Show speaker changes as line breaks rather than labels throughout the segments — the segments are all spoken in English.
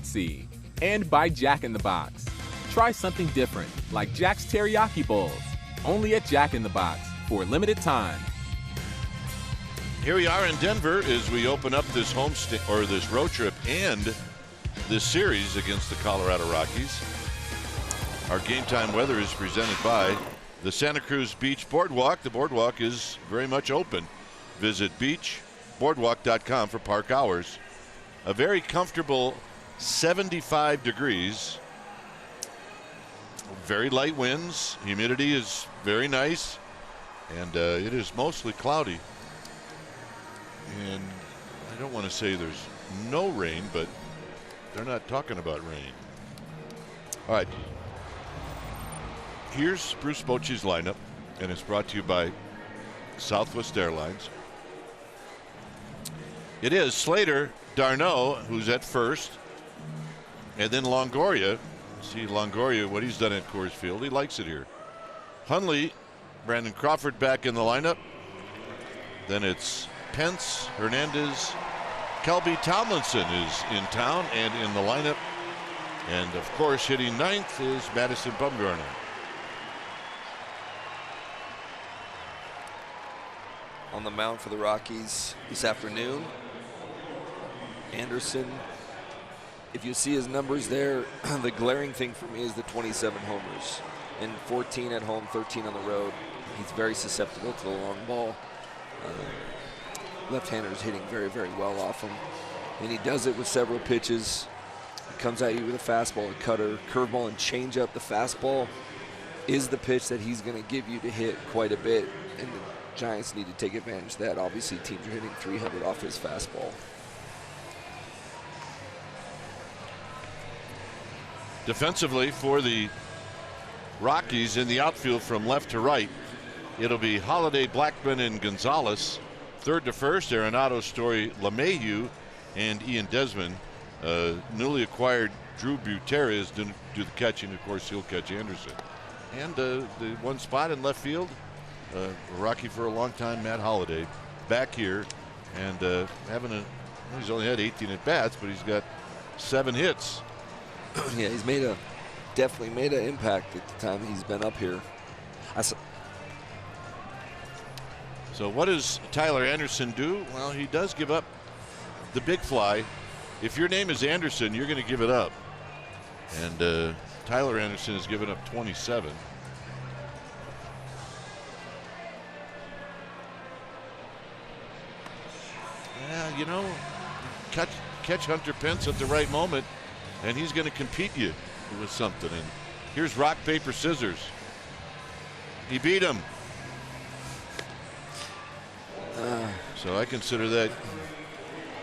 C. And by Jack in the Box. Try something different, like Jack's Teriyaki Bowls. Only at Jack in the Box for a limited time.
Here we are in Denver as we open up this this road trip and this series against the Colorado Rockies. Our game time weather is presented by the Santa Cruz Beach Boardwalk. The boardwalk is very much open. Visit beachboardwalk.com for park hours. A very comfortable 75 degrees. Very light winds. Humidity is very nice. And it is mostly cloudy. And I don't want to say there's no rain, but they're not talking about rain. All right. Here's Bruce Bochy's lineup, and it's brought to you by Southwest Airlines. It is Slater, Darno, who's at first, and then Longoria. See Longoria, what he's done at Coors Field. He likes it here. Hundley, Brandon Crawford back in the lineup. Then it's Pence, Hernandez, Kelby Tomlinson is in town and in the lineup. And, of course, hitting ninth is Madison Bumgarner.
On the mound for the Rockies this afternoon, Anderson. If you see his numbers there, the glaring thing for me is the 27 homers and 14 at home, 13 on the road. He's very susceptible to the long ball. Left-handers hitting very, very well off him. And he does it with several pitches. He comes at you with a fastball, a cutter, curveball, and changeup. The fastball is the pitch that he's going to give you to hit quite a bit. And the Giants need to take advantage of that. Obviously, teams are hitting 300 off his fastball.
Defensively for the Rockies in the outfield from left to right, it'll be Holiday, Blackman, and Gonzalez. Third to first, Arenado, Story, LeMahieu, and Ian Desmond. Newly acquired Drew Buterres didn't do the catching. Of course, he'll catch Anderson. And the one spot in left field, Rocky for a long time, Matt Holliday, back here and he's only had 18 at bats, but he's got 7 hits.
Yeah, he's definitely made an impact at the time he's been up here.
So what does Tyler Anderson do? Well, he does give up the big fly. If your name is Anderson, you're going to give it up. And Tyler Anderson has given up 27. Yeah, you know, catch Hunter Pence at the right moment, and he's going to compete you with something. And here's rock, paper, scissors. He beat him. So I consider that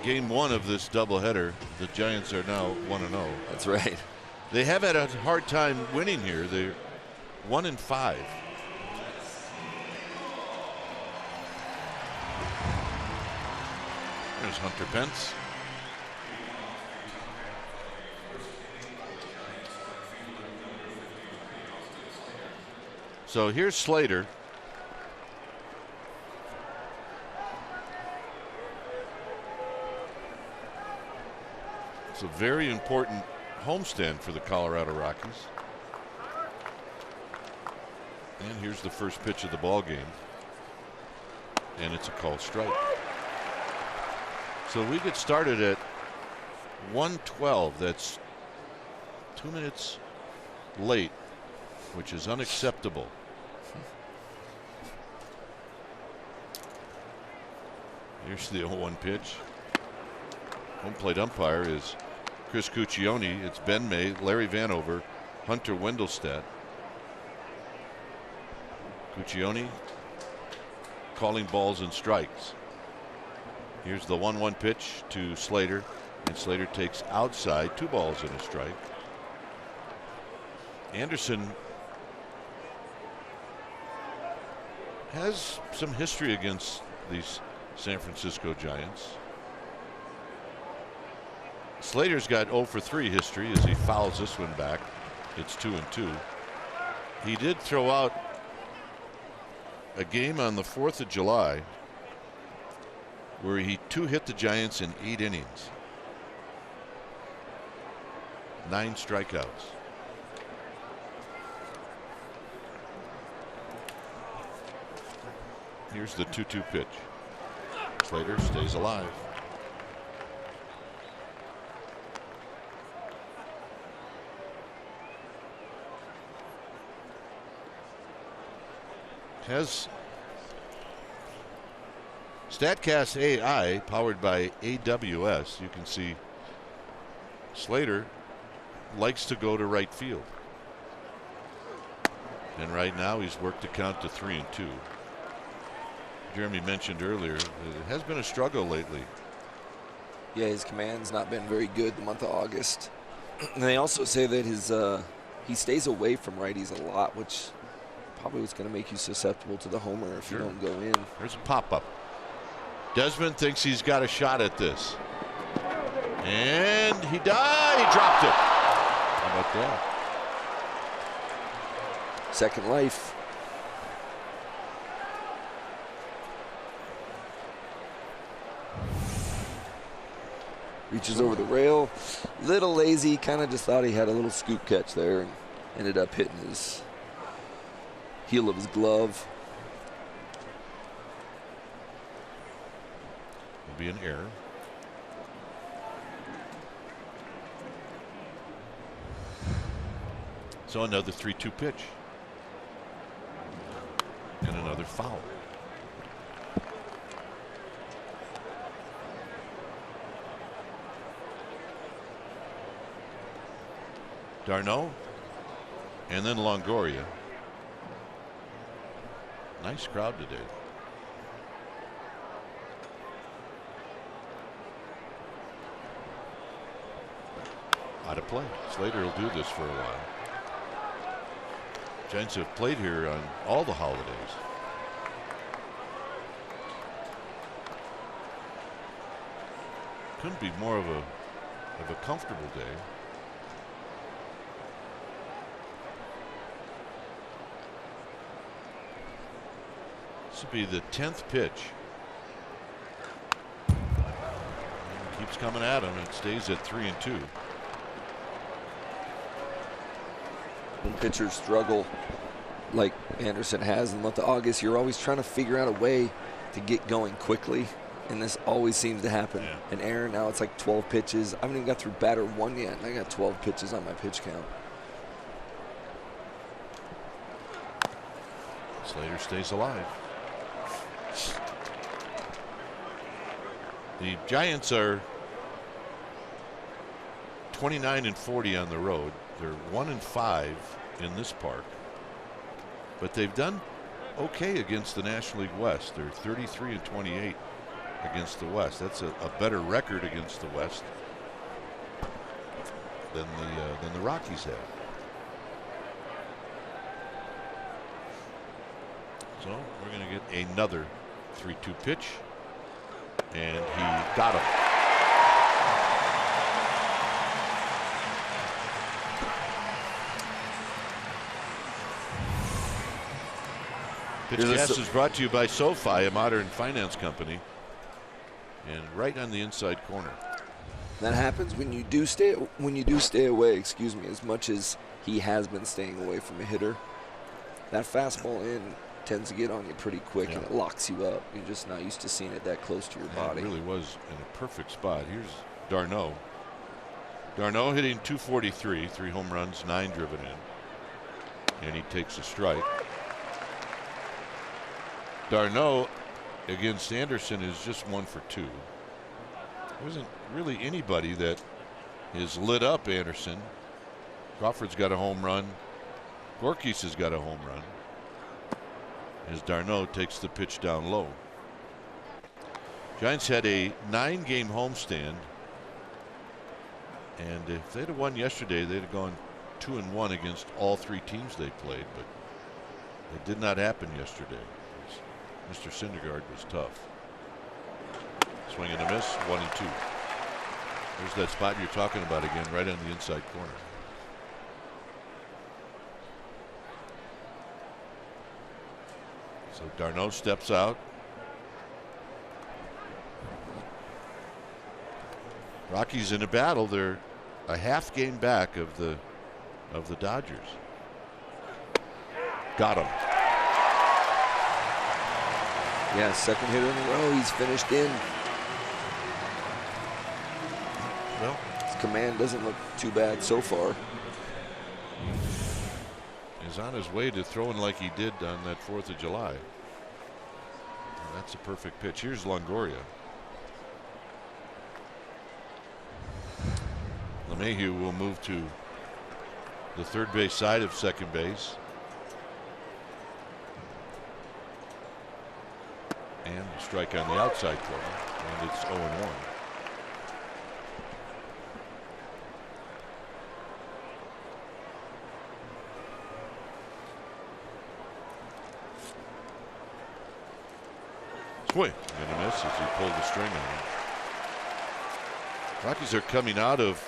game 1 of this doubleheader. The Giants are now 1-0.
That's right.
They have had a hard time winning here. They're 1-5. There's Hunter Pence. So here's Slater. It's a very important homestand for the Colorado Rockies. And here's the first pitch of the ball game. And it's a called strike. So we get started at 1:12. That's 2 minutes late, which is unacceptable. Here's the 0-1 pitch. Home plate umpire is Chris Cuccione. It's Ben May, Larry Vanover, Hunter Wendelstedt. Cuccione calling balls and strikes. Here's the 1-1 pitch to Slater, and Slater takes outside, 2 balls and a strike. Anderson has some history against these San Francisco Giants. Slater's got 0 for 3 history as he fouls this one back. It's 2-2. He did throw out a game on the 4th of July where he 2-hit the Giants in 8 innings. 9 strikeouts. Here's the 2-2 pitch. Slater stays alive. Has StatCast AI powered by AWS. You can see Slater likes to go to right field. And right now he's worked to count to 3-2. Jeremy mentioned earlier, it has been a struggle lately.
Yeah, his command's not been very good the month of August. And they also say that his he stays away from righties a lot, which probably was going to make you susceptible to the homer if you don't go in.
There's a pop-up. Desmond thinks he's got a shot at this. And he dropped it. How about that?
Second life. Reaches over the rail. Little lazy, kind of just thought he had a little scoop catch there and ended up hitting his heel of his glove.
Will be an error. So another 3-2 pitch. And another foul. Darno and then Longoria. Nice crowd today. Out of play. Slater will do this for a while. Giants have played here on all the holidays. Couldn't be more of a comfortable day. This will be the 10th pitch. And keeps coming at him. It stays at 3-2.
When pitchers struggle like Anderson has in the month of August, you're always trying to figure out a way to get going quickly, and this always seems to happen.
Yeah.
And Aaron, now it's like 12 pitches. I haven't even got through batter 1 yet, and I got 12 pitches on my pitch count.
Slater stays alive. The Giants are 29-40 on the road. They're 1-5 in this park, but they've done okay against the National League West. They're 33-28 against the West. That's a better record against the West than the Rockies have. So we're going to get another 3-2 pitch, and he got him. Pitchcast is brought to you by SoFi, a modern finance company, and right on the inside corner.
That happens when you do stay away. Excuse me. As much as he has been staying away from a hitter, that fastball in tends to get on you pretty quick, and it locks you up. You're just not used to seeing it that close to your body.
It really was in a perfect spot. Here's Darno. Darno hitting .243, 3 home runs, 9 driven in, and he takes a strike. Darno against Anderson is just 1 for 2. There wasn't really anybody that is lit up Anderson. Crawford's got a home run. Gorkis has got a home run. As Darno takes the pitch down low. Giants had a 9-game homestand, and if they'd have won yesterday, they'd have gone 2-1 against all 3 teams they played, but it did not happen yesterday. Mr. Syndergaard was tough. Swing and a miss, 1-2. There's that spot you're talking about again, right on the inside corner. So Darno steps out. Rockies in a battle. They're a half game back of the Dodgers. Got him.
Yeah, second hitter in a row. He's finished in.
Well,
his command doesn't look too bad so far.
He's on his way to throwing like he did on that 4th of July. And that's a perfect pitch. Here's Longoria. LeMahieu will move to the third base side of second base. And a strike on the outside corner. And it's 0-1. Swing and a miss as he pulled the string on him. Rockies are coming out of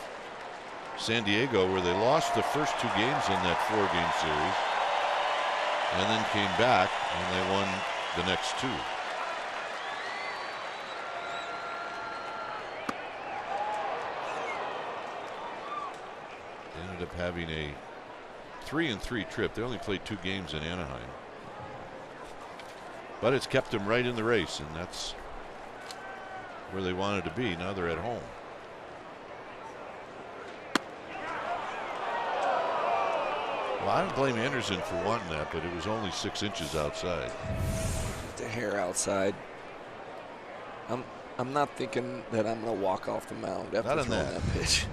San Diego, where they lost the first 2 games in that 4-game series, and then came back and they won the next 2. They ended up having a 3-3 trip. They only played 2 games in Anaheim, but it's kept them right in the race, and that's where they wanted to be. Now they're at home. Well, I don't blame Anderson for wanting that, but it was only 6 inches outside.
The hair outside. I'm not thinking that I'm going to walk off the mound after throwing that pitch.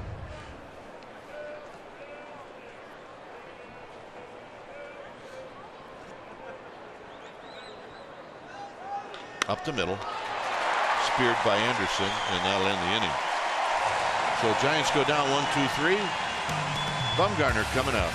Up the middle, speared by Anderson, and that'll end the inning. So Giants go down 1-2-3. Bumgarner coming out.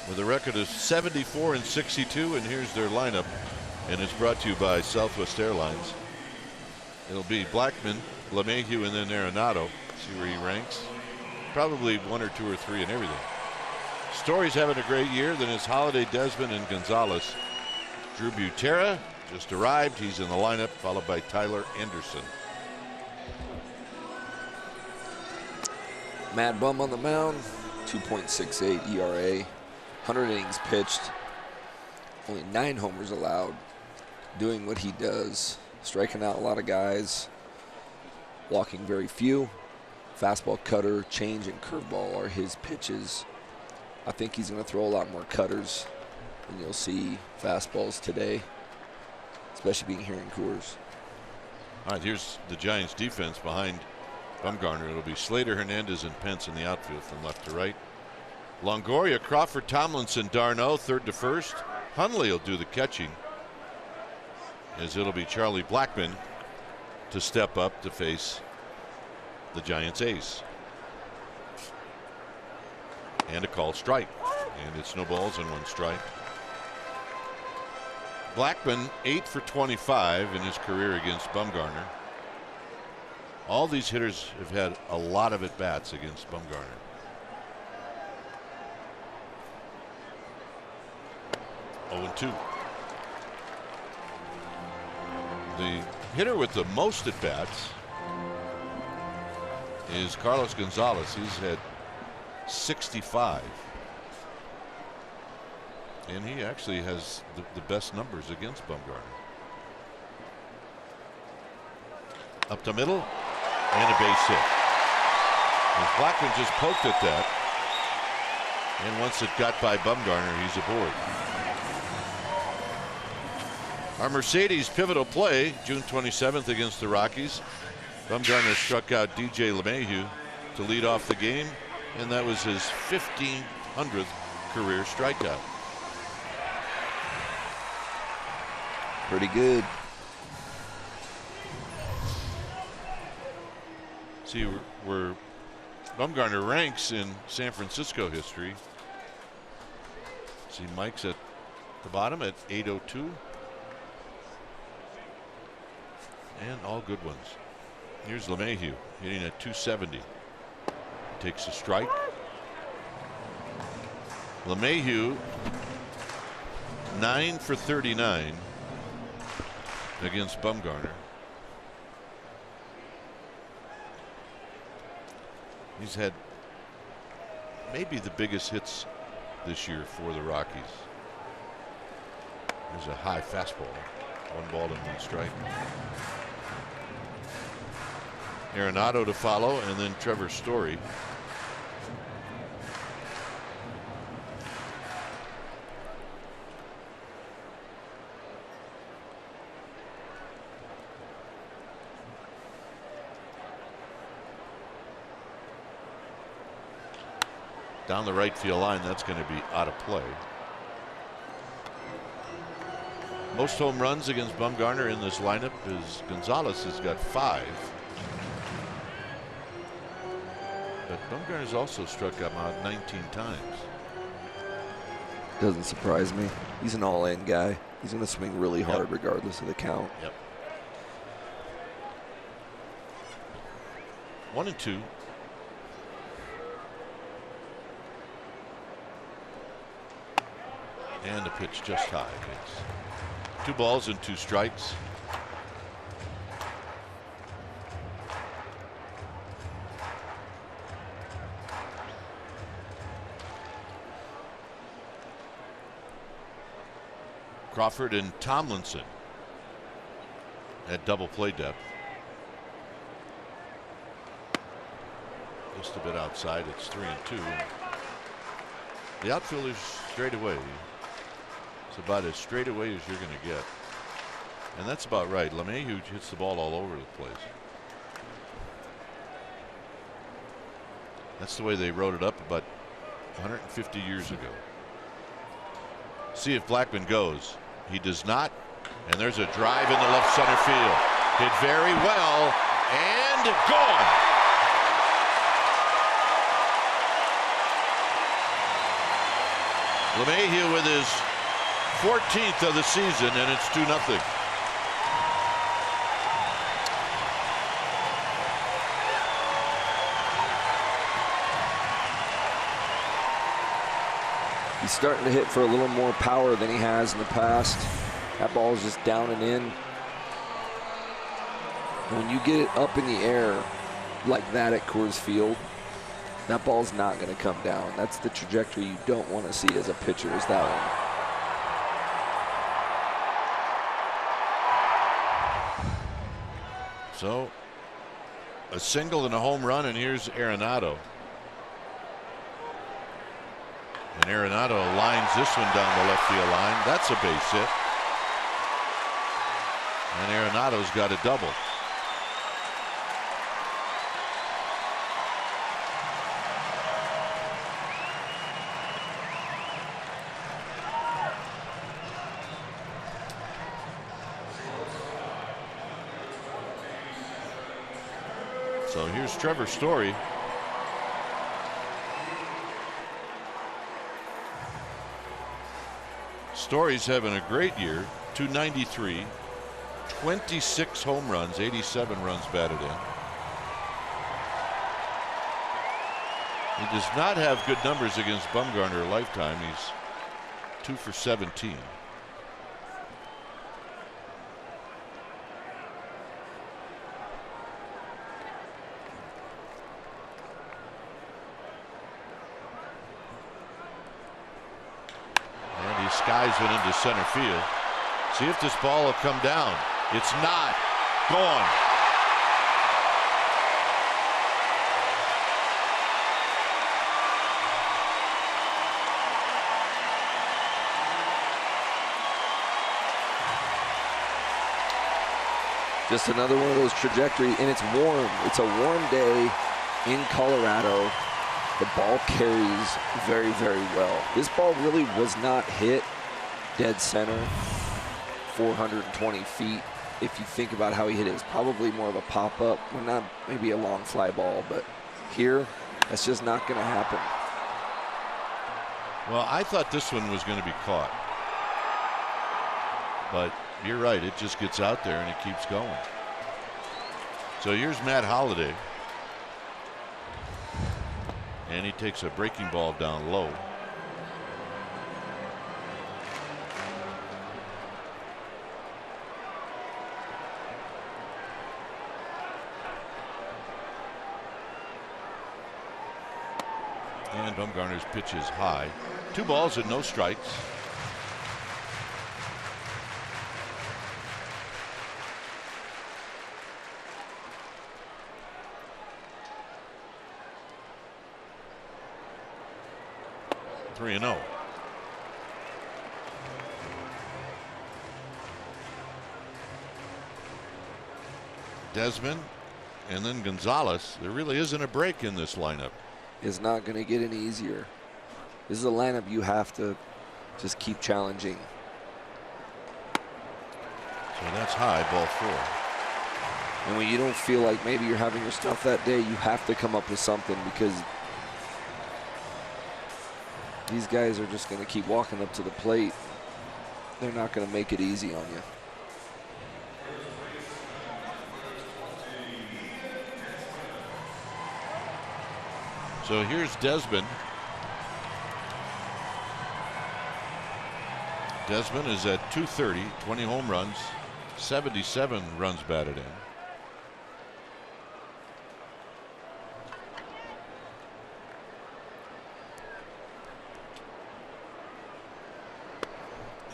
With a record of 74-62, and here's their lineup, and it's brought to you by Southwest Airlines. It'll be Blackmon, LeMahieu, and then Arenado. See where he ranks. Probably 1 or 2 or 3 and everything. Story's having a great year. Then it's Holiday, Desmond, and Gonzalez. Drew Butera just arrived. He's in the lineup, followed by Tyler Anderson.
Mad Bum on the mound, 2.68 ERA. 100 innings pitched, only 9 homers allowed, doing what he does, striking out a lot of guys, walking very few. Fastball, cutter, change, and curveball are his pitches. I think he's going to throw a lot more cutters than you'll see fastballs today, especially being here in Coors.
All right, here's the Giants defense behind Bumgarner. It'll be Slater, Hernandez, and Pence in the outfield from left to right. Longoria, Crawford, Tomlinson, Darno, third to first. Hundley will do the catching, as it'll be Charlie Blackmon to step up to face the Giants ace. And a called strike, and it's no balls and 1 strike. Blackmon 8 for 25 in his career against Bumgarner. All these hitters have had a lot of at-bats against Bumgarner. Oh, and 2. The hitter with the most at bats is Carlos Gonzalez. He's had 65. And he actually has the best numbers against Bumgarner. Up the middle and a base hit. As Blackman just poked at that. And once it got by Bumgarner, he's aboard. Our Mercedes pivotal play, June 27th against the Rockies. Bumgarner struck out DJ LeMahieu to lead off the game, and that was his 1,500th career strikeout.
Pretty good.
See where Bumgarner ranks in San Francisco history. See Mike's at the bottom at 802. And all good ones. Here's LeMahieu hitting at 270. Takes a strike. LeMahieu 9 for 39 against Bumgarner. He's had maybe the biggest hits this year for the Rockies. There's a high fastball. 1 ball and 1 strike. Arenado to follow, and then Trevor Story. Down the right field line, that's going to be out of play. Most home runs against Bumgarner in this lineup is Gonzalez has got 5. But Bumgarner's also struck him out 19 times.
Doesn't surprise me. He's an all-in guy. He's going to swing really hard regardless of the count.
Yep. 1-2. And a pitch just high. It's 2 balls and 2 strikes. Crawford and Tomlinson at double play depth. Just a bit outside. It's 3-2. The outfielder's straight away. It's about as straight away as you're going to get. And that's about right. LeMahieu hits the ball all over the place. That's the way they wrote it up about 150 years ago. See if Blackman goes. He does not. And there's a drive in the left center field. Hit very well and gone. LeMahieu with his 14th of the season, and it's 2-0.
He's starting to hit for a little more power than he has in the past. That ball is just down and in. When you get it up in the air like that at Coors Field, that ball's not going to come down. That's the trajectory you don't want to see as a pitcher, is that one.
So a single and a home run, and here's Arenado. And Arenado lines this one down the left field line. That's a base hit. And Arenado's got a double. So here's Trevor Story. Story's having a great year. 293, 26 home runs, 87 runs batted in. He does not have good numbers against Bumgarner lifetime. He's 2 for 17. skies it into center field. See if this ball will come down. It's not. Gone.
Just another one of those trajectory, and it's warm. It's a warm day in Colorado. The ball carries very, very well. This ball really was not hit dead center, 420 feet. If you think about how he hit it, it's probably more of a pop-up. Well, not maybe a long fly ball, but here, that's just not going to happen.
Well, I thought this one was going to be caught. But you're right, it just gets out there and it keeps going. So here's Matt Holliday. And he takes a breaking ball down low. And Bumgarner's pitch is high. 2 balls and no strikes. Three and 0. Desmond and then Gonzalez. There really isn't a break in this lineup.
It's not going to get any easier. This is a lineup you have to just keep challenging.
So that's high, ball 4.
And when you don't feel like maybe you're having your stuff that day, you have to come up with something, because these guys are just going to keep walking up to the plate. They're not going to make it easy on you.
So here's Desmond. Desmond is at 230, 20 home runs, 77 runs batted in.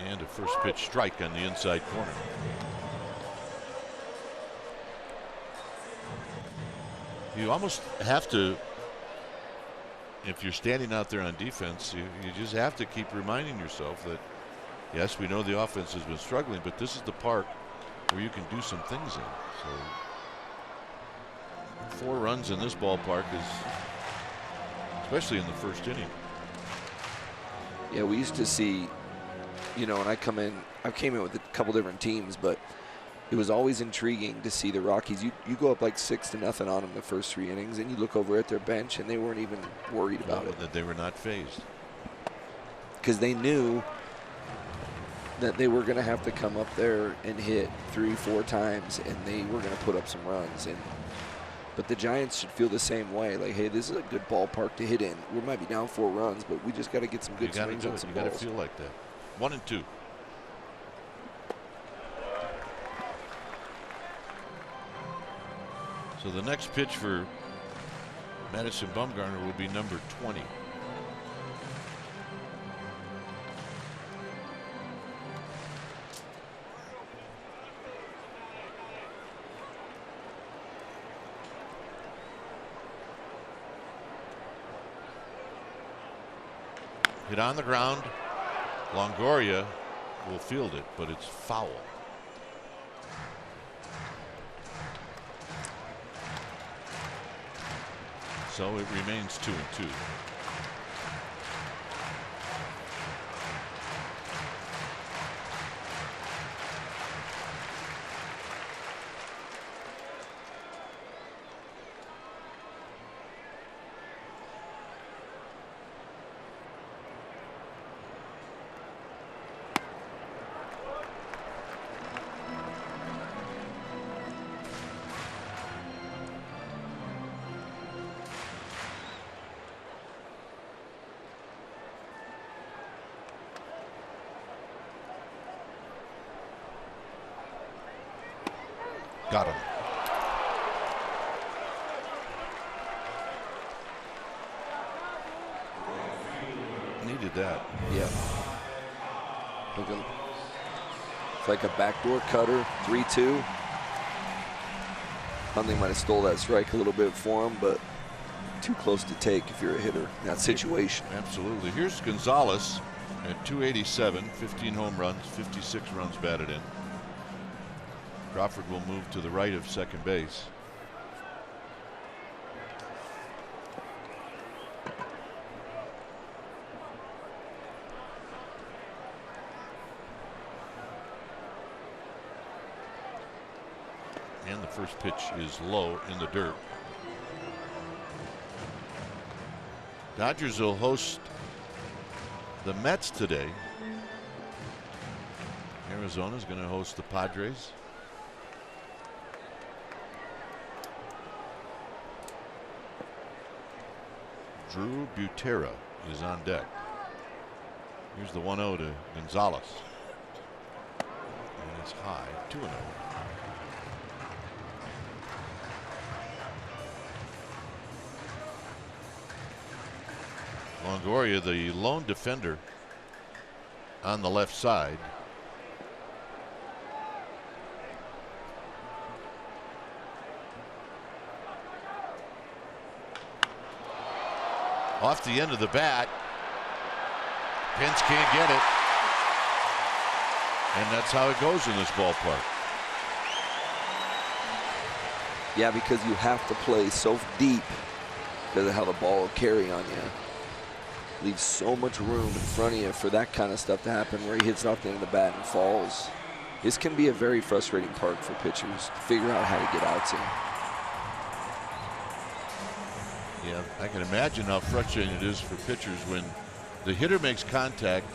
And a first pitch strike on the inside corner. You almost have to, if you're standing out there on defense, you just have to keep reminding yourself that, yes, we know the offense has been struggling, but this is the park where you can do some things in. So 4 runs in this ballpark is, especially in the first inning.
Yeah, we used to see, you know, when I came in with a couple different teams, but it was always intriguing to see the Rockies. You go up like 6-0 on them the first 3 innings, and you look over at their bench, and they weren't even worried about it.
That they were not phased.
Because they knew that they were going to have to come up there and hit 3-4 times, and they were going to put up some runs. But the Giants should feel the same way. Like, hey, this is a good ballpark to hit in. We might be down 4 runs, but we just got to get some good swings on some balls.
You got to feel like that. 1 and 2. So the next pitch for Madison Bumgarner will be number 20. Hit on the ground. Longoria will field it, but it's foul. So it remains 2-2. Got him. Needed that.
Yeah. Looking, it's like a backdoor cutter, 3-2. Huntley might have stole that strike a little bit for him, but too close to take if you're a hitter in that situation.
Absolutely. Here's Gonzalez at 287, 15 home runs, 56 runs batted in. Crawford will move to the right of second base. And the first pitch is low in the dirt. Dodgers will host the Mets today. Arizona's going to host the Padres. Drew Butera is on deck. Here's the 1-0 to Gonzalez. And it's high, 2-0. Longoria, the lone defender on the left side. Off the end of the bat. Pence can't get it. And that's how it goes in this ballpark.
Yeah, because you have to play so deep because of how the ball will carry on you. Leaves so much room in front of you for that kind of stuff to happen where he hits it off the end of the bat and falls. This can be a very frustrating part for pitchers to figure out how to get out to.
Yeah, I can imagine how frustrating it is for pitchers when the hitter makes contact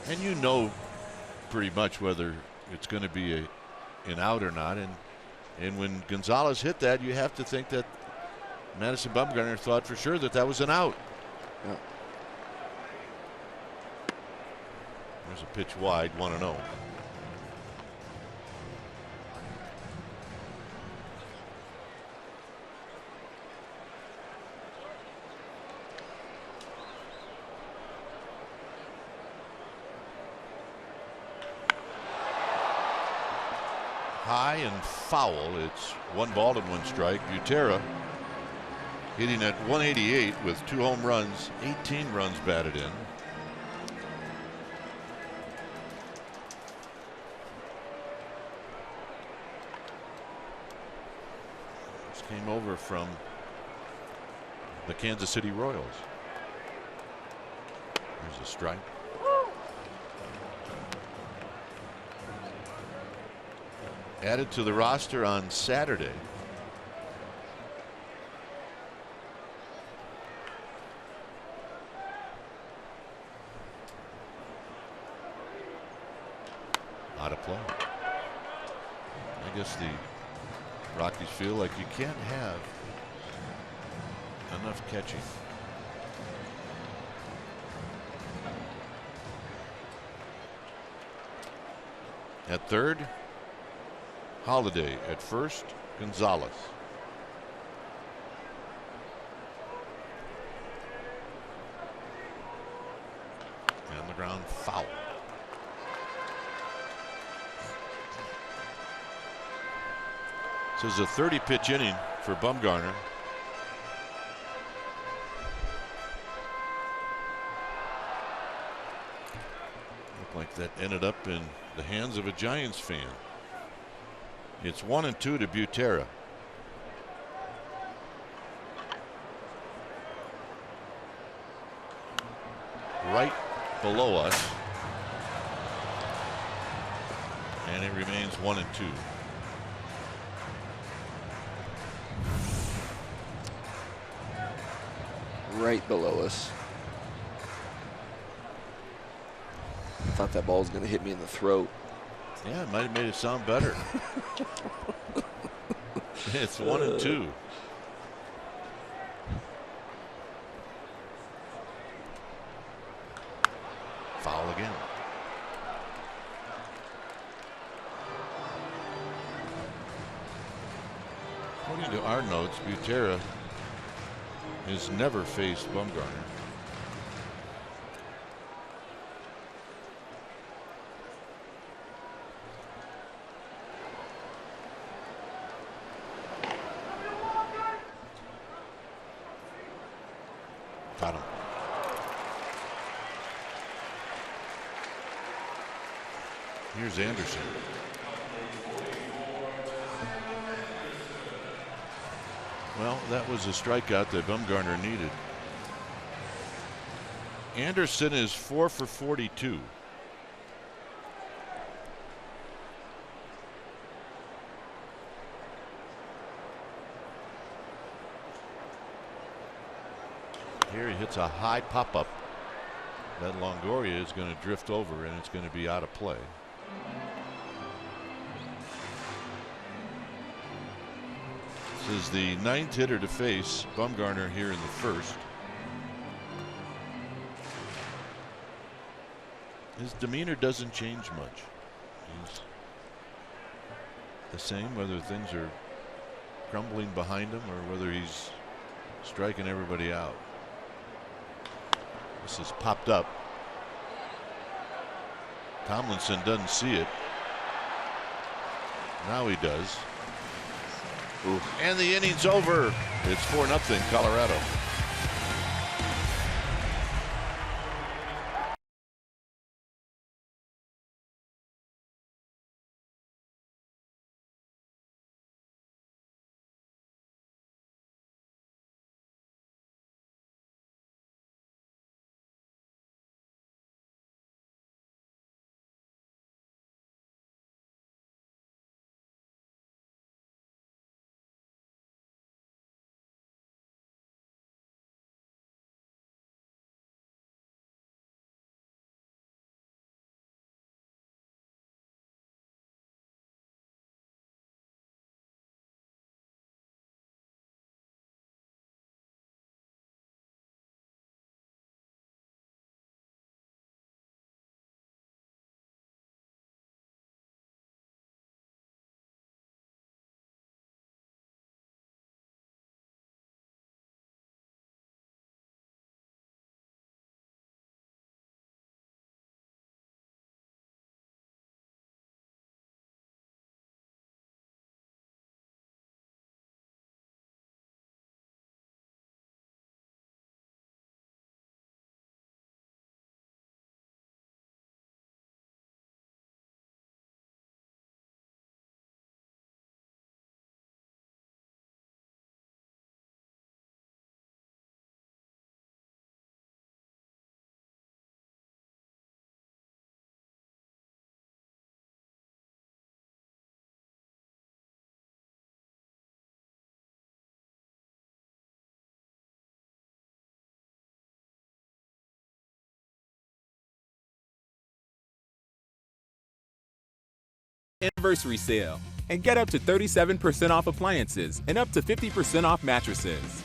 and you know pretty much whether it's going to be an out or not. And when Gonzalez hit that, you have to think that Madison Bumgarner thought for sure that that was an out.
Yeah.
There's a pitch wide, 1-0. High and foul. It's 1 ball and 1 strike. Butera hitting at 188 with 2 home runs, 18 runs batted in. This came over from the Kansas City Royals. There's a strike. Added to the roster on Saturday. Out of play. I guess the Rockies feel like you can't have enough catching. At third, Holiday. At first, Gonzalez. And on the ground, foul. This is a 30-pitch inning for Bumgarner. Looked like that ended up in the hands of a Giants fan. It's 1-2 to Butera. Right below us. And it remains 1-2.
Right below us. I thought that ball was going to hit me in the throat.
Yeah, it might have made it sound better. It's 1-2. Foul again. According to our notes, Butera has never faced Bumgarner. Got him. Here's Anderson. Well, that was a strikeout that Bumgarner needed. Anderson is 4 for 42. Here he hits a high pop-up. That Longoria is going to drift over, and it's going to be out of play. This is the 9th hitter to face Bumgarner here in the first. His demeanor doesn't change much. He's the same whether things are crumbling behind him or whether he's striking everybody out. This is popped up. Tomlinson doesn't see it. Now he does. Ooh. And the inning's over. It's 4-0 Colorado.
Anniversary sale and get up to 37% off appliances and up to 50% off mattresses.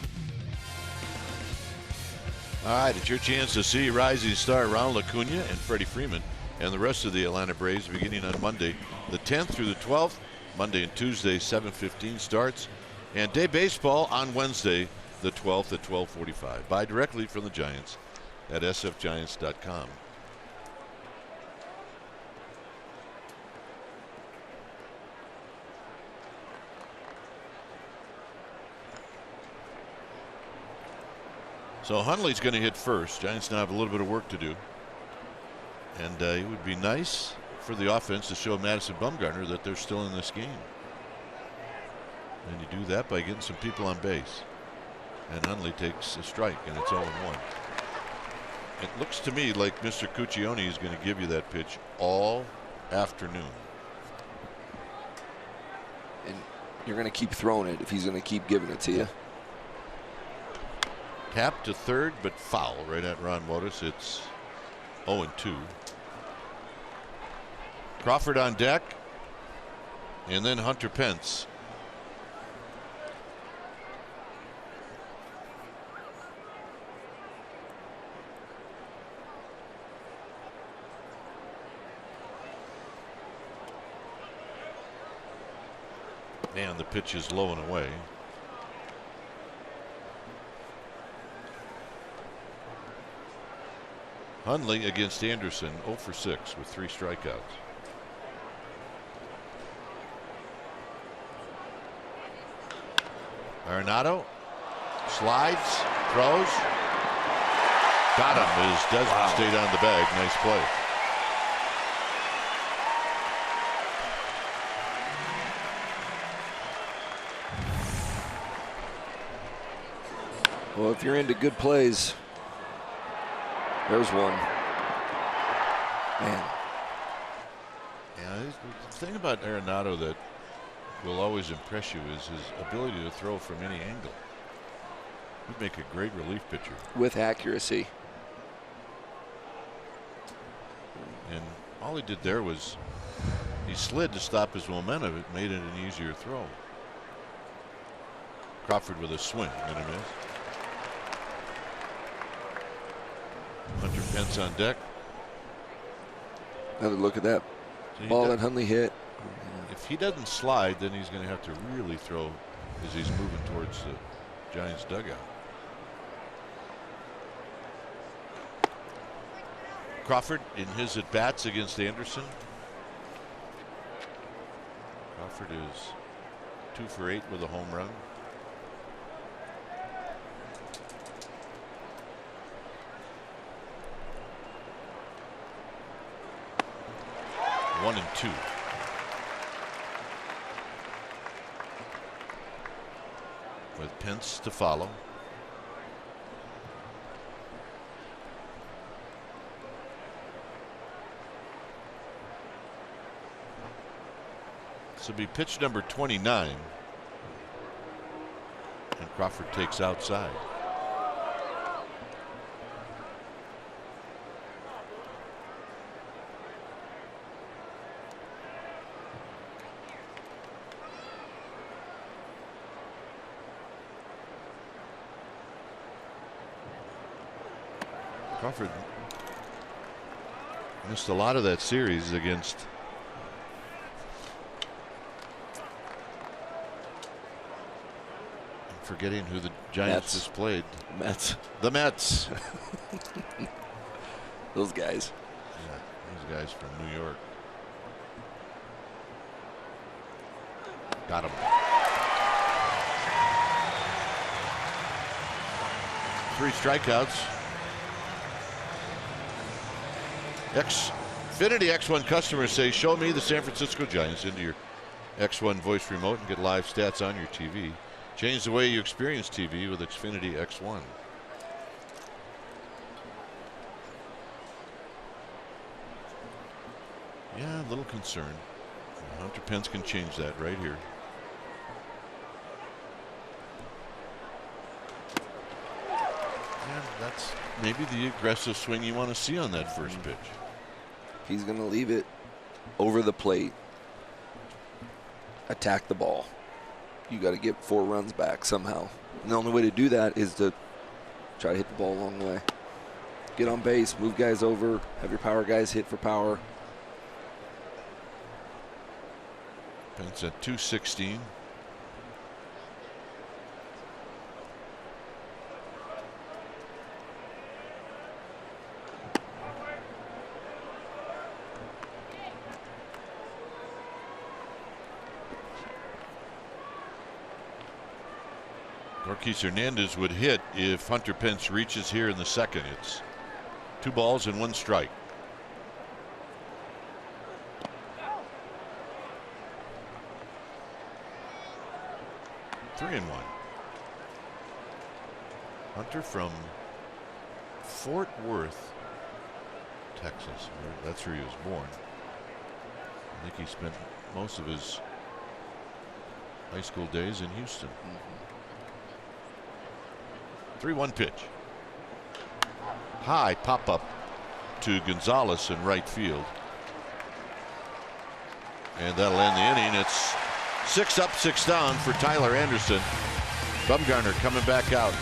All right, it's your chance to see rising star Ronald Acuna and Freddie Freeman and the rest of the Atlanta Braves beginning on Monday the 10th through the 12th. Monday and Tuesday 7:15 starts, and day baseball on Wednesday the 12th at 12:45. Buy directly from the Giants at sfgiants.com. So Hundley's going to hit first. Giants now have a little bit of work to do. And it would be nice for the offense to show Madison Bumgarner that they're still in this game. And you do that by getting some people on base. And Hundley takes a strike, and it's 0-1. It looks to me like Mr. Cuccione is going to give you that pitch all afternoon.
And you're going to keep throwing it if he's going to keep giving it to you.
Tap to third, but foul right at Ron Modis. It's 0-2. Crawford on deck, and then Hunter Pence. And the pitch is low and away. Hundley against Anderson, 0 for 6 with 3 strikeouts. Arenado slides, throws, Got him as Desmond stayed on the bag. Nice play.
Well, if you're into good plays, there's one. Man.
Yeah, the thing about Arenado that will always impress you is his ability to throw from any angle. He'd make a great relief pitcher.
With accuracy.
And all he did there was he slid to stop his momentum. It made it an easier throw. Crawford with a swing and a miss. Hunter Pence on deck.
Another look at that ball that Hundley hit.
If he doesn't slide, then he's going to have to really throw as he's moving towards the Giants dugout. Crawford in his at-bats against Anderson. Crawford is 2 for 8 with a home run. One and two. With Pence to follow. This will be pitch number 29. And Crawford takes outside. Crawford missed a lot of that series against forgetting who the Giants just played.
Mets.
The Mets.
Those guys.
Yeah, those guys from New York. Got him. Three strikeouts. Xfinity X1 customers say, show me the San Francisco Giants into your X1 voice remote and get live stats on your TV. Change the way you experience TV with Xfinity X1. Yeah, a little concerned. Hunter Pence can change that right here. And that's maybe the aggressive swing you want to see on that first pitch.
He's going to leave it over the plate. Attack the ball. You got to get 4 runs back somehow. And the only way to do that is to try to hit the ball a long way. Get on base, move guys over, have your power guys hit for power.
Pence at 216. Marquis Hernandez would hit if Hunter Pence reaches here in the second. It's 2 balls and 1 strike. Three and 1. Hunter from Fort Worth, Texas. That's where he was born. I think he spent most of his high school days in Houston. 3-1 pitch. High pop up to Gonzalez in right field. And that'll end the inning. It's 6 up, 6 down for Tyler Anderson. Bumgarner coming back out.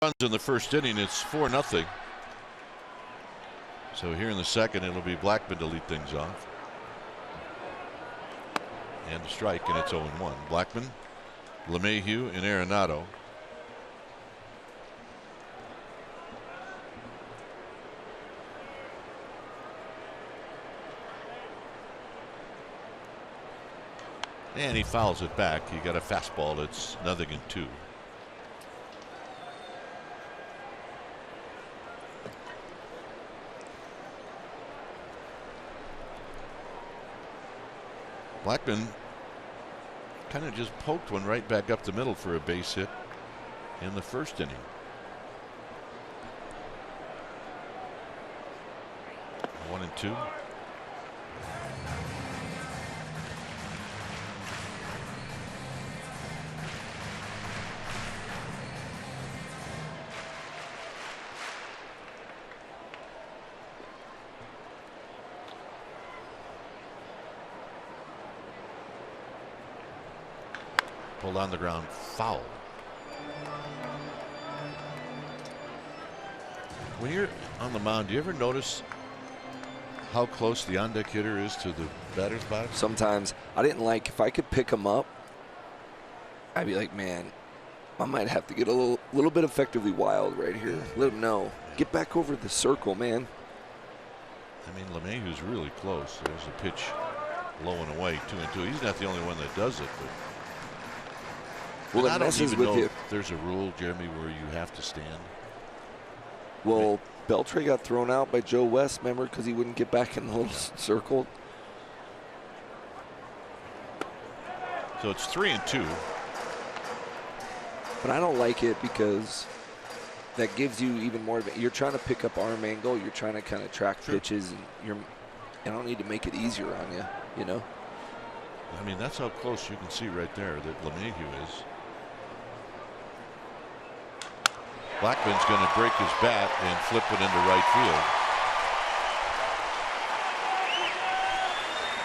Runs in the first inning, it's 4-0. So here in the second, it'll be Blackman to lead things off. And a strike, and it's 0-1. Blackman, LeMahieu, and Arenado. And he fouls it back. He got a fastball that's 0-2. Blackman kind of just poked one right back up the middle for a base hit in the first inning. 1-2. Pulled on the ground, foul. When you're on the mound, do you ever notice how close the on-deck hitter is to the batter's box?
Sometimes. I didn't like, if I could pick him up, I'd be like, man, I might have to get a little bit effectively wild right here. Let him know. Get back over the circle, man.
I mean, LeMahieu's really close. There's a pitch low and away, 2-2. He's not the only one that does it, but
well,
I don't even know
you.
if there's a rule, Jeremy, where you have to stand.
Well, Beltre got thrown out by Joe West, remember, because he wouldn't get back in the little circle.
So it's 3-2.
But I don't like it because that gives you even more. You're trying to pick up arm angle. You're trying to kind of track pitches, and I don't need to make it easier on you, you know.
I mean, that's how close you can see right there that LeMahieu is. Blackman's going to break his bat and flip it into right field.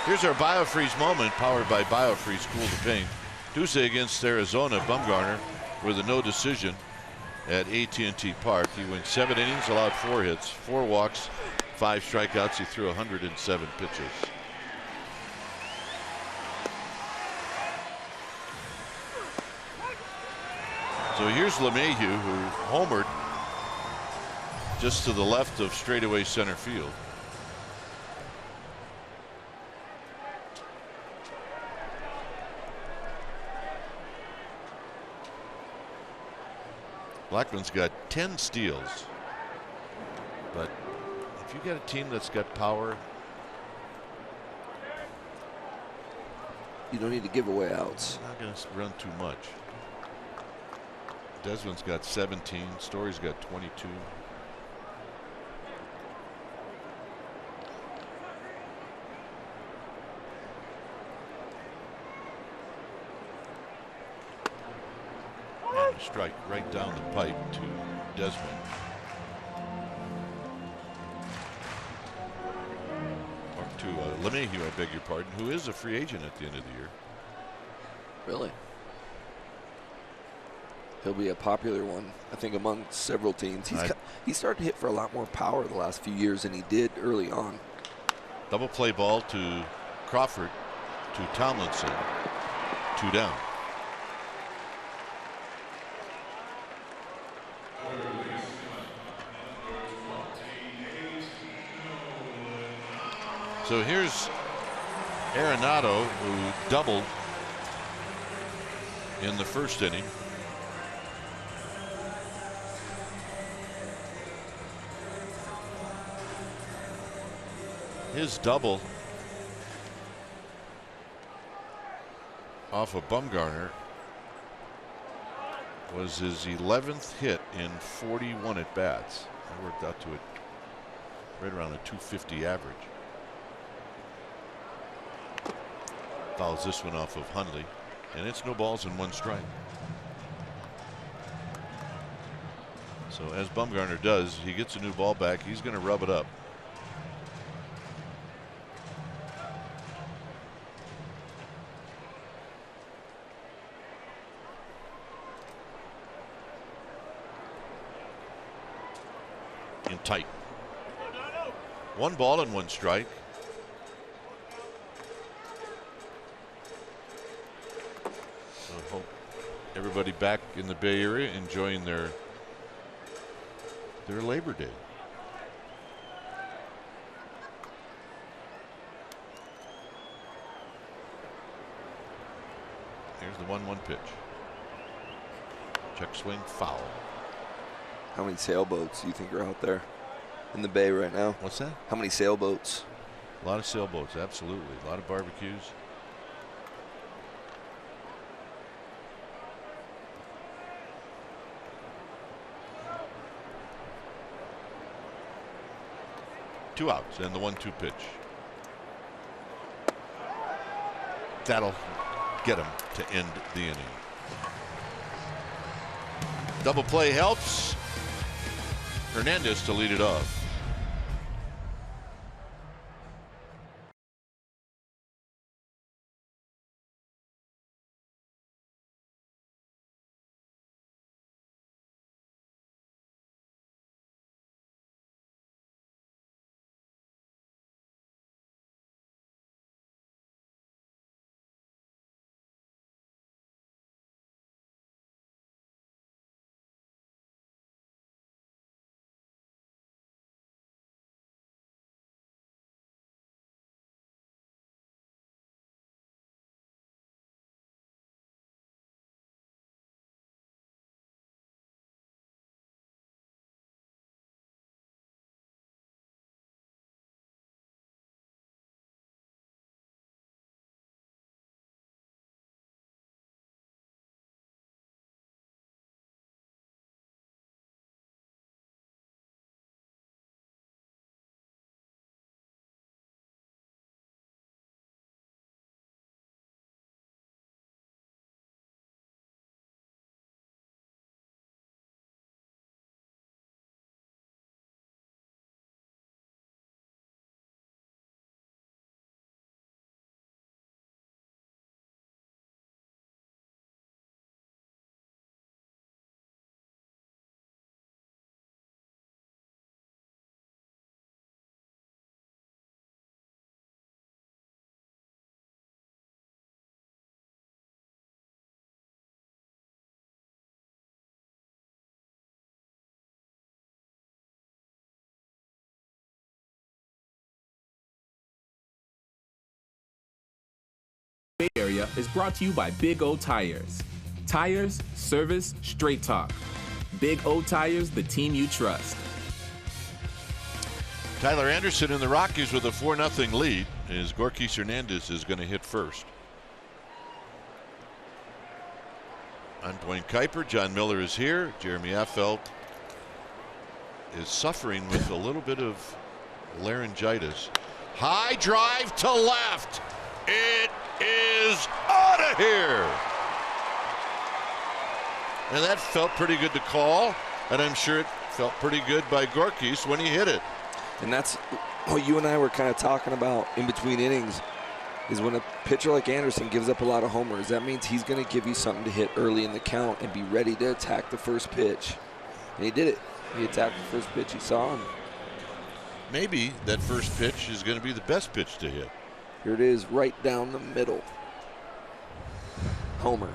Here's our BioFreeze moment, powered by BioFreeze Cool to Paint. Tuesday against Arizona, Bumgarner with a no decision at AT&T Park. He went 7 innings, allowed 4 hits, 4 walks, 5 strikeouts. He threw 107 pitches. So here's LeMahieu, who homered just to the left of straightaway center field. Blackman's got 10 steals, but if you got a team that's got power,
you don't need to give away outs.
Not going to run too much. Desmond's got 17. Story's got 22. And a strike right down the pipe to Desmond. Or to LeMahieu, I beg your pardon, who is a free agent at the end of the year.
Really? He'll be a popular one, I think, among several teams. He's started to hit for a lot more power the last few years than he did early on.
Double play ball to Crawford, to Tomlinson, 2 down. So here's Arenado, who doubled in the first inning. His double off of Bumgarner was his 11th hit in 41 at bats. That worked out to it right around a 250 average. Fouls this one off of Hundley, and it's no balls and 1 strike. So as Bumgarner does, he gets a new ball back. He's going to rub it up. and tight. 1 ball and 1 strike. So hope everybody back in the Bay Area enjoying their Labor Day. Here's the 1-1 pitch. Check swing, foul.
How many sailboats do you think are out there in the Bay right now?
What's that?
How many sailboats?
A lot of sailboats, absolutely. A lot of barbecues. Two outs and the 1-2 pitch. That'll get him to end the inning. Double play helps Hernandez to lead it off.
Bay Area is brought to you by Big O Tires. Tires, service, straight talk. Big O Tires, the team you trust.
Tyler Anderson in the Rockies with a 4-0 lead as Gorkis Hernandez is going to hit first. I'm Dwayne Kuiper. John Miller is here. Jeremy Affeldt is suffering with a little bit of laryngitis. High drive to left. It is out of here. And that felt pretty good to call, and I'm sure it felt pretty good by Gorkis when he hit it.
And that's what you and I were kind of talking about in between innings, is when a pitcher like Anderson gives up a lot of homers, that means he's going to give you something to hit early in the count and be ready to attack the first pitch. And he did it. He attacked the first pitch he saw. And
maybe that first pitch is going to be the best pitch to hit.
Here it is, right down the middle. Homer.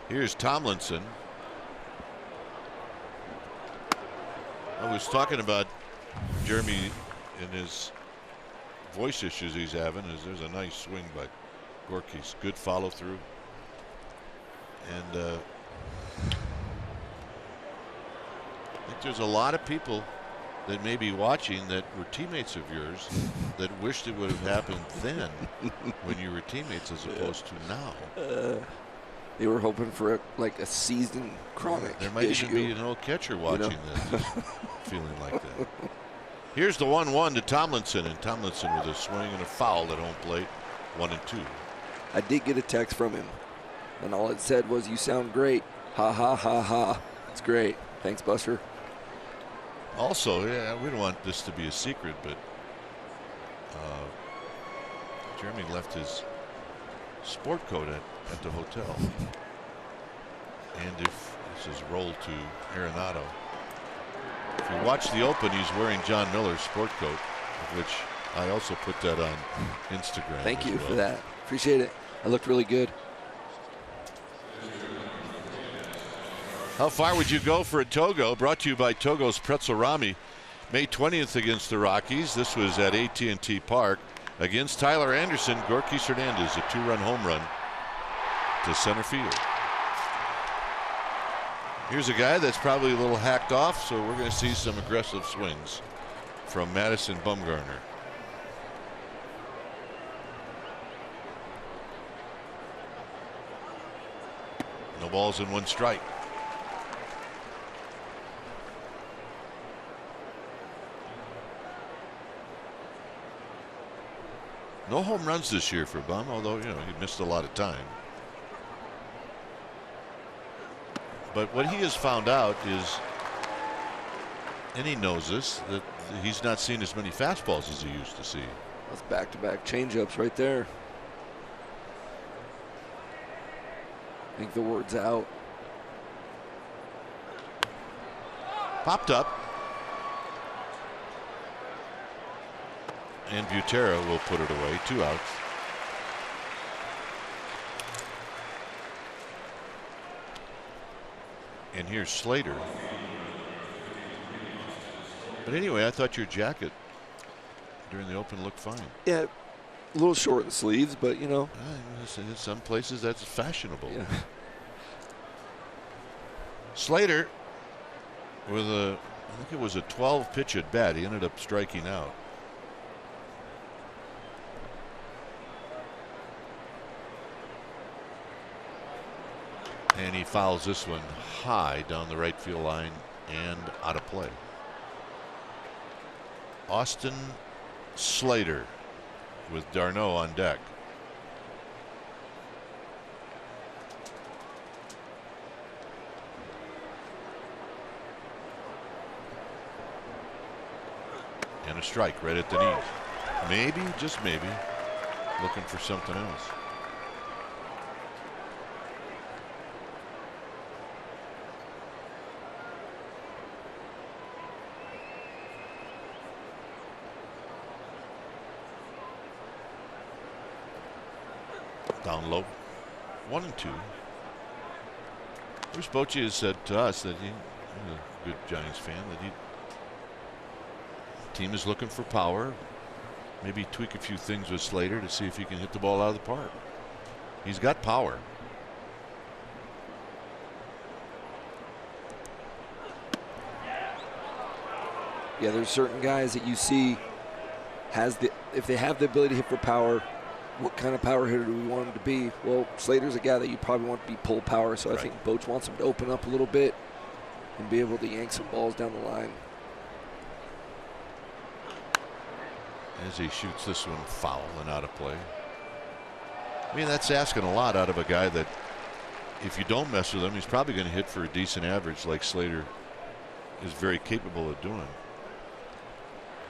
Here's Tomlinson. I was talking about Jeremy and his voice issues he's having. There's a nice swing by Gorkis. Good follow through. And I think there's a lot of people that may be watching that were teammates of yours that wished it would have happened then when you were teammates as opposed to now.
They were hoping for a seasoned chronic
There might
issue.
even be an old catcher watching this, feeling like that. Here's the 1-1 to Tomlinson, and Tomlinson with a swing and a foul at home plate, 1-2.
I did get a text from him, and all it said was, "You sound great. Ha, ha, ha, ha." It's great. Thanks, Buster.
Also, yeah, we don't want this to be a secret, but Jeremy left his sport coat at the hotel. And if this is rolled to Arenado, If you watch the Open, he's wearing John Miller's sport coat, of which I also put that on Instagram.
Thank you for that. Appreciate it. I looked really good.
How far would you go for a Togo? Brought to you by Togo's Pretzel Rami. May 20th against the Rockies. This was at AT&T Park against Tyler Anderson. Gorkis Hernandez, a 2-run home run to center field. Here's a guy that's probably a little hacked off, so we're going to see some aggressive swings from Madison Bumgarner. No balls and 1 strike. No home runs this year for Bum, although, you know, he missed a lot of time. But what he has found out is, and he knows this, that he's not seen as many fastballs as he used to see.
That's back-to-back changeups right there. I think the word's out.
Popped up. And Butera will put it away. 2 outs. And here's Slater. But anyway, I thought your jacket during the Open looked fine.
Yeah, a little short in the sleeves, but you know.
In some places that's fashionable.
Yeah.
Slater with I think it was a 12 pitch at bat. He ended up striking out. And he fouls this one high down the right field line and out of play. Austin Slater with d'Arnaud on deck. And a strike right at the knees. Maybe, just maybe, looking for something else. Down low, 1-2. Bruce Bochy has said to us that he's a good Giants fan, that team is looking for power. Maybe tweak a few things with Slater to see if he can hit the ball out of the park. He's got power.
Yeah, there's certain guys that you see if they have the ability to hit for power. What kind of power hitter do we want him to be? Well, Slater's a guy that you probably want to be pull power, so I think Boch wants him to open up a little bit and be able to yank some balls down the line.
As he shoots this one foul and out of play. I mean, that's asking a lot out of a guy that, if you don't mess with him, he's probably going to hit for a decent average like Slater is very capable of doing.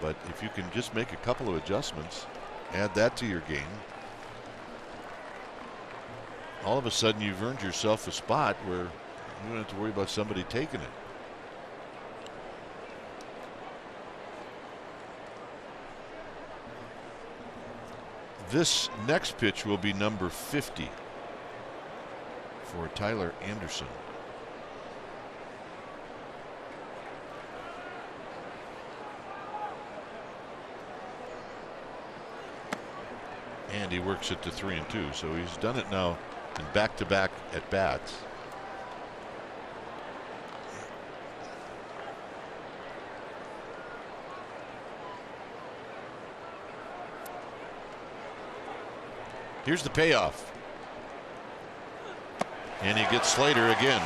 But if you can just make a couple of adjustments, add that to your game, all of a sudden you've earned yourself a spot where you don't have to worry about somebody taking it. This next pitch will be number 50 for Tyler Anderson. And he works it to 3-2, so he's done it now in back-to-back at bats. Here's the payoff. And he gets Slater again.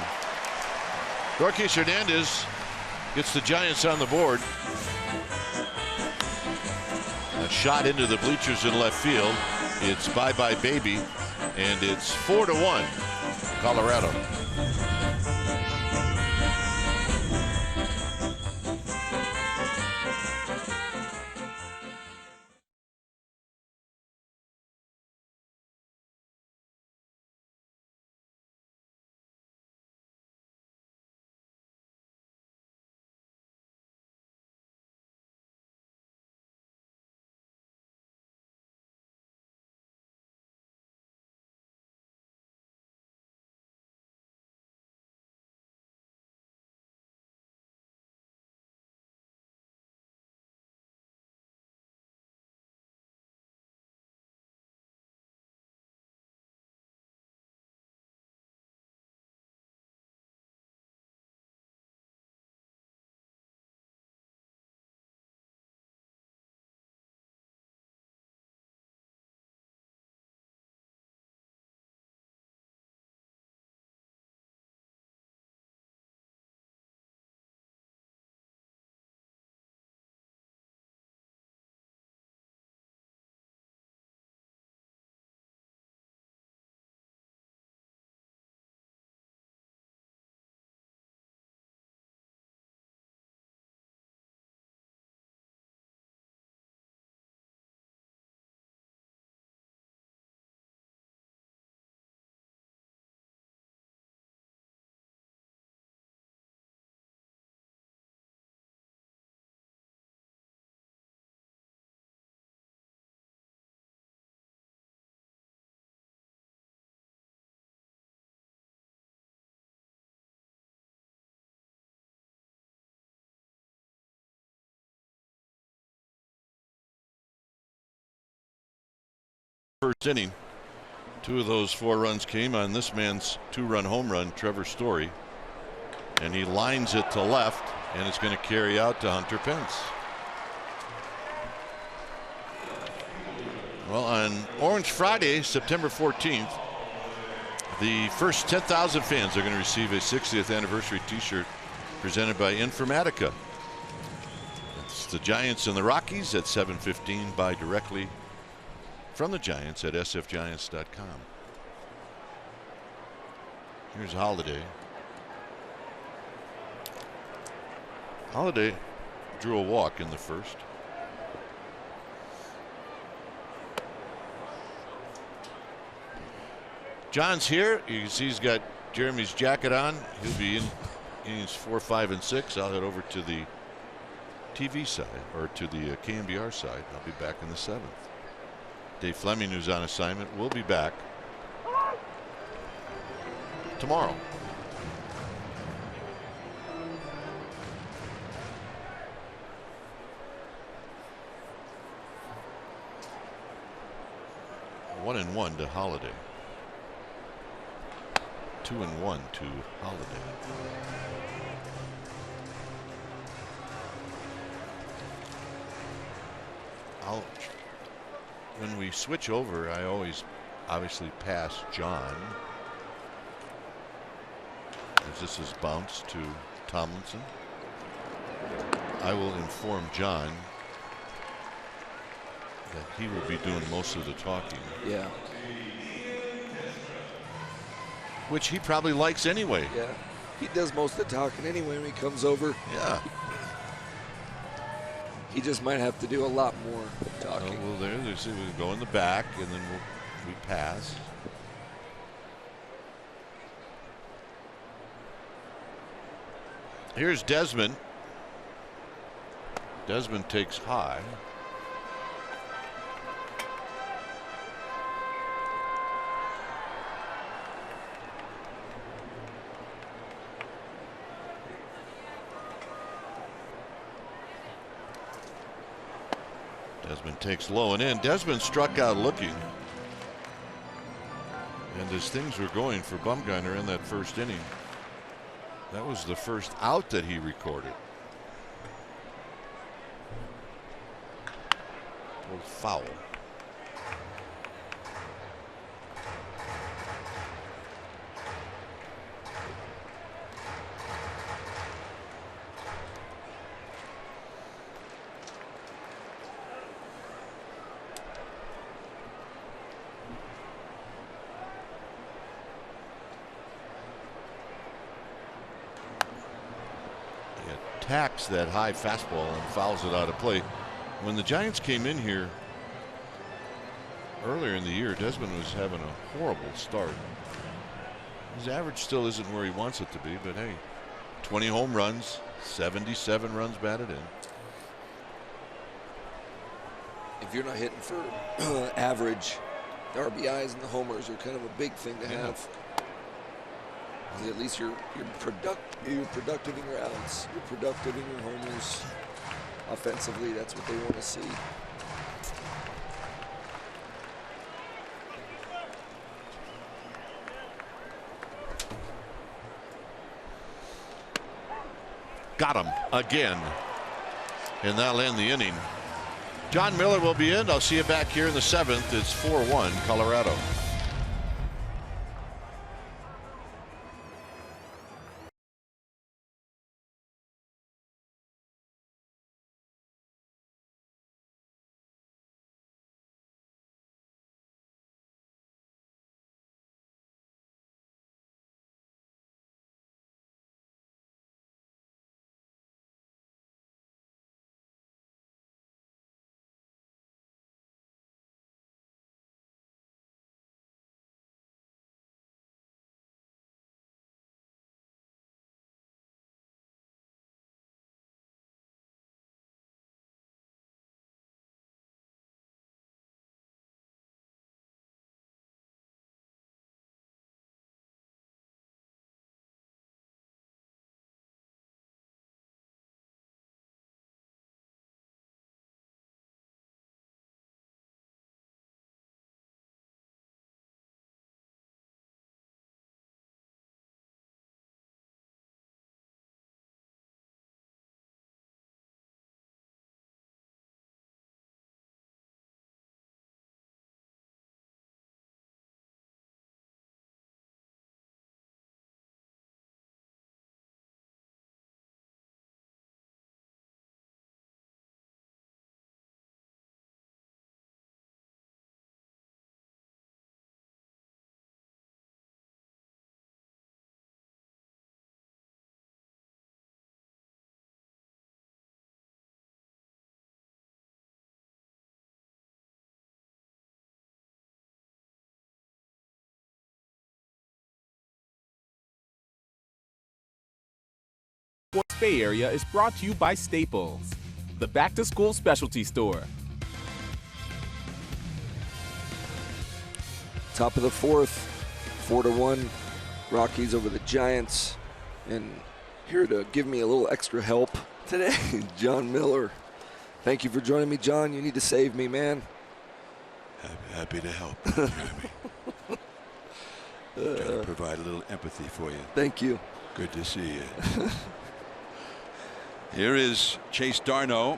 Gorkis Hernandez gets the Giants on the board. A shot into the bleachers in left field. It's bye-bye baby, and it's 4-1 Colorado. first inning. 2 of those 4 runs came on this man's 2-run home run, Trevor Story. And he lines it to left, and it's going to carry out to Hunter Pence. Well, on Orange Friday, September 14th, the first 10,000 fans are going to receive a 60th anniversary t-shirt presented by Informatica. It's the Giants and the Rockies at 7:15. Buy directly from the Giants at sfgiants.com. Here's Holiday. Holiday drew a walk in the first. John's here. You can see he's got Jeremy's jacket on. He'll be in innings 4, 5, and 6. I'll head over to the TV side, or to the KMBR side. I'll be back in the 7th. Dave Fleming, who's on assignment, will be back tomorrow. One and one to Holiday. 2 and 1 to Holiday. When we switch over, I always obviously pass John, as this is bounced to Tomlinson. I will inform John that he will be doing most of the talking.
Yeah.
Which he probably likes anyway.
Yeah. He does most of the talking anyway when he comes over.
Yeah.
He just might have to do a lot more talking.
Oh, well, there, see, we go in the back, and then we pass. Here's Desmond. Desmond takes high. Desmond takes low and in. Desmond struck out looking. And as things were going for Bumgarner in that first inning, that was the first out that he recorded. A little foul. Attacks that high fastball and fouls it out of play. When the Giants came in here earlier in the year, Desmond was having a horrible start. His average still isn't where he wants it to be, but hey, 20 home runs, 77 runs batted in.
If you're not hitting for average, the RBIs and the homers are kind of a big thing to have. At least you're productive in your outs, you're productive in your homers. Offensively, that's what they want to see.
Got him again, and that'll end the inning. John Miller will be in. I'll see you back here in the 7th. It's 4-1 Colorado.
Sports Bay Area is brought to you by Staples, the back-to-school specialty store.
Top of the fourth, 4-1, Rockies over the Giants. And here to give me a little extra help today, John Miller. Thank you for joining me, John. You need to save me, man.
Happy to help. Trying to provide a little empathy for you.
Thank you.
Good to see you. Here is Chase Darno,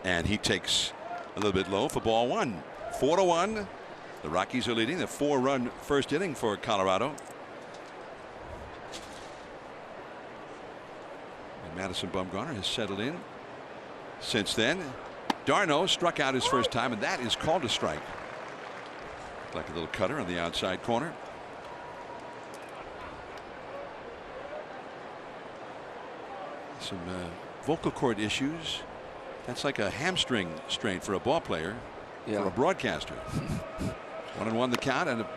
and he takes a little bit low for ball one. 4-1. The Rockies are leading the 4-run first inning for Colorado. And Madison Bumgarner has settled in since then. Darno struck out his first time, and that is called a strike. Like a little cutter on the outside corner. Some vocal cord issues. That's like a hamstring strain for a ball player, for a broadcaster. 1-1 the count, and the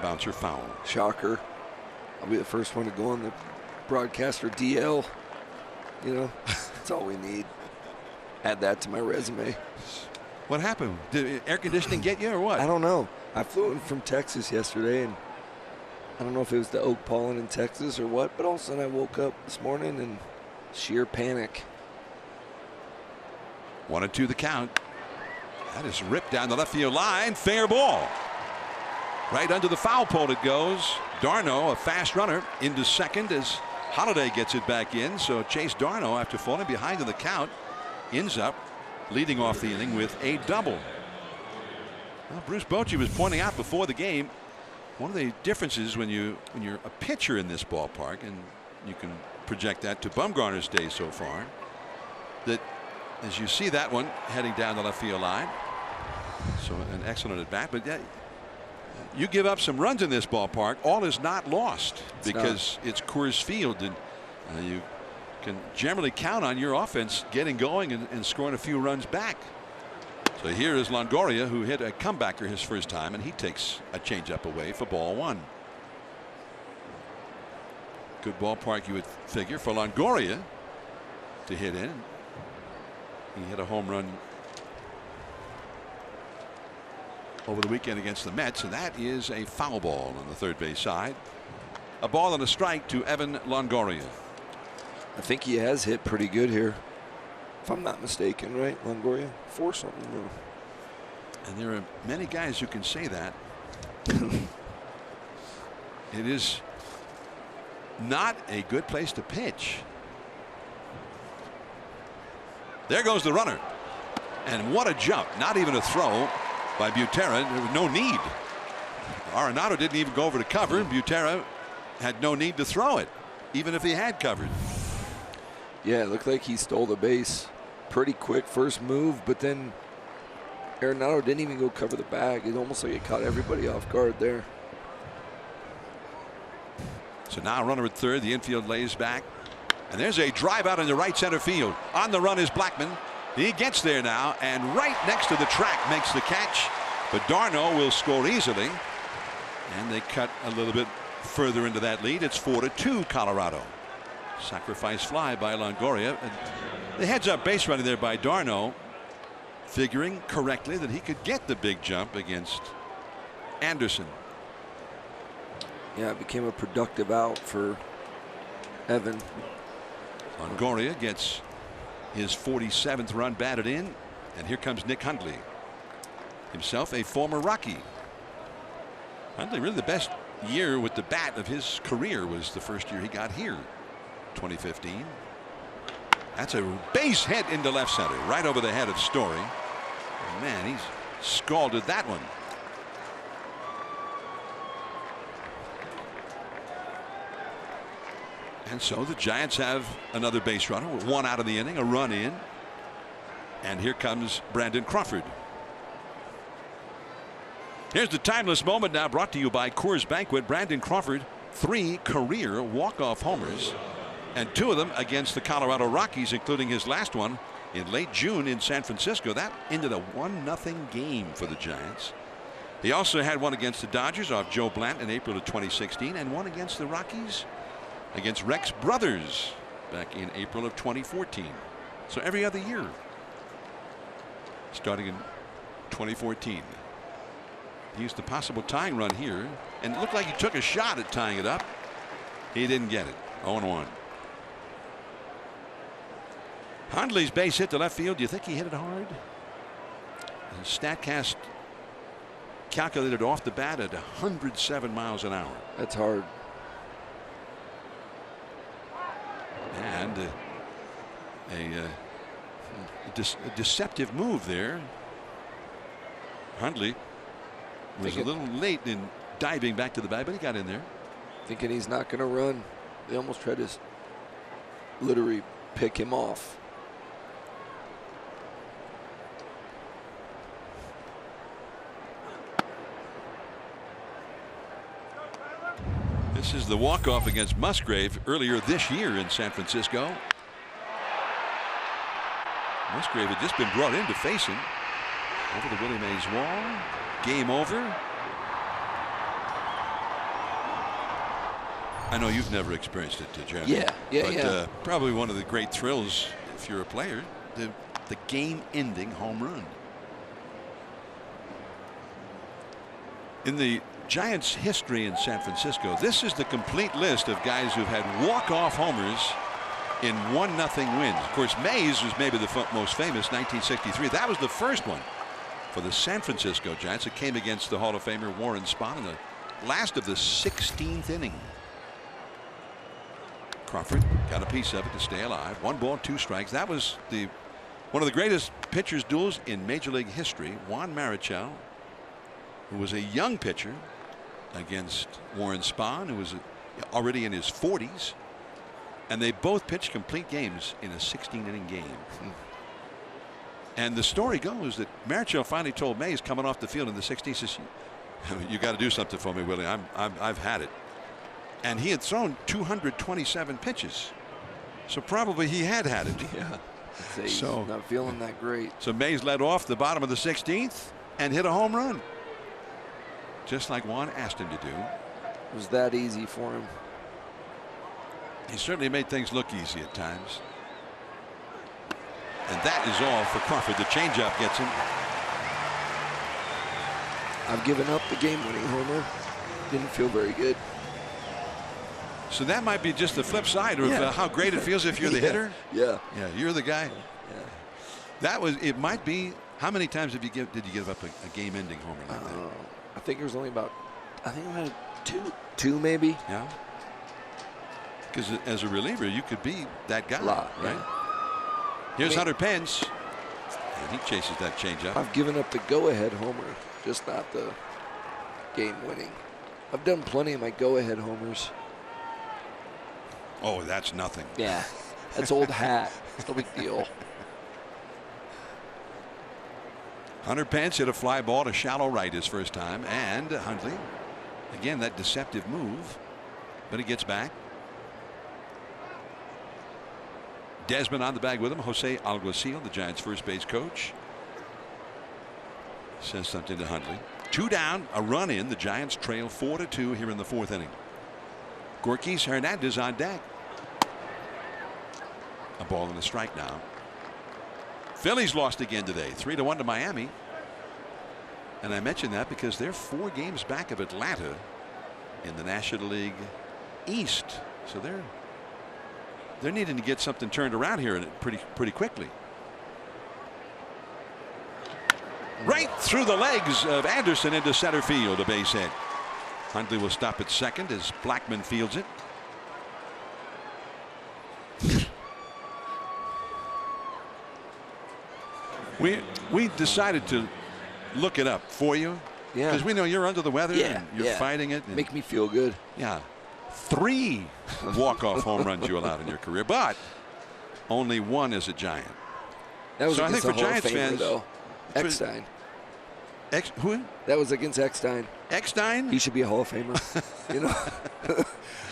bouncer foul.
Shocker. I'll be the first one to go on the broadcaster DL. You know, that's all we need. Add that to my resume.
What happened? Did air conditioning get you or what?
I don't know. I flew in from Texas yesterday, and I don't know if it was the oak pollen in Texas or what, but all of a sudden I woke up this morning and sheer panic.
1-2 the count. That is ripped down the left field line. Fair ball. Right under the foul pole it goes. Darno, a fast runner, into second as Holiday gets it back in. So Chase Darno, after falling behind in the count, ends up leading off the inning with a double. Well, Bruce Bochy was pointing out before the game, one of the differences when you're a pitcher in this ballpark, and you can project that to Bumgarner's day so far, that as you see that one heading down the left field line, so an excellent at bat, but you give up some runs in this ballpark, all is not lost because it's Coors Field, and you can generally count on your offense getting going and scoring a few runs back. So here is Longoria, who hit a comebacker his first time, and he takes a changeup away for ball one. Good ballpark, you would figure, for Longoria to hit in. He hit a home run over the weekend against the Mets, and that is a foul ball on the third base side. A ball and a strike to Evan Longoria.
I think he has hit pretty good here, if I'm not mistaken, right, Longoria? 4 something.
And there are many guys who can say that. It is not a good place to pitch. There goes the runner. And what a jump. Not even a throw by Butera. There was no need. Arenado didn't even go over to cover, and Butera had no need to throw it, even if he had covered.
Yeah, it looked like he stole the base pretty quick first move, but then Arenado didn't even go cover the bag. It almost like it caught everybody off guard there.
So now runner at third. The infield lays back, and there's a drive out into right center field. On the run is Blackman. He gets there now, and right next to the track makes the catch, but Darno will score easily, and they cut a little bit further into that lead. It's 4-2 Colorado. Sacrifice fly by Longoria. And the heads up base running there by Darno, figuring correctly that he could get the big jump against Anderson.
Yeah, it became a productive out for Evan.
Longoria gets his 47th run batted in, and here comes Nick Hundley, himself a former Rocky. Hundley, really the best year with the bat of his career was the first year he got here, 2015. That's a base hit into left center, right over the head of Story. Man, he's scalded that one. And so the Giants have another base runner with 1 out of the inning, a run in. And here comes Brandon Crawford. Here's the timeless moment now, brought to you by Coors Banquet. Brandon Crawford, 3 career walk-off homers, and 2 of them against the Colorado Rockies, including his last one in late June in San Francisco. That ended a 1-0 game for the Giants. He also had one against the Dodgers off Joe Blant in April of 2016, and one against the Rockies against Rex Brothers back in April of 2014. So every other year, starting in 2014. He used the possible tying run here, and it looked like he took a shot at tying it up. He didn't get it. 0-1. Hundley's base hit to left field. Do you think he hit it hard? And StatCast calculated off the bat at 107 miles an hour.
That's hard.
And a deceptive move there. Hundley was a little late in diving back to the bag, but he got in there.
Thinking he's not going to run. They almost tried to literally pick him off.
This is the walk-off against Musgrave earlier this year in San Francisco. Musgrave had just been brought in to face him. Over the Willie Mays wall. Game over. I know you've never experienced it, Jeremy.
Yeah.
Probably one of the great thrills if you're a player. The game-ending home run. In the Giants' history in San Francisco, this is the complete list of guys who've had walk-off homers in 1-0 wins. Of course, Mays was maybe the most famous, 1963. That was the first one for the San Francisco Giants. It came against the Hall of Famer Warren Spahn in the last of the 16th inning. Crawford got a piece of it to stay alive. 1 ball, 2 strikes. That was one of the greatest pitchers' duels in Major League history. Juan Marichal, who was a young pitcher, against Warren Spahn, who was already in his 40s. And they both pitched complete games in a 16-inning game. And the story goes that Marichal finally told Mays, coming off the field in the 60s, he says, "You got to do something for me, Willie. I've had it." And he had thrown 227 pitches, so probably he had it.
Yeah. He's not feeling that great.
So Mays led off the bottom of the 16th and hit a home run, just like Juan asked him to do.
It was that easy for him.
He certainly made things look easy at times. And that is all for Crawford. The changeup gets him.
I've given up the game-winning homer. Didn't feel very good.
So that might be just the flip side of how great it feels if you're the hitter.
Yeah.
Yeah, you're the guy.
Yeah.
That was. It might be. How many times did you give up a game-ending homer like that?
I think it was only about. I think I had two maybe.
Yeah. Because as a reliever, you could be that guy, right?
Yeah.
Here's Hunter Pence, and he chases that changeup.
I've given up the go-ahead homer, just not the game-winning. I've done plenty of my go-ahead homers.
Oh, that's nothing.
Yeah, that's old hat. It's no big deal.
Hunter Pence hit a fly ball to shallow right his first time, and Hundley, again, that deceptive move, but he gets back. Desmond on the bag with him. Jose Alguacil, the Giants' first base coach, says something to Hundley. 2 down, a run in. The Giants trail 4-2 here in the 4th inning. Gorkis Hernandez on deck. A ball and a strike now. Phillies lost again today, 3-1 to Miami. And I mentioned that because they're 4 games back of Atlanta in the National League East. So they're needing to get something turned around here pretty quickly. Right through the legs of Anderson into center field, a base hit. Hundley will stop at second as Blackman fields it. We decided to look it up for you.
Yeah.
Because we know you're under the weather and you're fighting it.
Make me feel good.
Yeah. 3 walk-off home runs you allowed in your career, but only 1 as a Giant.
That was
so I think for Giants fans,
though. Eckstein.
Who?
That was against Eckstein.
Eckstein?
He should be a Hall of Famer. You know.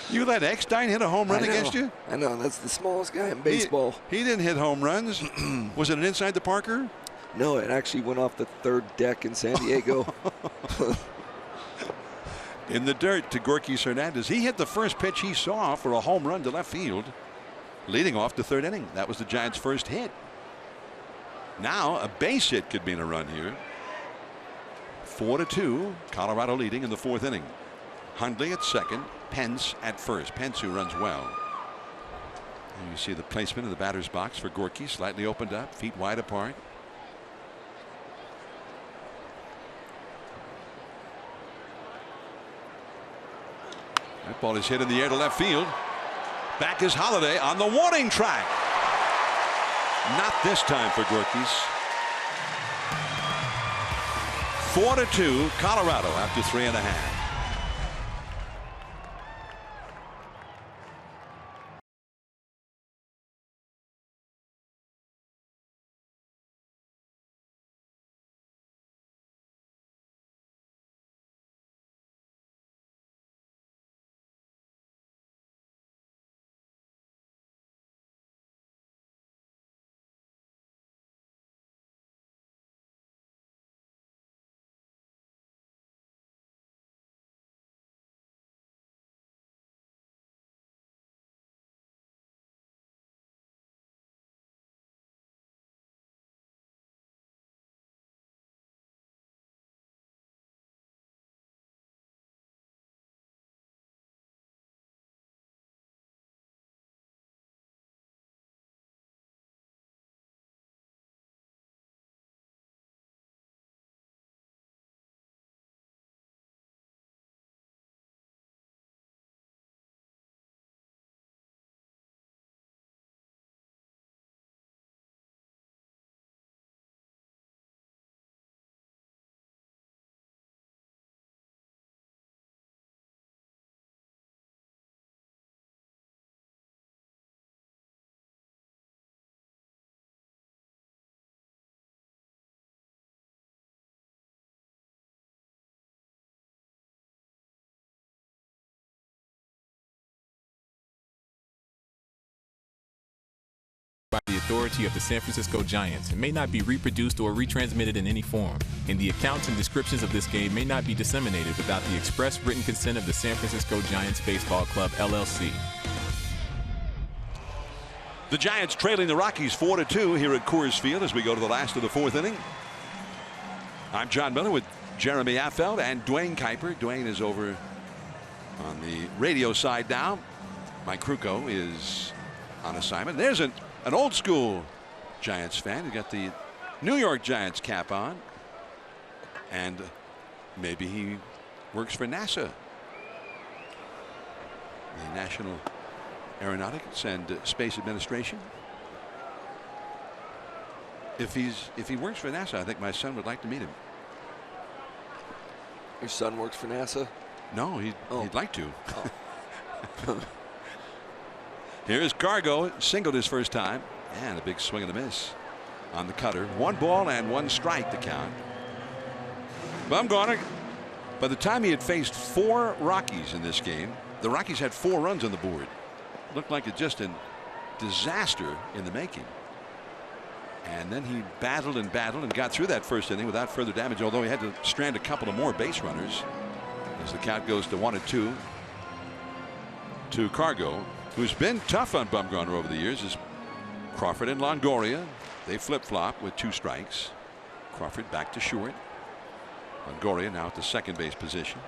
You let Eckstein hit a home run against you?
I know. That's the smallest guy in baseball.
He didn't hit home runs. Was it an inside the Parker?
No, it actually went off the 3rd deck in San Diego.
In the dirt to Gorkis Hernandez. He hit the first pitch he saw for a home run to left field. leading off the third inning. That was the Giants' first hit. Now a base hit could mean a run here. 4-2, Colorado leading in the fourth inning. Hundley at second, Pence at first. Pence, who runs well. And you see the placement of the batter's box for Gorky, slightly opened up, feet wide apart. That ball is hit in the air to left field. Back is Holiday on the warning track. Not this time for Gorky's. 4-2, Colorado after 3.5.
By the authority of the San Francisco Giants and may not be reproduced or retransmitted in any form, and the accounts and descriptions of this game may not be disseminated without the express written consent of the San Francisco Giants Baseball Club, LLC.
The Giants trailing the Rockies 4-2 here at Coors Field as we go to the last of the fourth inning. I'm John Miller with Jeremy Affeld and Dwayne Kuiper. Dwayne is over on the radio side now. Mike Krukow is on assignment. There's an old school Giants fan who got the New York Giants cap on, and maybe he works for NASA, the National Aeronautics and Space Administration. If he works for NASA, I think my son would like to meet him.
Your son works for NASA?
No, he'd like to. Oh. Here's Cargo, singled his first time, and a big swing and a miss on the cutter. 1 ball and 1 strike to count. Bumgarner, by the time he had faced 4 Rockies in this game, the Rockies had 4 runs on the board. Looked like just a disaster in the making. And then he battled and got through that first inning without further damage, although he had to strand a couple of more base runners as the count goes to 1-2 to Cargo, who's been tough on Bumgarner over the years. Is Crawford and Longoria. They flip-flop with 2 strikes. Crawford back to short. Longoria now at the second base position.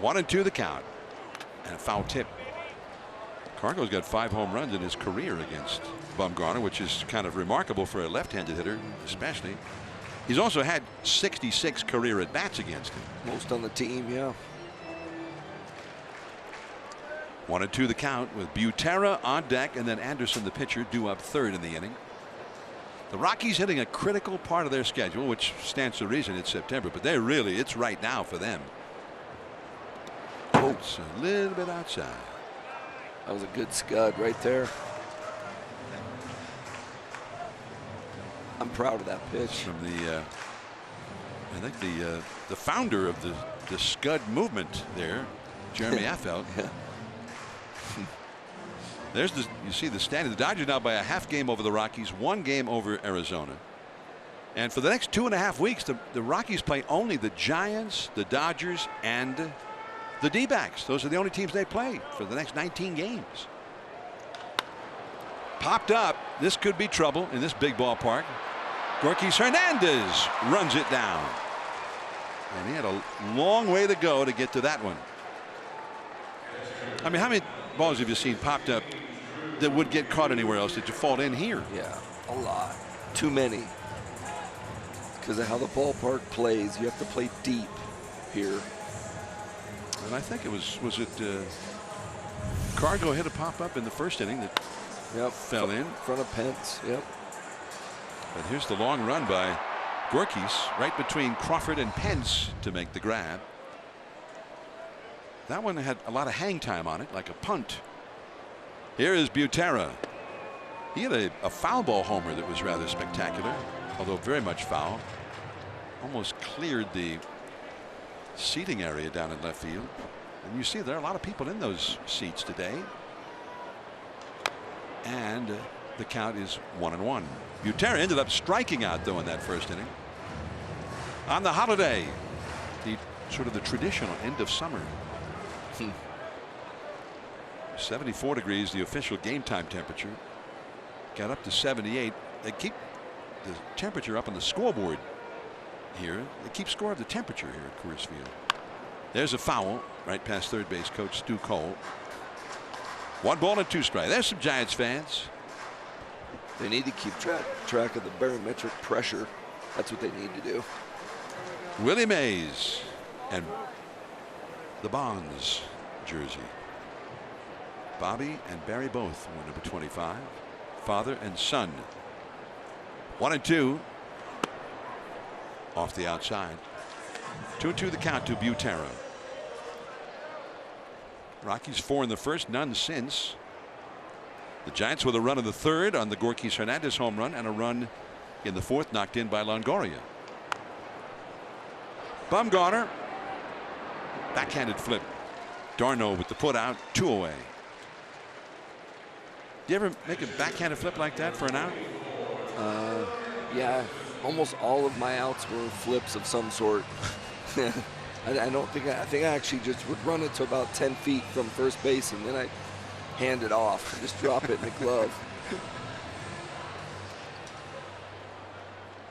1-2 the count, and a foul tip. Cargo's got 5 home runs in his career against Bumgarner, which is kind of remarkable for a left-handed hitter, especially. He's also had 66 career at-bats against him.
Most on the team, yeah.
1-2 the count with Butera on deck, and then Anderson, the pitcher, due up third in the inning. The Rockies hitting a critical part of their schedule, which stands to reason it's September, but it's right now for them. Oh, it's a little bit outside.
That was a good scud right there. I'm proud of that pitch.
From the, I think the founder of the scud movement there, Jeremy Affeld.
Yeah.
There's you see the standing. The Dodgers now by a half game over the Rockies, 1 game over Arizona. And for the next 2.5 weeks, the Rockies play only the Giants, the Dodgers, and the D-backs. Those are the only teams they play for the next 19 games. Popped up. This could be trouble in this big ballpark. Gorkys Hernandez runs it down. And he had a long way to go to get to that one. I mean, how many balls have you seen popped up that would get caught anywhere else that you fall in here?
Yeah, a lot. Too many. Because of how the ballpark plays, you have to play deep here.
And I think it was it Cargo hit a pop up in the first inning that fell in
front of Pence. Yep.
But here's the long run by Gorkys right between Crawford and Pence to make the grab. That one had a lot of hang time on it, like a punt. Here is Butera. He had a foul ball homer that was rather spectacular, although very much foul. Almost cleared the seating area down in left field. And you see there are a lot of people in those seats today. And the count is 1-1. Butera ended up striking out though in that first inning. On the holiday, the sort of the traditional end of summer. 74 degrees, the official game time temperature. Got up to 78. They keep the temperature up on the scoreboard here. They keep score of the temperature here at Coors Field. There's a foul right past third base coach Stu Cole. 1 ball and 2 strikes. There's some Giants fans.
They need to keep track of the barometric pressure. That's what they need to do.
Willie Mays and the Bonds jersey. Bobby and Barry both wore number 25. Father and son. 1-2. Off the outside. 2-2 the count to Butera. Rockies 4 in the first, none since. The Giants with a run in the third on the Gorkys Hernandez home run and a run in the fourth knocked in by Longoria. Bumgarner. Backhanded flip. Darno with the put out, 2 away. Do you ever make a backhanded flip like that for an out?
Yeah, almost all of my outs were flips of some sort. I don't think I think I actually just would run it to about 10 feet from first base and then I hand it off, just drop it in the glove.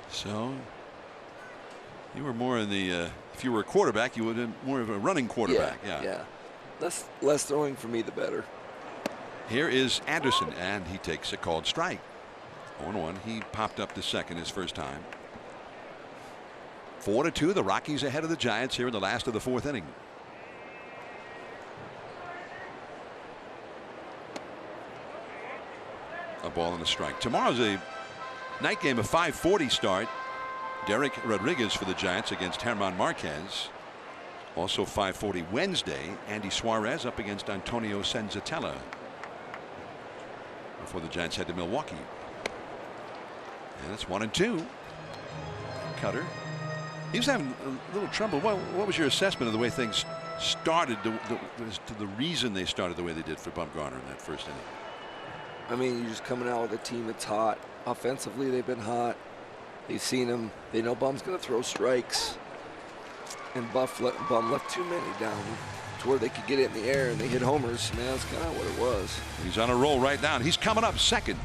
So you were more in the if you were a quarterback, you would have more of a running quarterback.
Yeah. Less throwing for me, the better.
Here is Anderson, and he takes a called strike. 0-1. He popped up to second his first time. 4-2. The Rockies ahead of the Giants here in the last of the fourth inning. A ball and a strike. Tomorrow's a night game, a 5:40 start. Derek Rodriguez for the Giants against German Marquez. Also 5:40 Wednesday, Andy Suarez up against Antonio Senzatella before the Giants head to Milwaukee. And it's 1-2. Cutter. He was having a little trouble. What was your assessment of the way things started, to the reason they started the way they did for Bumgarner in that first inning?
I mean, you're just coming out with a team that's hot. Offensively, they've been hot. They've seen him. They know Bum's going to throw strikes. And Bum left too many down to where they could get it in the air and they hit homers. Man, that's kind of what it was.
He's on a roll right now. He's coming up second.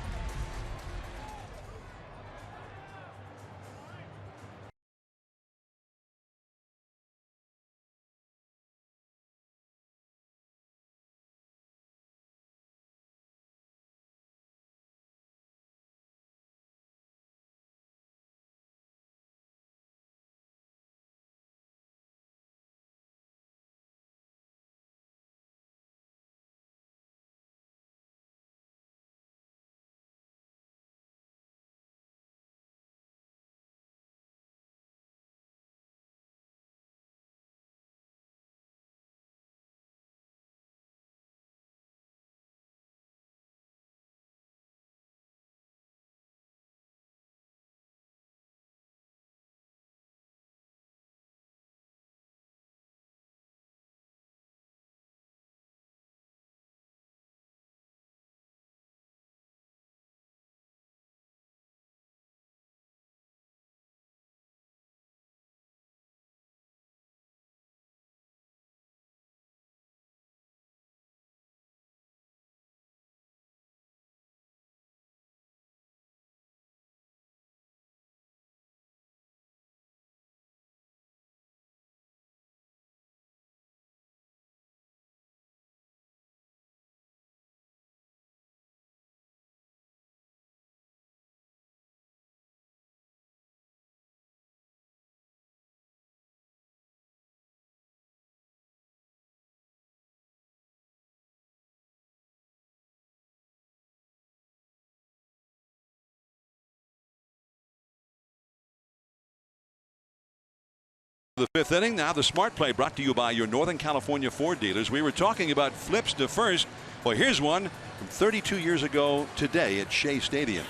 the 5th inning. Now the smart play brought to you by your Northern California Ford dealers. We were talking about flips to first. Well, here's one from 32 years ago today at Shea Stadium.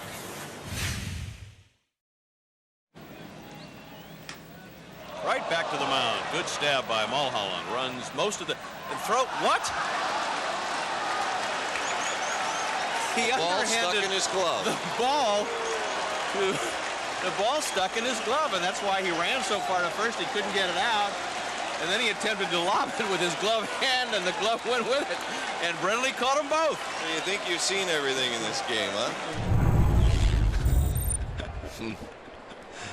Right back to the mound. Good stab by Mulholland. Runs most of the throw. What? He
ball stuck in his glove.
The ball stuck in his glove, and that's why he ran so far to first. He couldn't get it out, and then he attempted to lob it with his glove hand, and the glove went with it. And Brindley caught them both.
So you think you've seen everything in this game, huh?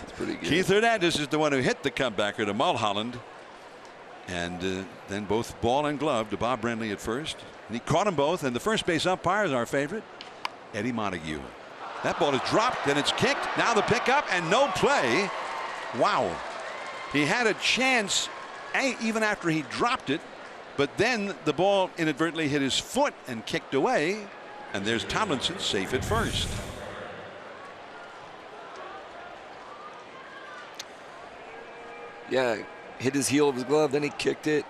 It's pretty good.
Keith Hernandez is the one who hit the comebacker to Mulholland, and then both ball and glove to Bob Brindley at first. And he caught them both, and the first base umpire is our favorite, Eddie Montague. That ball is dropped, then it's kicked. Now the pickup and no play. Wow. He had a chance even after he dropped it, but then the ball inadvertently hit his foot and kicked away, and there's Tomlinson safe at first.
Yeah, hit his heel of his glove, then he kicked it.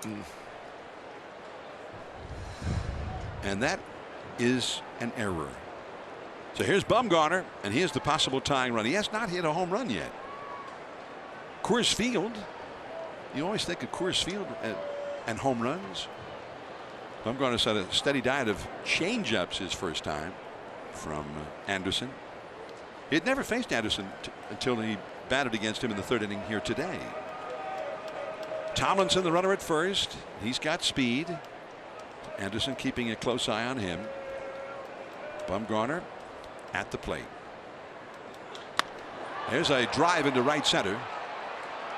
And that is an error. So here's Bumgarner, and here's the possible tying run. He has not hit a home run yet. Coors Field, you always think of Coors Field and home runs. Bumgarner's had a steady diet of changeups his first time from Anderson. He had never faced Anderson until he batted against him in the 3rd inning here today. Tomlinson, the runner at first. He's got speed. Anderson keeping a close eye on him. Bumgarner at the plate. There's a drive into right center,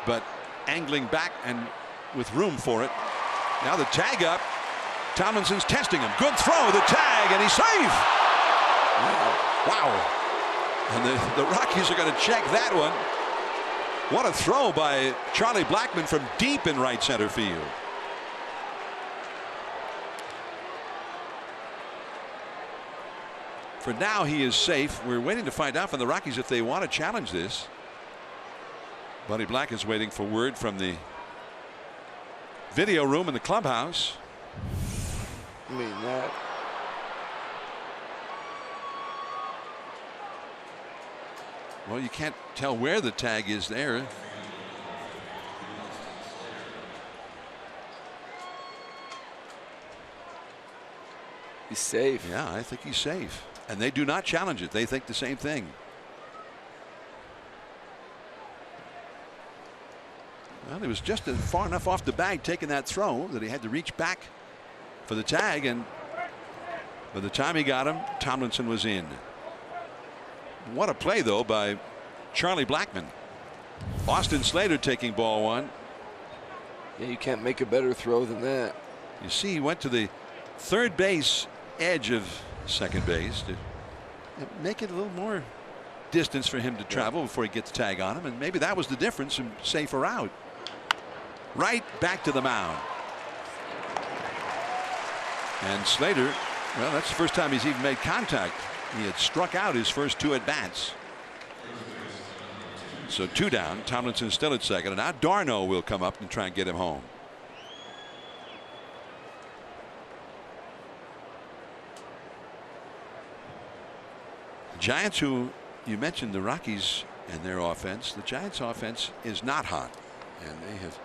but angling back and with room for it. Now the tag up. Tomlinson's testing him. Good throw, the tag, and he's safe. Wow. And the Rockies are going to check that one. What a throw by Charlie Blackmon from deep in right center field. For now, he is safe. We're waiting to find out from the Rockies if they want to challenge this. Buddy Black is waiting for word from the video room in the clubhouse.
I mean, that.
Well, you can't tell where the tag is there.
He's safe.
Yeah, I think he's safe. And they do not challenge it. They think the same thing. Well, he was just far enough off the bag taking that throw that he had to reach back for the tag, and by the time he got him, Tomlinson was in. What a play, though, by Charlie Blackmon. Austin Slater taking ball 1.
Yeah, you can't make a better throw than that.
You see, he went to the third base edge of second base to make it a little more distance for him to travel before he gets the tag on him, and maybe that was the difference and safer out. Right back to the mound. And Slater, well, that's the first time he's even made contact. He had struck out his first 2 at bats. So 2 down. Tomlinson still at second, and now Darno will come up and try and get him home. Giants, who you mentioned the Rockies and their offense. The Giants offense is not hot, and they have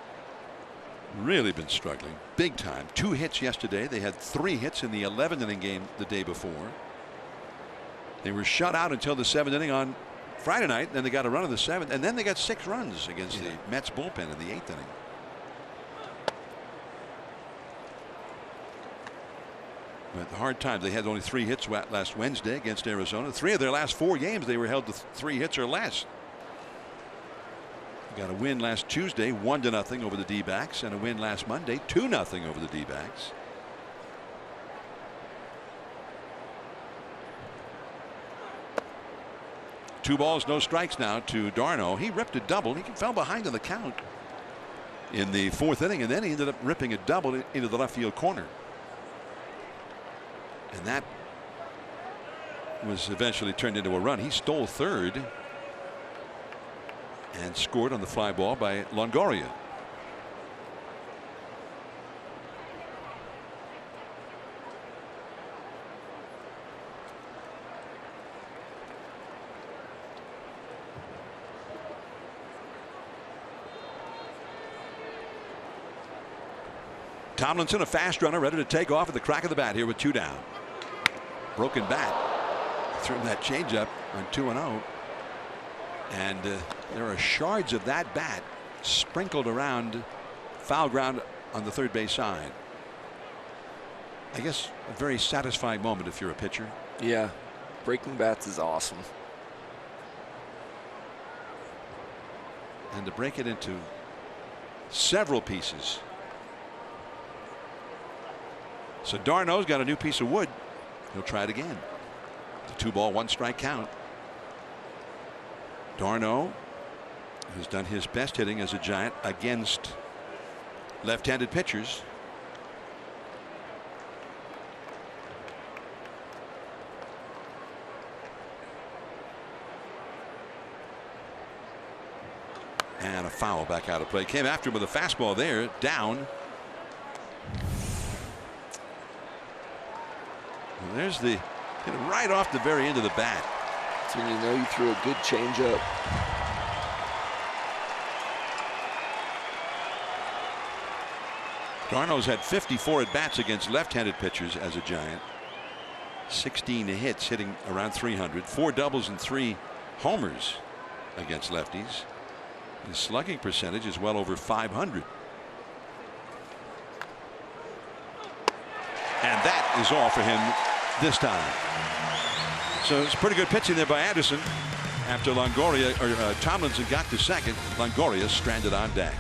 really been struggling big time. 2 hits yesterday. They had 3 hits in the 11th inning game the day before. They were shut out until the 7th inning on Friday night. Then they got a run in the 7th, and then they got 6 runs against the Mets bullpen in the 8th inning. But the hard time. They had only 3 hits last Wednesday against Arizona. 3 of their last 4 games they were held to 3 hits or less. Got a win last Tuesday, 1-0 over the D-backs, and a win last Monday, 2-0 over the D-backs. Two balls, no strikes now to Darno. He ripped a double. He fell behind on the count in the 4th inning, and then he ended up ripping a double into the left field corner. And that was eventually turned into a run. He stole third and scored on the fly ball by Longoria. Tomlinson, a fast runner, ready to take off at the crack of the bat here with 2 down. Broken bat. Threw that changeup on 2-0. And there are shards of that bat sprinkled around foul ground on the third base side. I guess a very satisfying moment if you're a pitcher.
Yeah, breaking bats is awesome.
And to break it into several pieces. So Darno's got a new piece of wood. He'll try it again. The 2-ball, 1-strike count. Darno has done his best hitting as a Giant against left-handed pitchers. And a foul back out of play. Came after him with a fastball there, down. And there's the hit right off the very end of the bat.
So when you know you threw a good changeup.
Darno's had 54 at bats against left-handed pitchers as a Giant. 16 hits, hitting around 300. 4 doubles and 3 homers against lefties. His slugging percentage is well over 500. And that is all for him this time. So it's pretty good pitching there by Anderson. After Longoria or Tomlinson got to second, Longoria stranded on deck.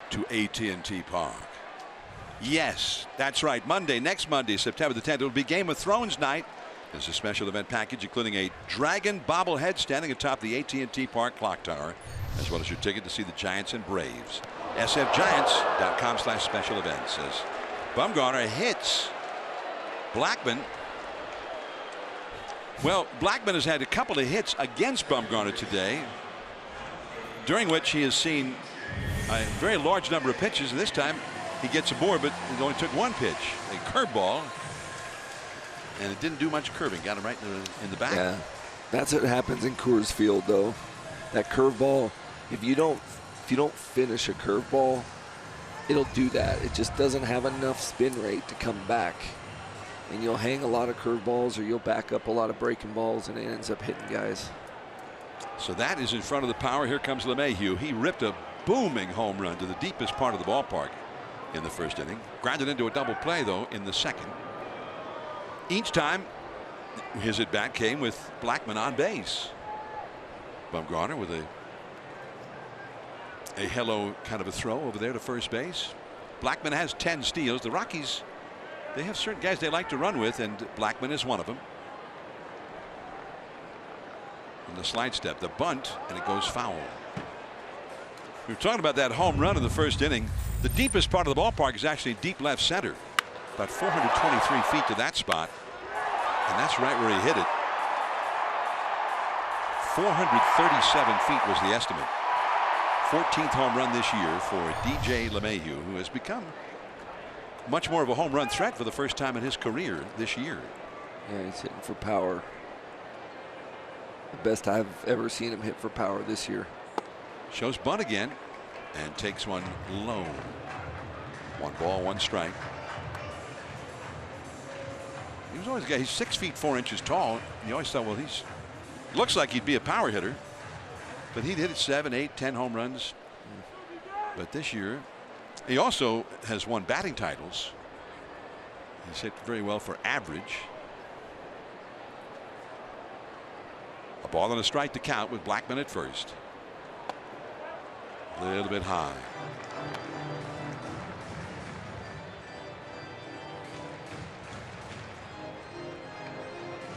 To AT&T Park. Yes, that's right. Next Monday, September the 10th, it'll be Game of Thrones night. There's a special event package including a dragon bobblehead standing atop the AT&T Park clock tower, as well as your ticket to see the Giants and Braves. sfgiants.com/special events. As Bumgarner hits Blackman. Well, Blackman has had a couple of hits against Bumgarner today, during which he has seen a very large number of pitches, and this time he gets aboard, but he only took 1 pitch, a curveball, and it didn't do much curving. Got him right in the back.
Yeah, that's what happens in Coors Field, though. That curveball, if you don't finish a curveball, it'll do that. It just doesn't have enough spin rate to come back, and you'll hang a lot of curveballs, or you'll back up a lot of breaking balls, and it ends up hitting guys.
So that is in front of the power. Here comes LeMahieu. He ripped a booming home run to the deepest part of the ballpark in the first inning. Grounded into a double play, though, in the second. Each time his at bat came with Blackman on base. Bumgarner with a hello kind of a throw over there to first base. Blackman has 10 steals. The Rockies, they have certain guys they like to run with, and Blackman is one of them. in the slide step. The bunt, and it goes foul. We were talking about that home run in the first inning. The deepest part of the ballpark is actually deep left center. About 423 feet to that spot. And that's right where he hit it. 437 feet was the estimate. 14th home run this year for DJ LeMahieu, who has become much more of a home run threat for the first time in his career this year.
Yeah, he's hitting for power. The best I've ever seen him hit for power this year.
Shows bunt again and takes one low. 1 ball, 1 strike. He was always a guy, he's 6 feet 4 inches tall. And you always thought, well, he's looks like he'd be a power hitter. But he'd hit 7, 8, 10 home runs. But this year, he also has won batting titles. He's hit very well for average. A ball and a strike to count with Blackmon at first. A little bit high.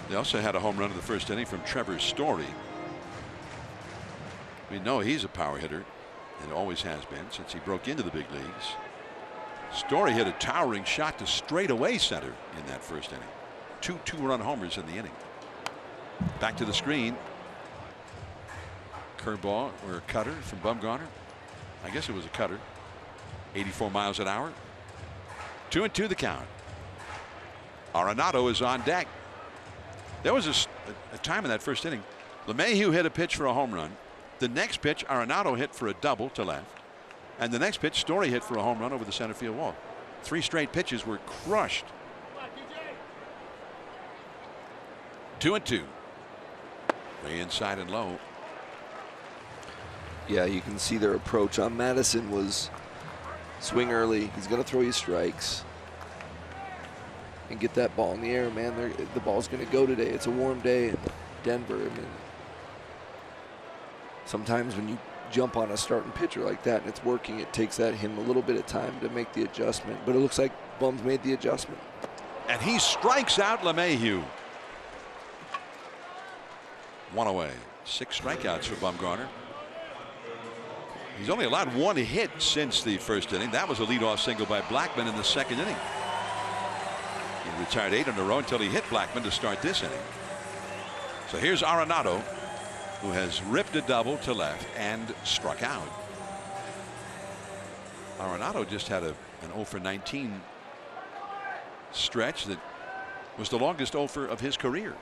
They also had a home run in the first inning from Trevor Story. We know he's a power hitter and always has been since he broke into the big leagues. Story hit a towering shot to straightaway center in that first inning. 2 two-run homers in the inning. Back to the screen. Curveball or a cutter from Bumgarner. I guess it was a cutter. 84 miles an hour. 2-2 the count. Arenado is on deck. There was a time in that first inning. LeMahieu hit a pitch for a home run. The next pitch, Arenado hit for a double to left. And the next pitch, Story hit for a home run over the center field wall. 3 straight pitches were crushed. 2-2. Way inside and low.
Yeah, you can see their approach on Madison was swing early. He's going to throw you strikes and get that ball in the air, man. The ball's going to go today. It's a warm day in Denver. I mean, sometimes when you jump on a starting pitcher like that and it's working, it takes him a little bit of time to make the adjustment. But it looks like Bum's made the adjustment.
And he strikes out LeMahieu. 1 away. 6 strikeouts for Bumgarner. He's only allowed 1 hit since the first inning. That was a leadoff single by Blackmon in the second inning. He retired 8 in a row until he hit Blackmon to start this inning. So here's Arenado, who has ripped a double to left and struck out. Arenado just had an 0 for 19 stretch that was the longest 0 for of his career.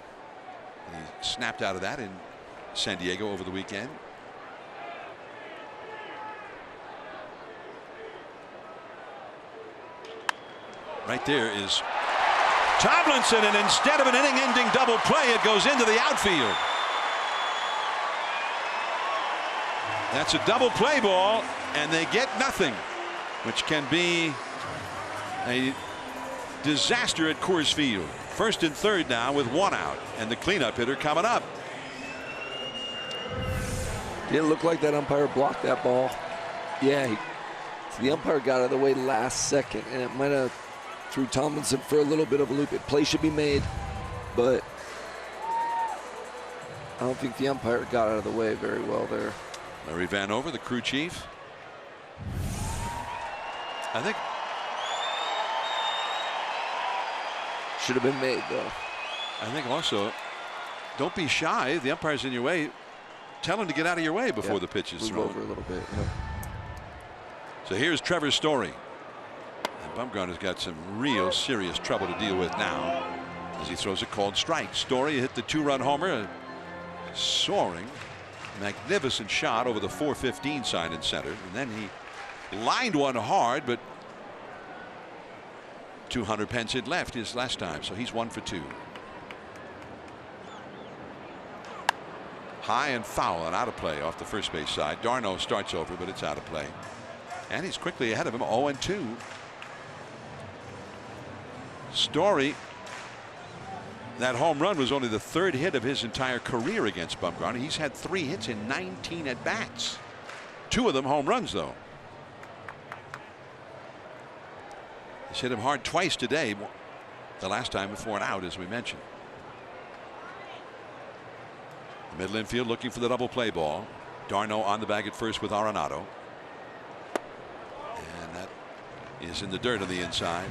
And he snapped out of that in San Diego over the weekend. Right there is Tomlinson, and instead of an inning-ending double play, it goes into the outfield. That's a double play ball, and they get nothing, which can be a disaster at Coors Field. First and third now with 1 out, and the cleanup hitter coming up.
Didn't look like that umpire blocked that ball. Yeah, the umpire got out of the way last second, and it might have threw Tomlinson for a little bit of a loop. Play should be made, but I don't think the umpire got out of the way very well there.
Larry Vanover, the crew chief. I think
should have been made, though.
I think also, don't be shy. The umpire's in your way. Tell him to get out of your way before the pitch is thrown.
Move over a little bit. Yeah.
So here's Trevor Story. And Bumgarner's got some real serious trouble to deal with now as he throws a called strike. Story hit the 2-run homer. A soaring, magnificent shot over the 415 sign in center. And then he lined one hard, but 200 pence hit left his last time. So he's 1 for 2. High and foul and out of play off the first base side. Darno starts over, but it's out of play. And he's quickly ahead of him, 0-2. Story, that home run was only the 3rd hit of his entire career against Bumgarner. He's had 3 hits in 19 at bats. 2 of them home runs, though. He's hit him hard twice today. The last time before an out, as we mentioned. Middle infield looking for the double play ball. Darno on the bag at first with Arenado. And that is in the dirt on the inside.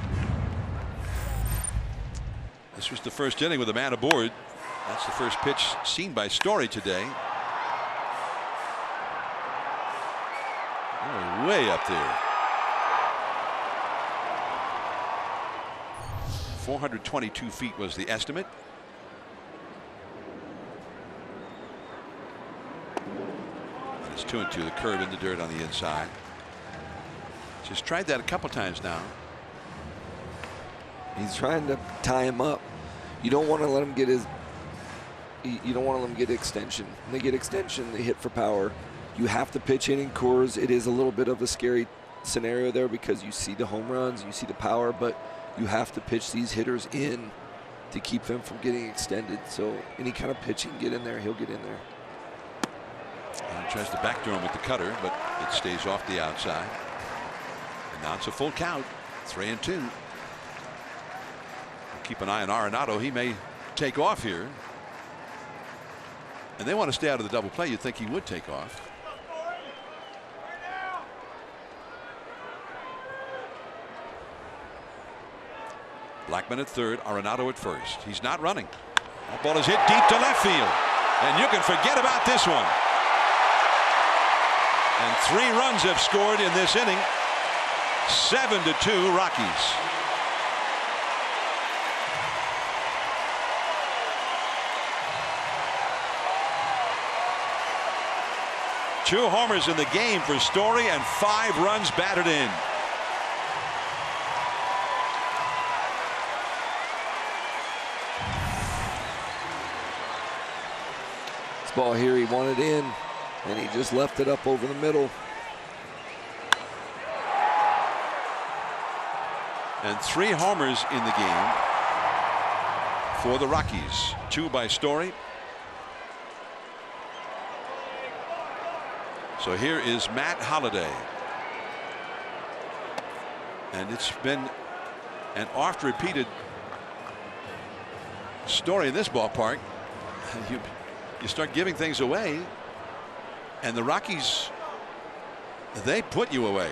This was the first inning with a man aboard. That's the first pitch seen by Story today. Oh, way up there. 422 feet was the estimate. And it's 2-2. The curve in the dirt on the inside. Just tried that a couple times now.
He's trying to tie him up. You don't want to let him get his. You don't want to let him get extension. When they get extension, they hit for power. You have to pitch hitting cores. It is a little bit of a scary scenario there because you see the home runs, you see the power, but you have to pitch these hitters in to keep them from getting extended. So any kind of pitch he can get in there, he'll get in there.
And he tries to backdoor him with the cutter, but it stays off the outside. And now it's a full count, 3-2. Keep an eye on Arenado. He may take off here. And they want to stay out of the double play. You'd think he would take off. Blackman at third, Arenado at first. He's not running. That ball is hit deep to left field. And you can forget about this one. And 3 runs have scored in this inning. 7-2 Rockies. Two homers in the game for Story and 5 runs batted in.
This ball here he wanted in, and he just left it up over the middle.
And 3 homers in the game for the Rockies. 2 by Story. So here is Matt Holliday. And it's been an oft repeated story in this ballpark. You start giving things away, and the Rockies, they put you away.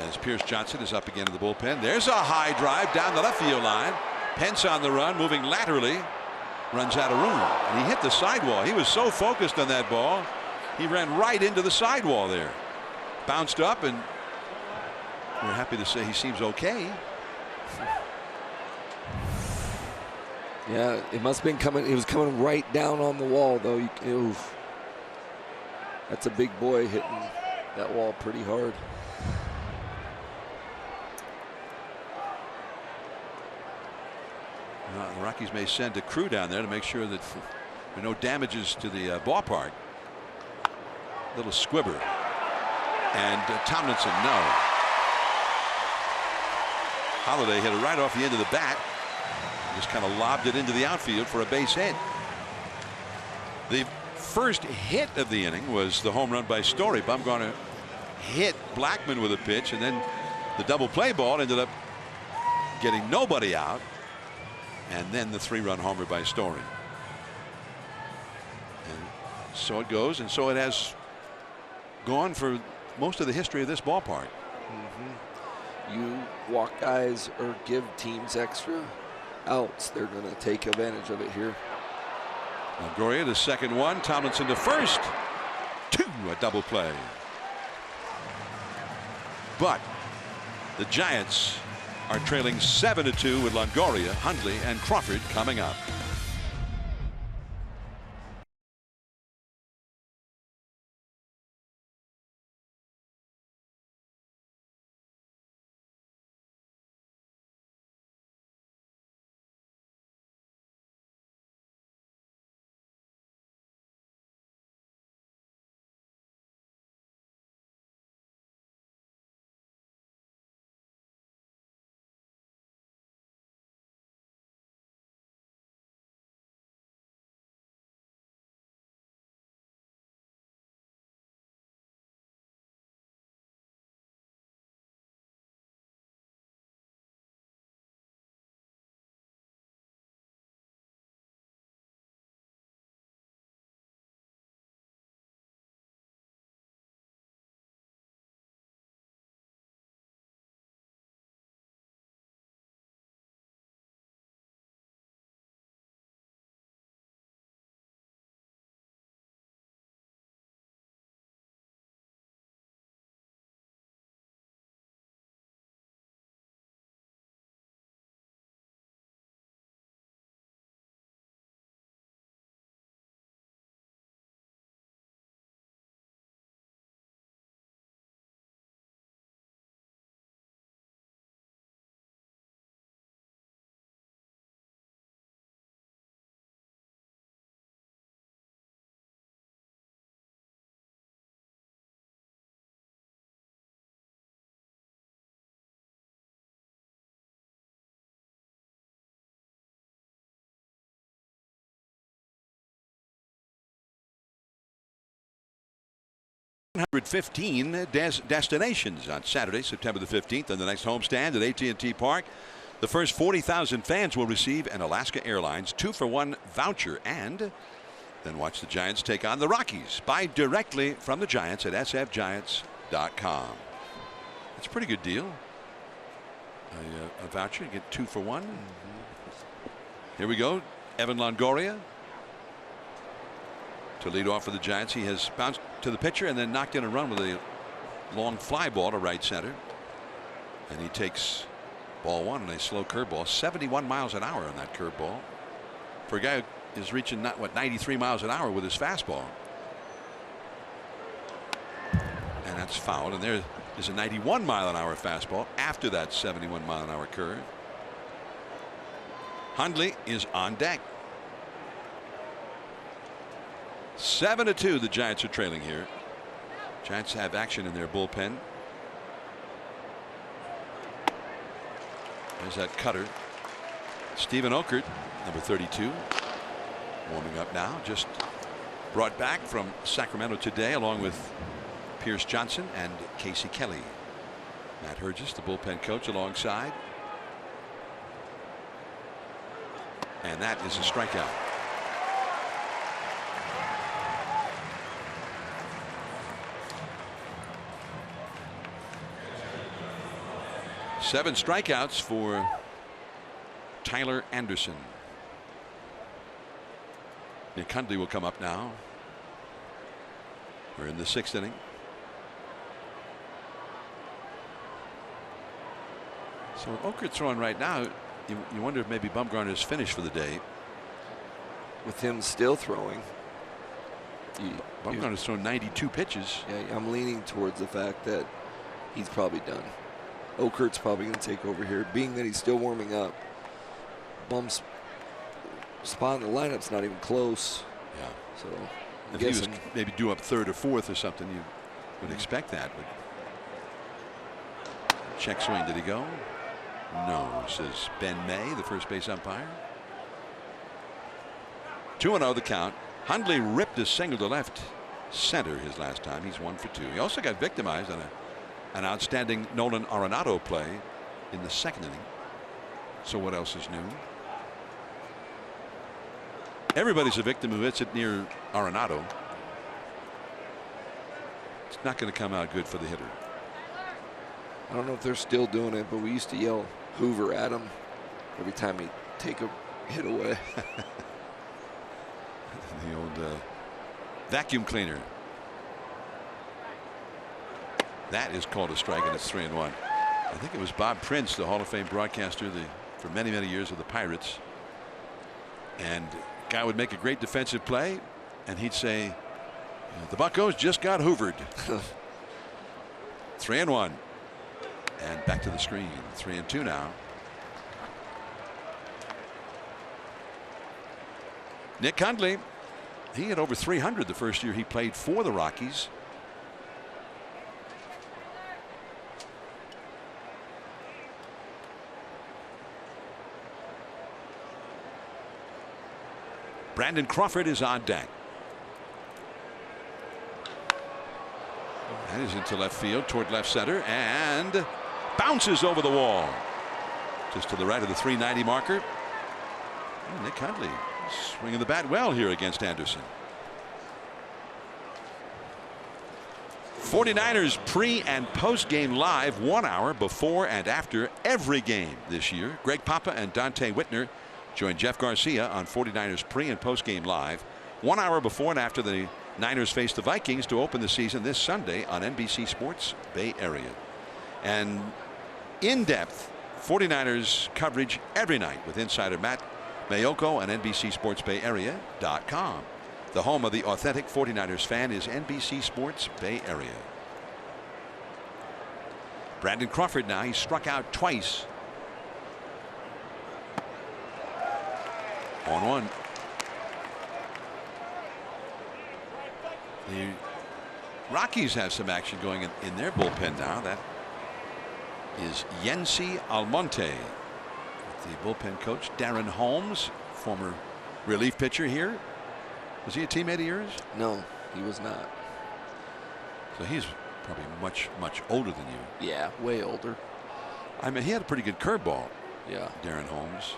As Pierce Johnson is up again in the bullpen. There's a high drive down the left field line. Pence on the run, moving laterally, runs out of room, and he hit the sidewall. He was so focused on that ball. He ran right into the sidewall there. Bounced up, and we're happy to say he seems okay.
Yeah, it must have been coming. It was coming right down on the wall, though. Oof. That's a big boy hitting that wall pretty hard.
The Rockies may send a crew down there to make sure that there are no damages to the ballpark. Little squibber. And Tomlinson, no. Holliday hit it right off the end of the bat. Just kind of lobbed it into the outfield for a base hit. The first hit of the inning was the home run by Story. Bumgarner hit Blackman with a pitch, and then the double play ball ended up getting nobody out. And then the 3-run homer by Story. And so it goes, and so it has gone for most of the history of this ballpark.
You walk guys or give teams extra outs, they're going to take advantage of it here.
Longoria to second one, Tomlinson to first. 2, a double play. But the Giants are trailing 7-2 with Longoria, Hundley, and Crawford coming up. 115 destinations on Saturday, September the 15th, and the next homestand at AT&T Park. The first 40,000 fans will receive an Alaska Airlines 2-for-1 voucher, and then watch the Giants take on the Rockies. Buy directly from the Giants at sfgiants.com. It's a pretty good deal. A voucher, you get 2-for-1. Here we go. Evan Longoria to lead off for the Giants. He has bounced to the pitcher and then knocked in a run with a long fly ball to right center. And he takes ball one and a slow curveball. 71 miles an hour on that curveball. For a guy who is reaching 93 miles an hour with his fastball. And that's fouled. And there is a 91 mile an hour fastball after that 71 mile an hour curve. Hundley is on deck. 7-2, the Giants are trailing here. Giants have action in their bullpen. There's that cutter. Stephen Okert, number 32, warming up now. Just brought back from Sacramento today, along with Pierce Johnson and Casey Kelly. Matt Hergis, the bullpen coach, alongside. And that is a strikeout. Seven strikeouts for Tyler Anderson. Nick Hundley will come up now. We're in the 6th inning. So Okert's throwing right now. You wonder if maybe Bumgarner's finished for the day.
With him still throwing.
Bumgarner's thrown 92 pitches.
Yeah, I'm leaning towards the fact that he's probably done. Okert's probably going to take over here, being that he's still warming up. Bum's spot in the lineup's not even close.
Yeah.
So
if he was maybe due up 3rd or 4th or something, you would expect that. But check swing. Did he go? No, says Ben May, the first base umpire. 2-0 the count. Hundley ripped a single to left center his last time. He's 1 for 2. He also got victimized on an outstanding Nolan Arenado play in the 2nd inning. So what else is new? Everybody's a victim who hits it near Arenado. It's not going to come out good for the hitter.
I don't know if they're still doing it, but we used to yell Hoover at him every time he'd take a hit away.
The old vacuum cleaner. That is called a strike, and it's 3-1. I think it was Bob Prince, the Hall of Fame broadcaster for many, many years with the Pirates. And guy would make a great defensive play, and he'd say, the Buccos just got hoovered. 3-1. And back to the screen. 3-2 now. Nick Hundley, he had over 300 the first year he played for the Rockies. Brandon Crawford is on deck. That is into left field toward left center and bounces over the wall. Just to the right of the 390 marker. And Nick Hundley swinging the bat well here against Anderson. 49ers pre and post game live 1 hour before and after every game this year. Greg Papa and Dante Whitner join Jeff Garcia on 49ers pre and post game live 1 hour before and after the Niners face the Vikings to open the season this Sunday on NBC Sports Bay Area. And in-depth 49ers coverage every night with insider Matt Mayoko and NBCSportsBayArea.com. The home of the authentic 49ers fan is NBC Sports Bay Area. Brandon Crawford now, he struck out twice. 1-1. The Rockies have some action going in their bullpen now. That is Yency Almonte. The bullpen coach Darren Holmes, former relief pitcher here. Was he a teammate of yours?
No, he was not.
So he's probably much older than you.
Yeah, way older.
I mean, he had a pretty good curveball.
Yeah.
Darren Holmes.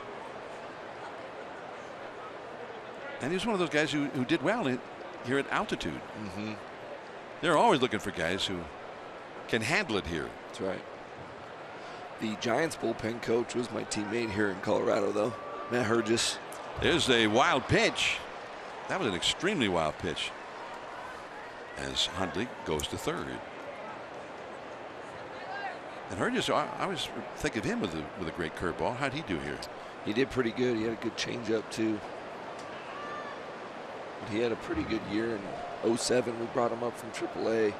And he's one of those guys who did well here at altitude.
Mm-hmm.
They're always looking for guys who can handle it here.
That's right. The Giants bullpen coach was my teammate here in Colorado, though. Matt Hergis.
There's a wild pitch. That was an extremely wild pitch. As Hundley goes to third. And Hergis, I always think of him with a great curveball. How'd he do here?
He did pretty good. He had a good changeup too. But he had a pretty good year in 07. We brought him up from AAA,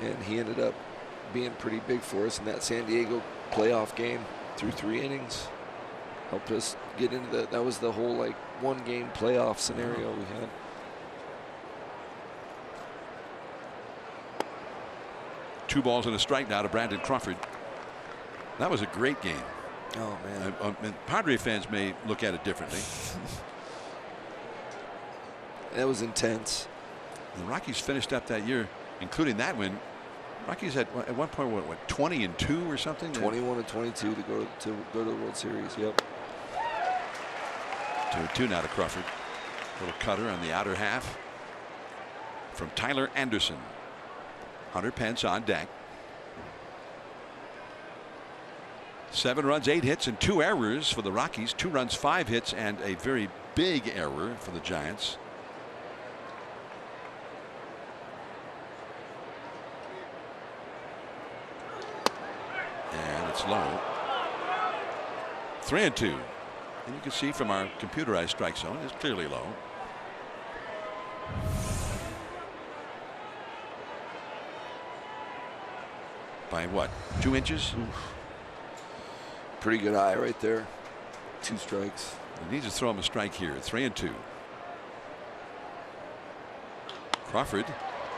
and he ended up being pretty big for us in that San Diego playoff game through 3 innings. Helped us get into that was the whole like 1-game playoff scenario we had.
Two balls and a strike now to Brandon Crawford. That was a great game.
Oh man.
And Padre fans may look at it differently.
That was intense.
The Rockies finished up that year, including that win. Rockies had at one point what 20-2 or something.
21-22 to go to the World Series. Yep.
2-2 now to Crawford. Little cutter on the outer half from Tyler Anderson. Hunter Pence on deck. 7 runs, 8 hits, and 2 errors for the Rockies. 2 runs, 5 hits, and a very big error for the Giants. And it's low. 3-2. And you can see from our computerized strike zone, it's clearly low. By what, 2 inches?
Oof. Pretty good eye right there. 2 strikes.
He needs to throw him a strike here. 3-2. Crawford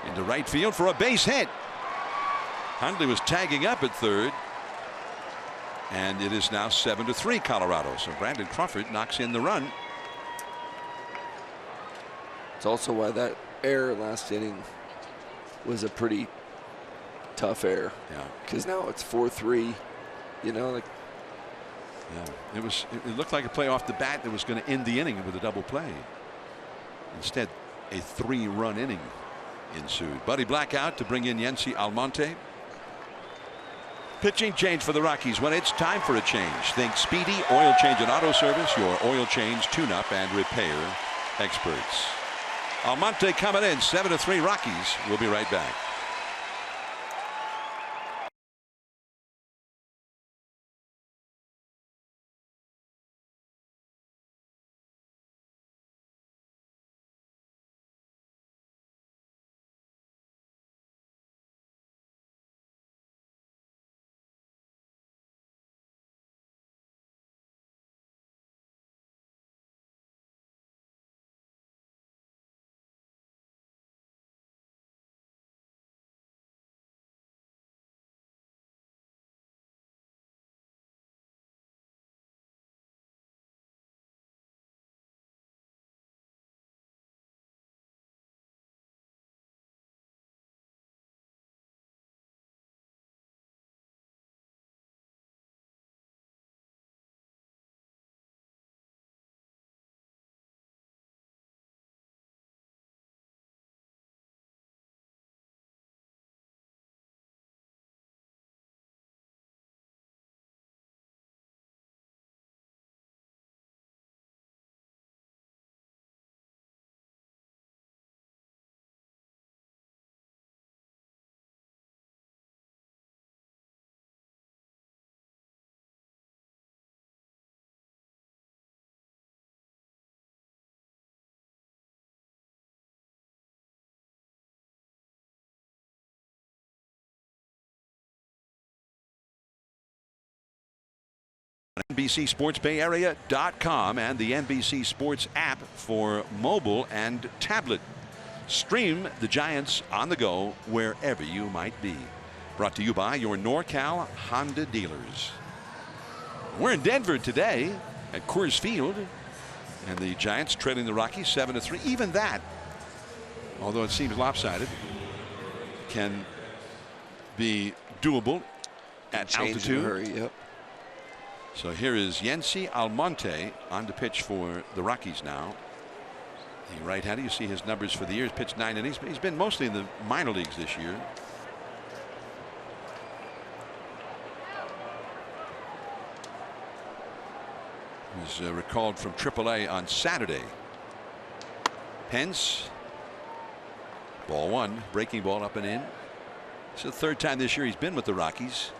into right field for a base hit. Hundley was tagging up at third. And it is now 7-3 Colorado. So Brandon Crawford knocks in the run.
It's also why that error last inning was a pretty tough error.
Yeah.
Because now it's 4-3. You know, like.
Yeah. It looked like a play off the bat that was going to end the inning with a double play. Instead, a 3-run inning ensued. Buddy Black out to bring in Yency Almonte. Pitching change for the Rockies when it's time for a change. Think Speedy Oil Change and Auto Service, your oil change, tune-up, and repair experts. Almonte coming in, 7-3 Rockies. We'll be right back. NBCSportsBayArea.com and the NBC Sports app for mobile and tablet. Stream the Giants on the go wherever you might be. Brought to you by your NorCal Honda dealers. We're in Denver today at Coors Field, and the Giants trailing the Rockies 7-3. Even that, although it seems lopsided, can be doable at
Change in a
altitude.
hurry, yep.
So here is Yency Almonte on the pitch for the Rockies now. The right-hander, you see his numbers for the year. He's pitched 9 innings, but he's been mostly in the minor leagues this year. He was recalled from AAA on Saturday. Pence, ball 1, breaking ball up and in. It's the 3rd time this year he's been with the Rockies.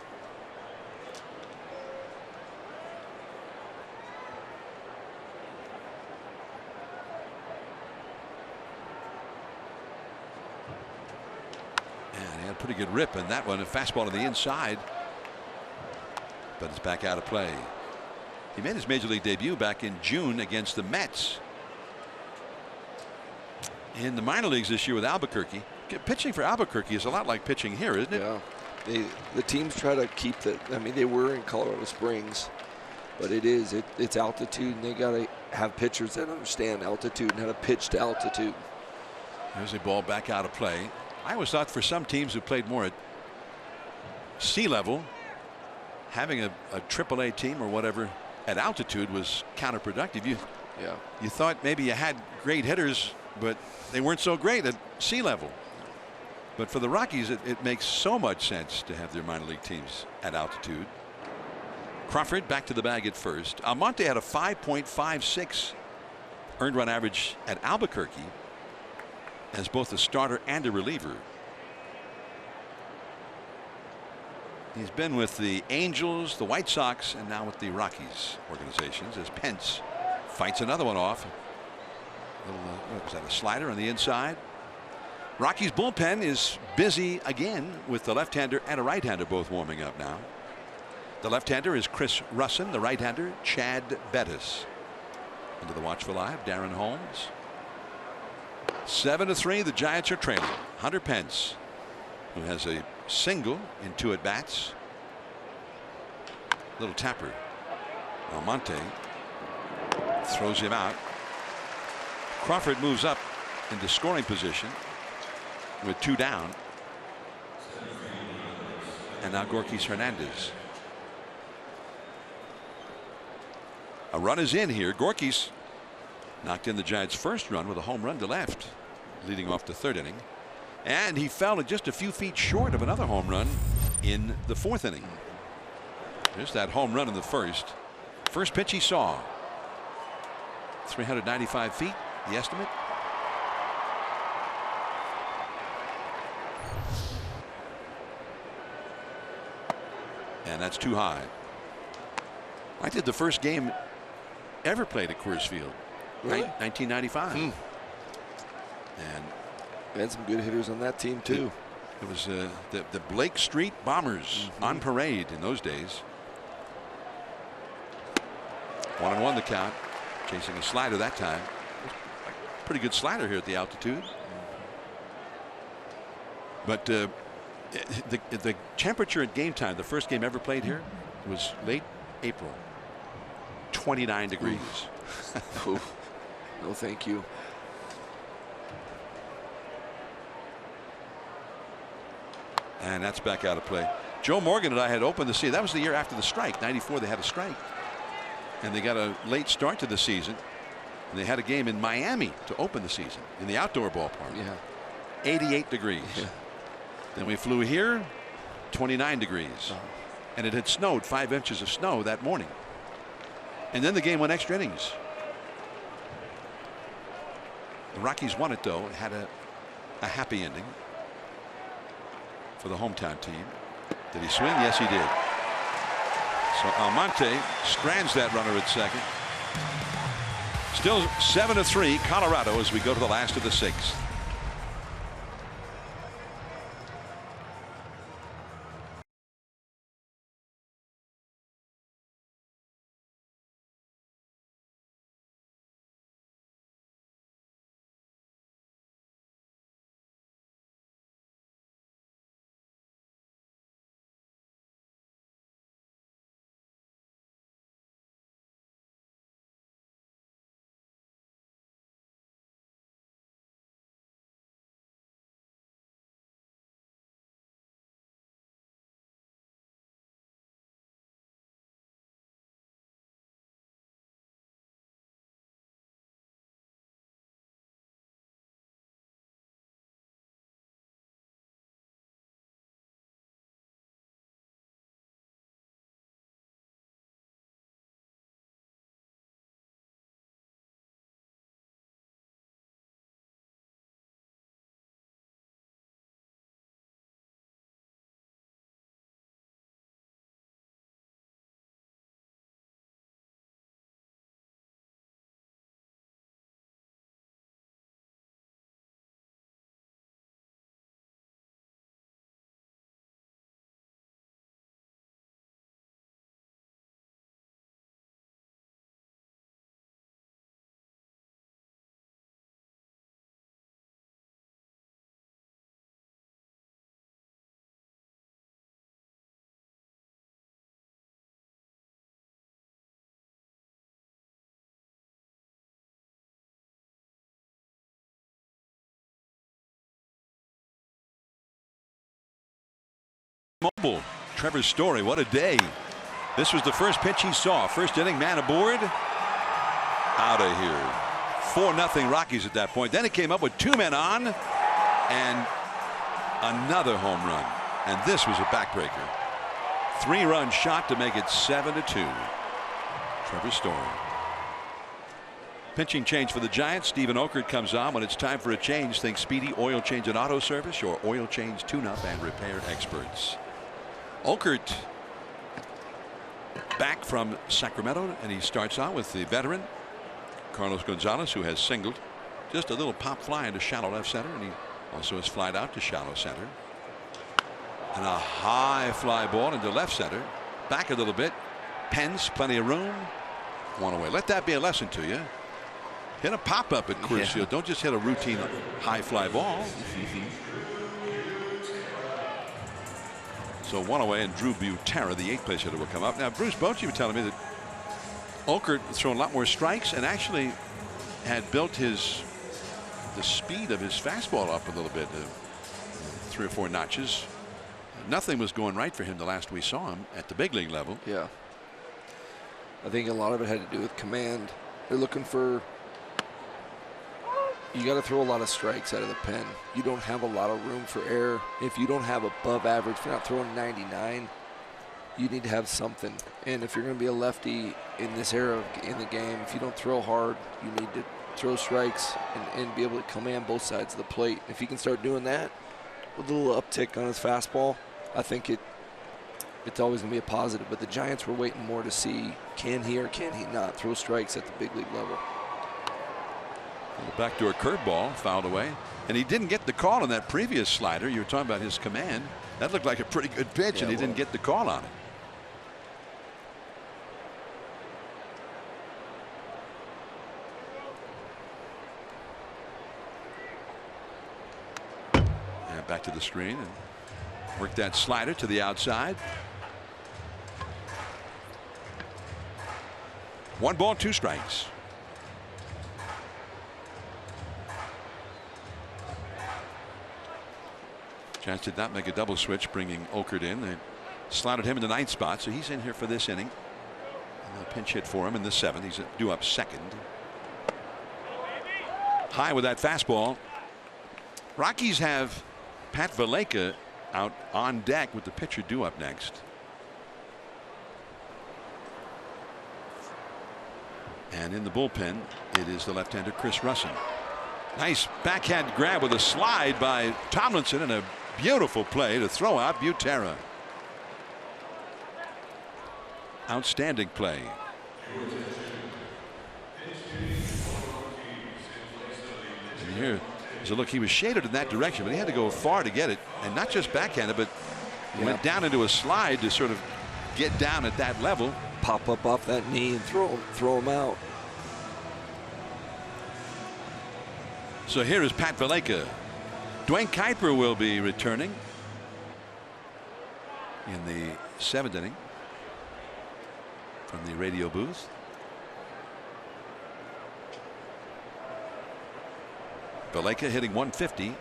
And he had a pretty good rip in that one. A fastball on the inside, but it's back out of play. He made his major league debut back in June against the Mets. In the minor leagues this year with Albuquerque. Pitching for Albuquerque is a lot like pitching here, isn't it?
Yeah. The teams try to keep the. I mean, they were in Colorado Springs, but it's altitude, and they got to have pitchers that understand altitude and how to pitch to altitude.
There's a ball back out of play. I always thought for some teams who played more at sea level, having a AAA team or whatever at altitude was counterproductive. You thought maybe you had great hitters, but they weren't so great at sea level. But for the Rockies, it makes so much sense to have their minor league teams at altitude. Crawford back to the bag at first. Almonte had a 5.56 earned run average at Albuquerque as both a starter and a reliever. He's been with the Angels, the White Sox, and now with the Rockies organizations as Pence fights another one off. What was that, a slider on the inside? Rockies bullpen is busy again with the left-hander and a right-hander both warming up now. The left-hander is Chris Russin, the right-hander Chad Bettis. Under the watchful eye of Darren Holmes. 7-3, the Giants are trailing. Hunter Pence, who has a single in 2 at-bats. Little tapper. Almonte throws him out. Crawford moves up into scoring position with 2 down. And now Gorkys Hernandez. A run is in here. Gorkys knocked in the Giants' first run with a home run to left, leading off the 3rd inning. And he fell just a few feet short of another home run in the 4th inning. There's that home run in the first. First pitch he saw. 395 feet, the estimate. And that's too high. I did the first game ever played at Coors Field.
Really?
1995. And
they had some good hitters on that team too.
It was the Blake Street Bombers on parade in those days. 1-1 the count. Chasing a slider that time. Pretty good slider here at the altitude. But the temperature at game time, the first game ever played here, was late April. 29 degrees.
No, thank you.
And that's back out of play. Joe Morgan and I had opened the season. That was the year after the strike. 94, they had a strike. And they got a late start to the season. And they had a game in Miami to open the season in the outdoor ballpark.
Yeah.
88 degrees. Yeah. Then we flew here, 29 degrees. And it had snowed, 5 inches of snow that morning. And then the game went extra innings. The Rockies won it, though. It had a happy ending for the hometown team. Did he swing? Yes, he did. So Almonte strands that runner at second. Still 7-3 Colorado as we go to the last of the 6th. mobile. Trevor Story, what a day. This was the first pitch he saw. First inning, man aboard. Out of here. 4-0 Rockies at that point. Then it came up with 2 men on and another home run. And this was a backbreaker. 3-run shot to make it 7-2. Trevor Story. Pitching change for the Giants. Stephen Okert comes on. When it's time for a change, think Speedy Oil Change and Auto Service, your oil change tune-up and repair experts. Okert back from Sacramento, and he starts out with the veteran Carlos Gonzalez, who has singled. Just a little pop fly into shallow left center, and he also has flied out to shallow center. And a high fly ball into left center. Back a little bit. Pence, plenty of room. 1 away. Let that be a lesson to you. Hit a pop up at Coors Field. Don't just hit a routine high fly ball. So 1 away, and Drew Butera, the 8th place hitter, will come up. Now, Bruce Bochy was telling me that Okert has thrown a lot more strikes and actually had built the speed of his fastball up a little bit, 3 or 4 notches. Nothing was going right for him the last we saw him at the big league level.
Yeah. I think a lot of it had to do with command. They're looking for, you got to throw a lot of strikes out of the pen. You don't have a lot of room for error. If you don't have above average, if you're not throwing 99, you need to have something. And if you're going to be a lefty in this era in the game, if you don't throw hard, you need to throw strikes and be able to command both sides of the plate. If you can start doing that with a little uptick on his fastball, I think it's always going to be a positive. But the Giants were waiting more to see, can he or can he not throw strikes at the big league level.
The backdoor curveball fouled away, and he didn't get the call on that previous slider. You were talking about his command. That looked like a pretty good pitch, and he didn't get the call on it. And back to the screen and work that slider to the outside. 1 ball, 2 strikes. Giants did not make a double switch, bringing Okert in. They slotted him in the 9th spot, so he's in here for this inning. And a pinch hit for him in the 7th. He's due up 2nd. High with that fastball. Rockies have Pat Valleca out on deck with the pitcher due up next. And in the bullpen, it is the left-hander Chris Russin. Nice backhand grab with a slide by Tomlinson, and a beautiful play to throw out Butera. Outstanding play. And here is a look. He was shaded in that direction, but he had to go far to get it, and not just backhanded, but went down into a slide to sort of get down at that level.
Pop up off that knee and throw him out.
So here is Pat Valleca. Dwayne Kuiper will be returning in the 7th inning from the radio booth. Valleca hitting 150,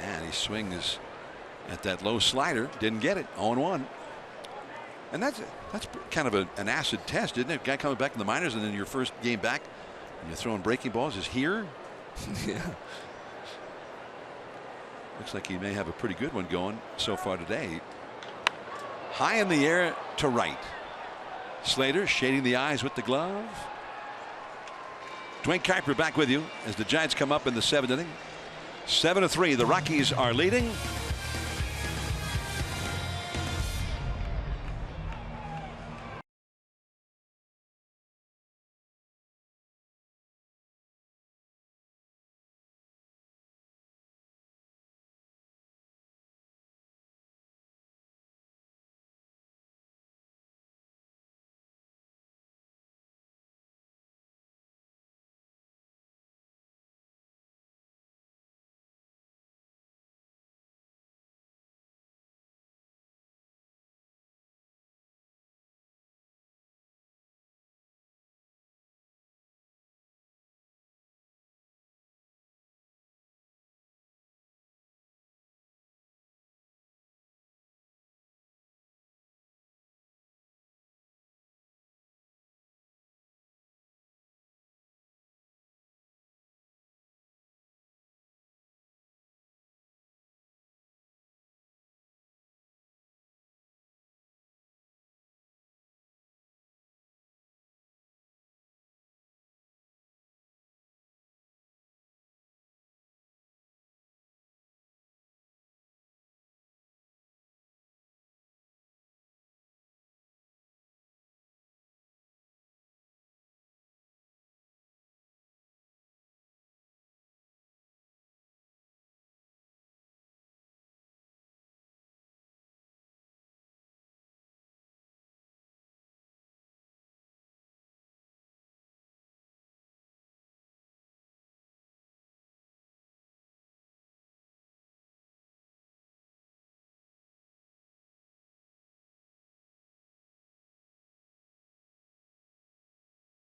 and he swings at that low slider. Didn't get it. 0-1. And that's kind of an acid test, isn't it? Guy coming back in the minors, and then your first game back and you're throwing breaking balls is here.
Yeah.
Looks like he may have a pretty good one going so far today. High in the air to right. Slater shading the eyes with the glove. Dwayne Kuiper back with you as the Giants come up in the 7th inning. 7-3. The Rockies are leading.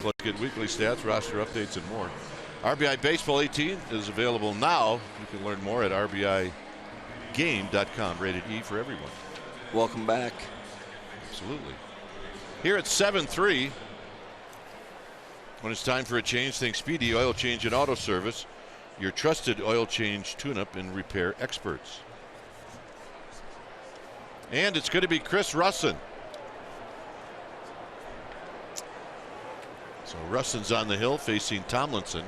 Plus, get weekly stats, roster updates, and more. RBI Baseball 18 is available now. You can learn more at RBIGame.com. Rated E for everyone.
Welcome back.
Absolutely. Here at 7-3, when it's time for a change, think Speedy Oil Change and Auto Service, your trusted oil change, tune-up, and repair experts. And it's going to be Chris Russin. So Russin's on the hill facing Tomlinson.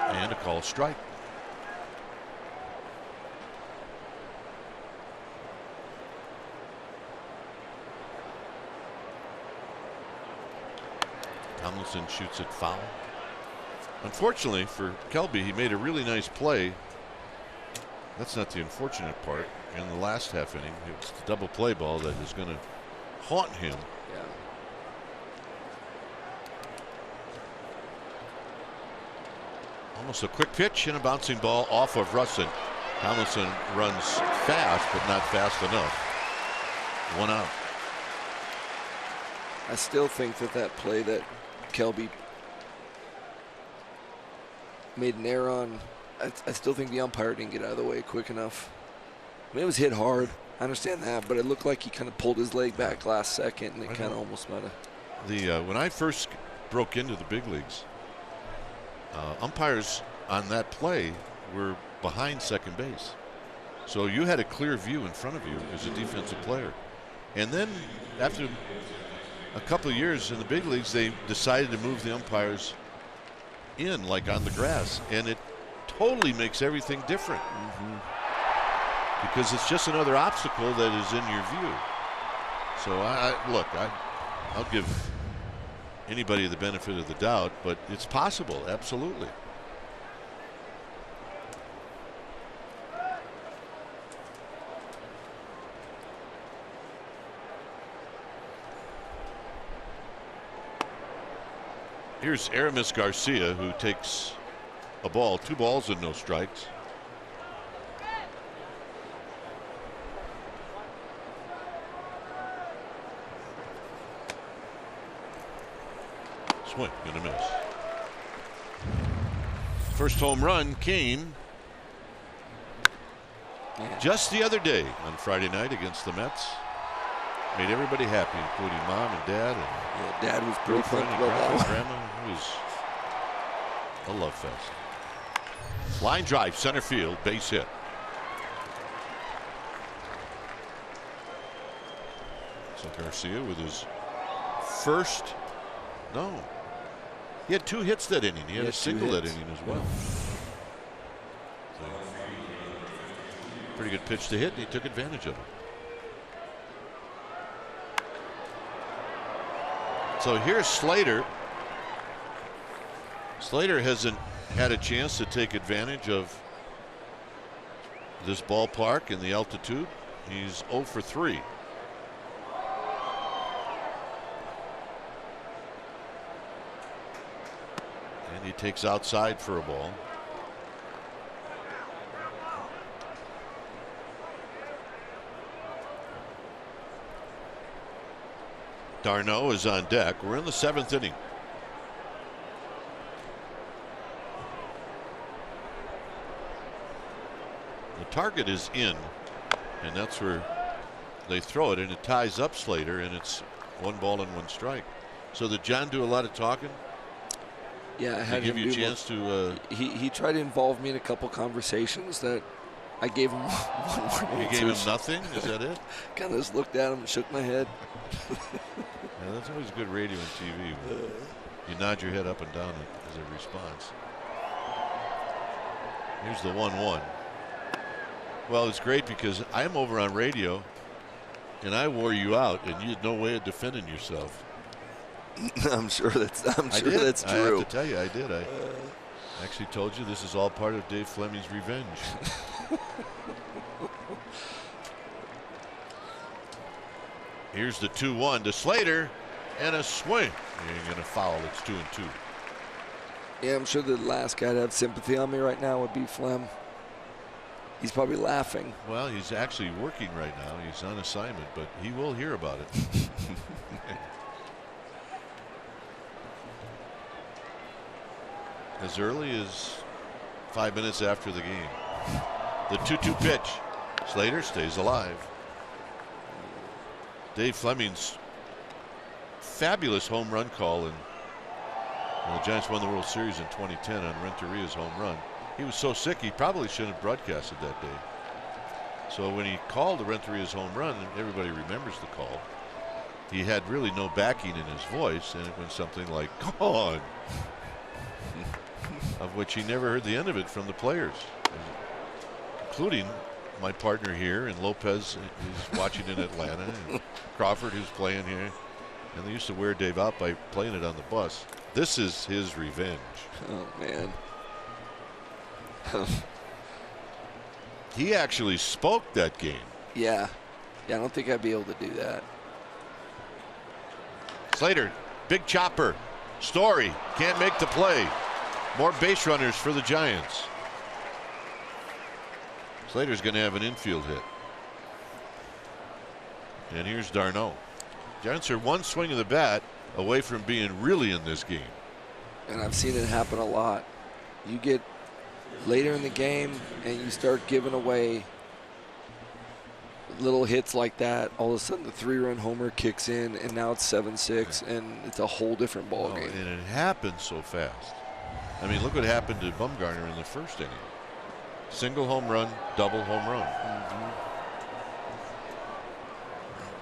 And a called strike. Tomlinson shoots it foul. Unfortunately for Kelby, he made a really nice play. That's not the unfortunate part. In the last half inning, it's the double play ball that is going to haunt him.
Yeah.
Almost a quick pitch and a bouncing ball off of Russin. Tomlinson runs fast, but not fast enough. 1 out.
I still think that play that Kelby made an error on, I still think the umpire didn't get out of the way quick enough. I mean, it was hit hard. I understand that, but it looked like he kind of pulled his leg back last second, and it kind of almost might have.
When I first broke into the big leagues, umpires on that play were behind second base. So you had a clear view in front of you as a defensive player. And then after a couple of years in the big leagues, they decided to move the umpires in, like on the grass, and it totally makes everything different. Because it's just another obstacle that is in your view. So I'll give anybody the benefit of the doubt, but it's possible, absolutely. Here's Aramis Garcia, who takes a ball, 2 balls and no strikes. Swing, gonna miss. First home run came just the other day on Friday night against the Mets. Made everybody happy, including mom and dad, and
Dad was pretty
girlfriend
pumped
and
about that one.
grandma. It was a love fest. Line drive, center field, base hit. So Garcia with his first, no. He had 2 hits that inning. He had a single that inning as well. So, pretty good pitch to hit, and he took advantage of it. So here's Slater. Slater hasn't had a chance to take advantage of this ballpark and the altitude. He's 0 for 3. And he takes outside for a ball. Darno is on deck. We're in the 7th inning. The target is in, and that's where they throw it, and it ties up Slater, and it's 1 ball and 1 strike. So did John do a lot of talking?
Yeah, I had
give
him
you a
do
chance to.
He tried to involve me in a couple conversations that I gave him one word.
You gave him nothing? Is that it?
Kind of just looked at him and shook my head.
Yeah, that's always good radio and TV. You nod your head up and down as a response. Here's the 1-1. Well, it's great because I'm over on radio and I wore you out and you had no way of defending yourself.
I'm sure that's true.
I have to tell you, I did. I actually told you this is all part of Dave Fleming's revenge. Here's the 2-1 to Slater, and a swing. You're going to foul. It's 2-2.
Yeah, I'm sure the last guy to have sympathy on me right now would be Flem. He's probably laughing.
Well, he's actually working right now. He's on assignment, but he will hear about it. As early as 5 minutes after the game. The 2-2 pitch. Slater stays alive. Dave Fleming's fabulous home run call, and the Giants won the World Series in 2010 on Renteria's home run. He was so sick he probably shouldn't have broadcasted that day. So when he called the Renteria's home run, and everybody remembers the call, he had really no backing in his voice, and it went something like, "Come on," of which he never heard the end of it from the players, including my partner here, and Lopez is watching in Atlanta, and Crawford, who's playing here. And they used to wear Dave out by playing it on the bus. This is his revenge.
Oh, man.
He actually spoke that game.
Yeah. Yeah, I don't think I'd be able to do that.
Slater, big chopper. Story can't make the play. More base runners for the Giants. Slater's going to have an infield hit. And here's Darno. Giants are one swing of the bat away from being really in this game.
And I've seen it happen a lot. You get later in the game and you start giving away little hits like that. All of a sudden the 3-run homer kicks in, and now it's 7-6, and it's a whole different ball game.
And it happens so fast. I mean, look what happened to Bumgarner in the first inning. Single home run, double home run.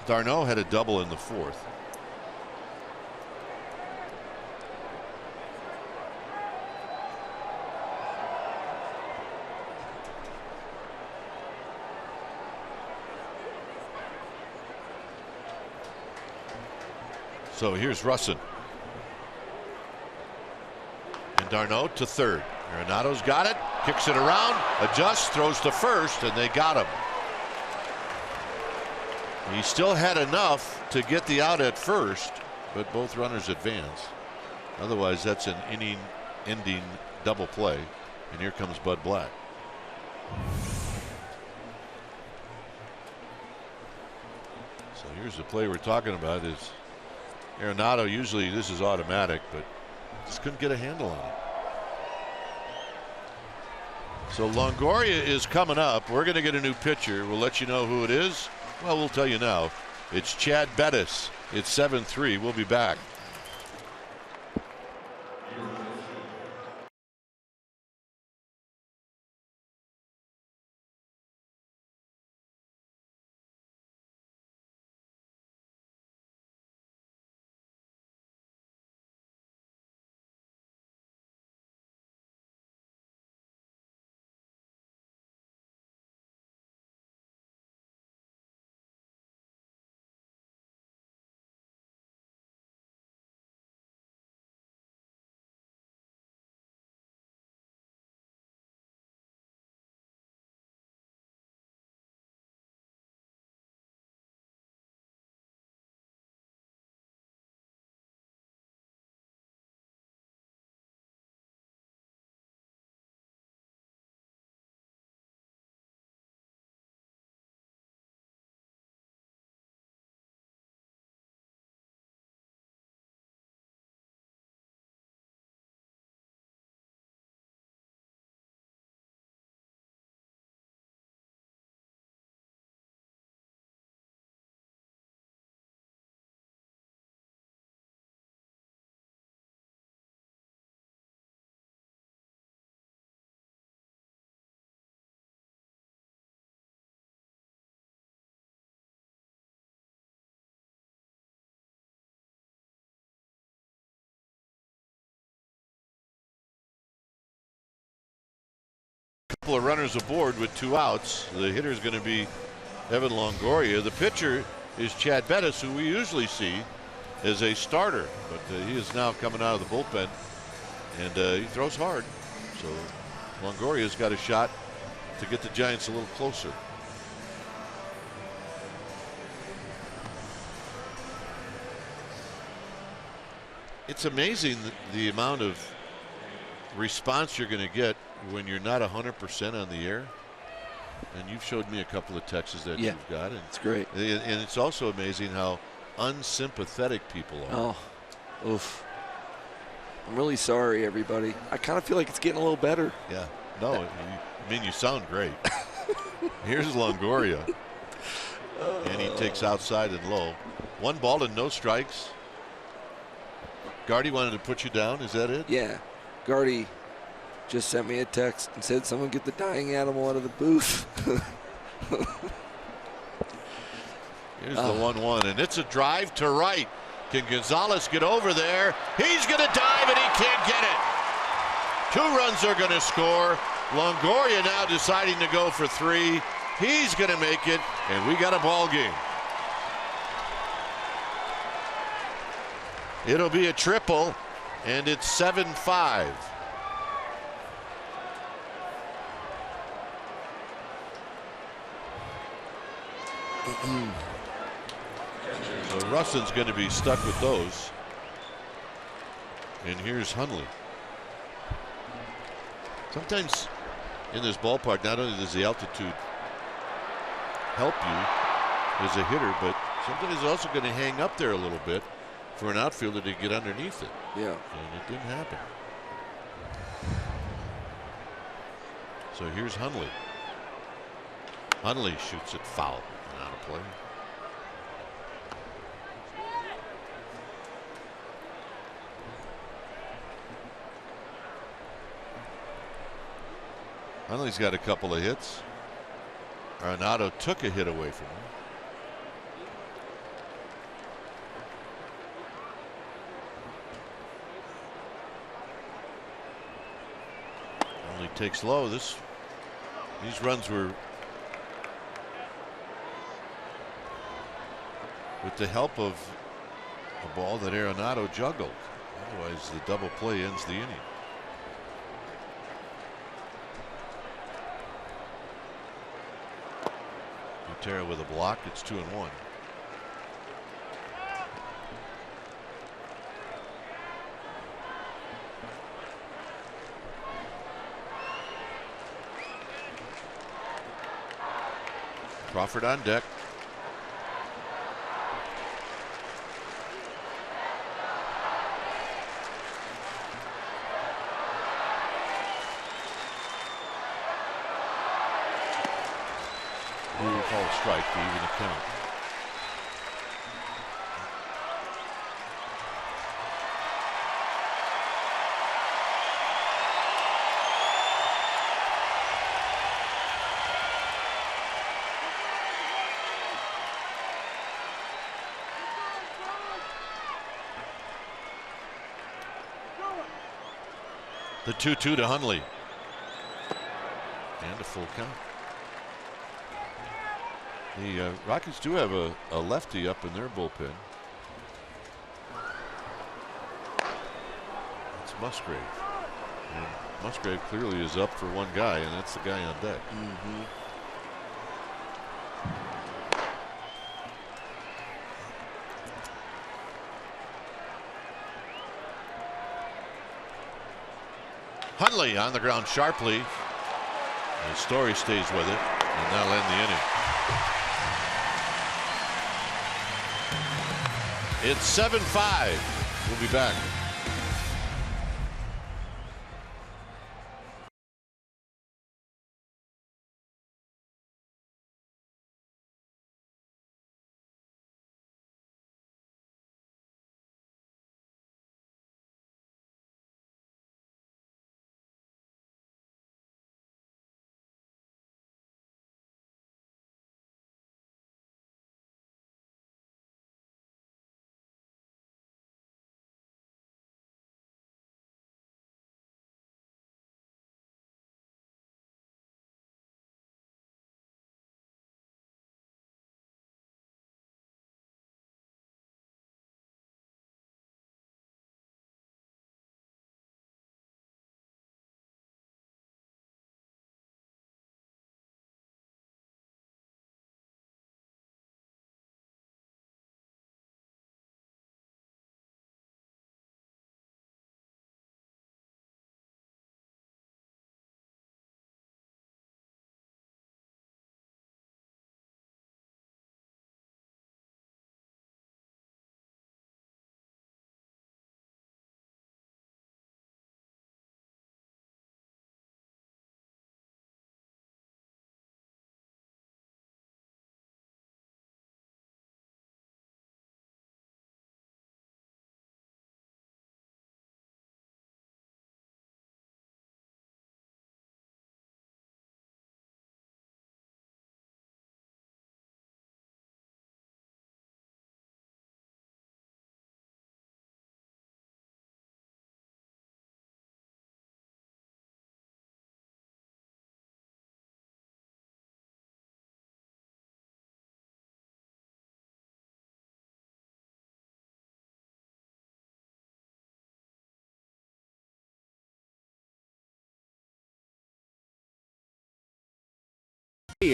Darno had a double in the fourth. So here's Russin. And Darno to third. Arenado's got it, kicks it around, adjusts, throws to first, and they got him. He still had enough to get the out at first, but both runners advance. Otherwise, that's an inning-ending double play. And here comes Bud Black. So here's the play we're talking about. Is Arenado, usually this is automatic, but just couldn't get a handle on it. So Longoria is coming up. We're going to get a new pitcher. We'll let you know who it is. Well, we'll tell you now. It's Chad Bettis. It's 7-3. We'll be back. Couple of runners aboard with 2 outs. The hitter is going to be Evan Longoria. The pitcher is Chad Bettis, who we usually see as a starter, but he is now coming out of the bullpen, and he throws hard. So Longoria's got a shot to get the Giants a little closer. It's amazing the amount of response you're going to get when you're not 100% on the air. And you've showed me a couple of texts that
Yeah.
you've got. And
It's great.
And it's also amazing how unsympathetic people are.
Oh, oof. I'm really sorry, everybody. I kind of feel like it's getting a little better.
Yeah. No, I mean, you sound great. Here's Longoria. And he takes outside and low. 1 ball and no strikes. Gardy wanted to put you down. Is that it?
Yeah. Gardy just sent me a text and said, someone get the dying animal out of the booth.
Here's the 1-1, and it's a drive to right. Can Gonzalez get over there? He's going to dive, and he can't get it. 2 runs are going to score. Longoria now deciding to go for 3. He's going to make it, and we got a ball game. It'll be a triple, and it's 7-5. So Russon's going to be stuck with those. And here's Hundley. Sometimes in this ballpark, not only does the altitude help you as a hitter, but sometimes it's also going to hang up there a little bit for an outfielder to get underneath it.
Yeah.
And it didn't happen. So here's Hundley. Hundley shoots it foul and out of play. Hundley's got a couple of hits. Arenado took a hit away from him. Only takes low. These runs were with the help of a ball that Arenado juggled. Otherwise, the double play ends the inning. Butera with a block. It's 2-1. Crawford on deck. We will call a strike to even the count. The 2-2 to Hundley. And a full count. The Rockies do have a lefty up in their bullpen. It's Musgrave. And Musgrave clearly is up for one guy, and that's the guy on deck. Hundley on the ground sharply. And Story stays with it, and that'll end the inning. It's 7-5. We'll be back.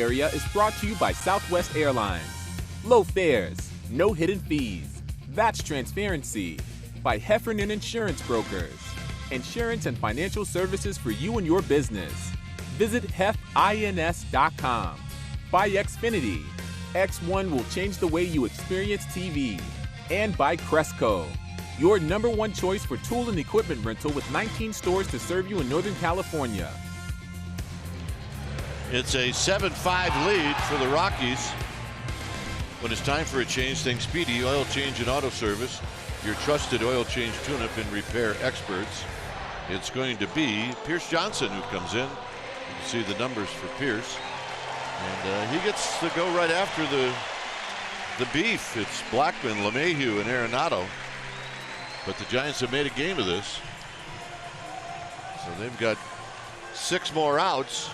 area is brought to you by Southwest Airlines. Low fares, no hidden fees. That's transparency. By Heffernan Insurance Brokers. Insurance and financial services for you and your business. Visit hefins.com. By Xfinity. X1 will change the way you experience TV. And by Cresco, your #1 choice for tool and equipment rental with 19 stores to serve you in Northern California.
It's a 7-5 lead for the Rockies. When it's time for a change, think Speedy Oil Change and Auto Service, your trusted oil change tune-up and repair experts. It's going to be Pierce Johnson who comes in. You can see the numbers for Pierce. And he gets to go right after the beef. It's Blackman, LeMahieu, and Arenado. But the Giants have made a game of this. So they've got 6 more outs.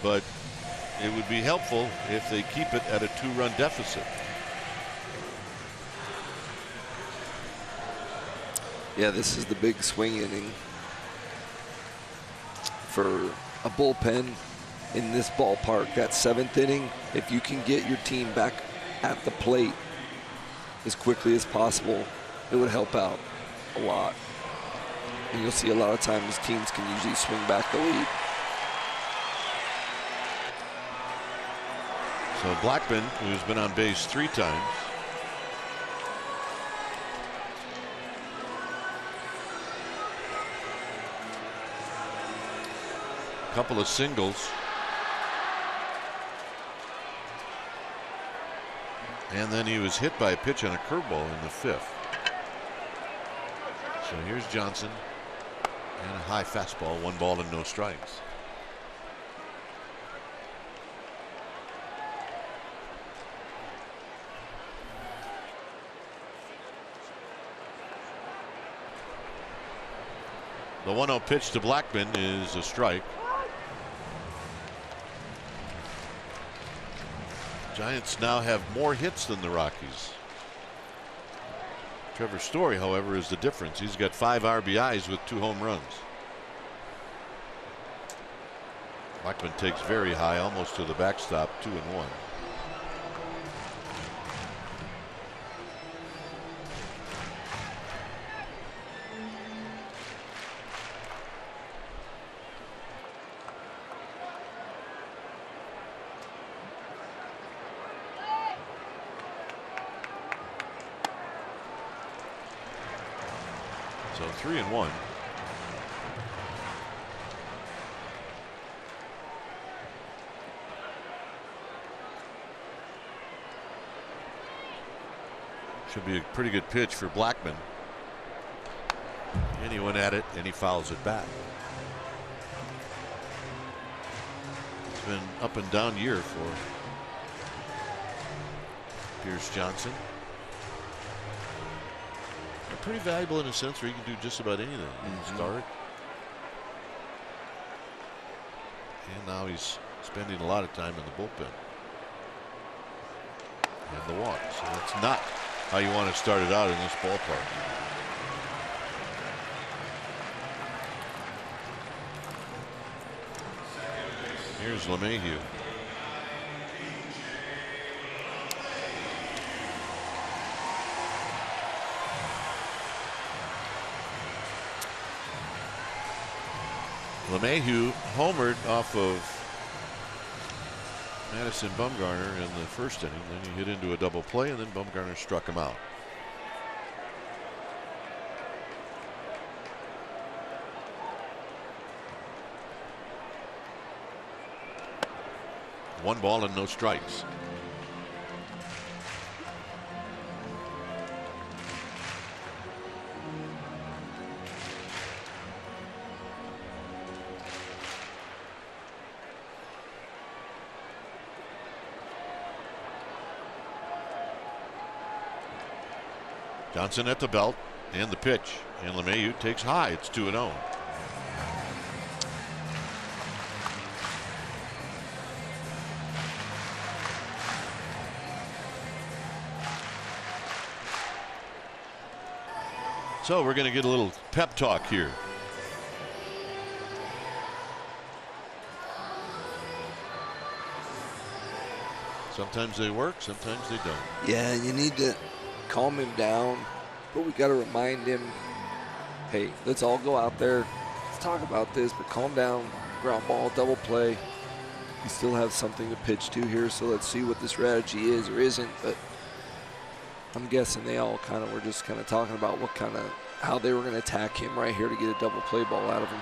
But it would be helpful if they keep it at a 2-run deficit.
Yeah, this is the big swing inning for a bullpen in this ballpark. That 7th inning, if you can get your team back at the plate as quickly as possible, it would help out a lot. And you'll see a lot of times teams can usually swing back the lead.
So Blackman, who's been on base 3 times. A couple of singles. And then he was hit by a pitch on a curveball in the 5th. So here's Johnson. And a high fastball, 1 ball and no strikes. The 1-0 pitch to Blackman is a strike. Giants now have more hits than the Rockies. Trevor Story, however, is the difference. He's got 5 RBIs with 2 home runs. Blackman takes very high, almost to the backstop, 2-1. So 3-1. Should be a pretty good pitch for Blackman. And he went at it and he fouls it back. It's been up and down year for Pierce Johnson. Pretty valuable in a sense where he can do just about anything. He can start. And now he's spending a lot of time in the bullpen. And the walk. So that's not how you want to start it out in this ballpark. Here's LeMahieu. LeMahieu homered off of Madison Bumgarner in the 1st inning. Then he hit into a double play, and then Bumgarner struck him out. One ball and no strikes. Johnson at the belt and the pitch, and LeMahieu takes high. It's 2-0. So we're going to get a little pep talk here. Sometimes they work, sometimes they don't.
Yeah, you need to calm him down, but we got to remind him, hey, let's all go out there, let's talk about this, but calm down, ground ball, double play. We still have something to pitch to here, so let's see what the strategy is or isn't, but I'm guessing they all kind of were just kind of talking about how they were going to attack him right here to get a double play ball out of him.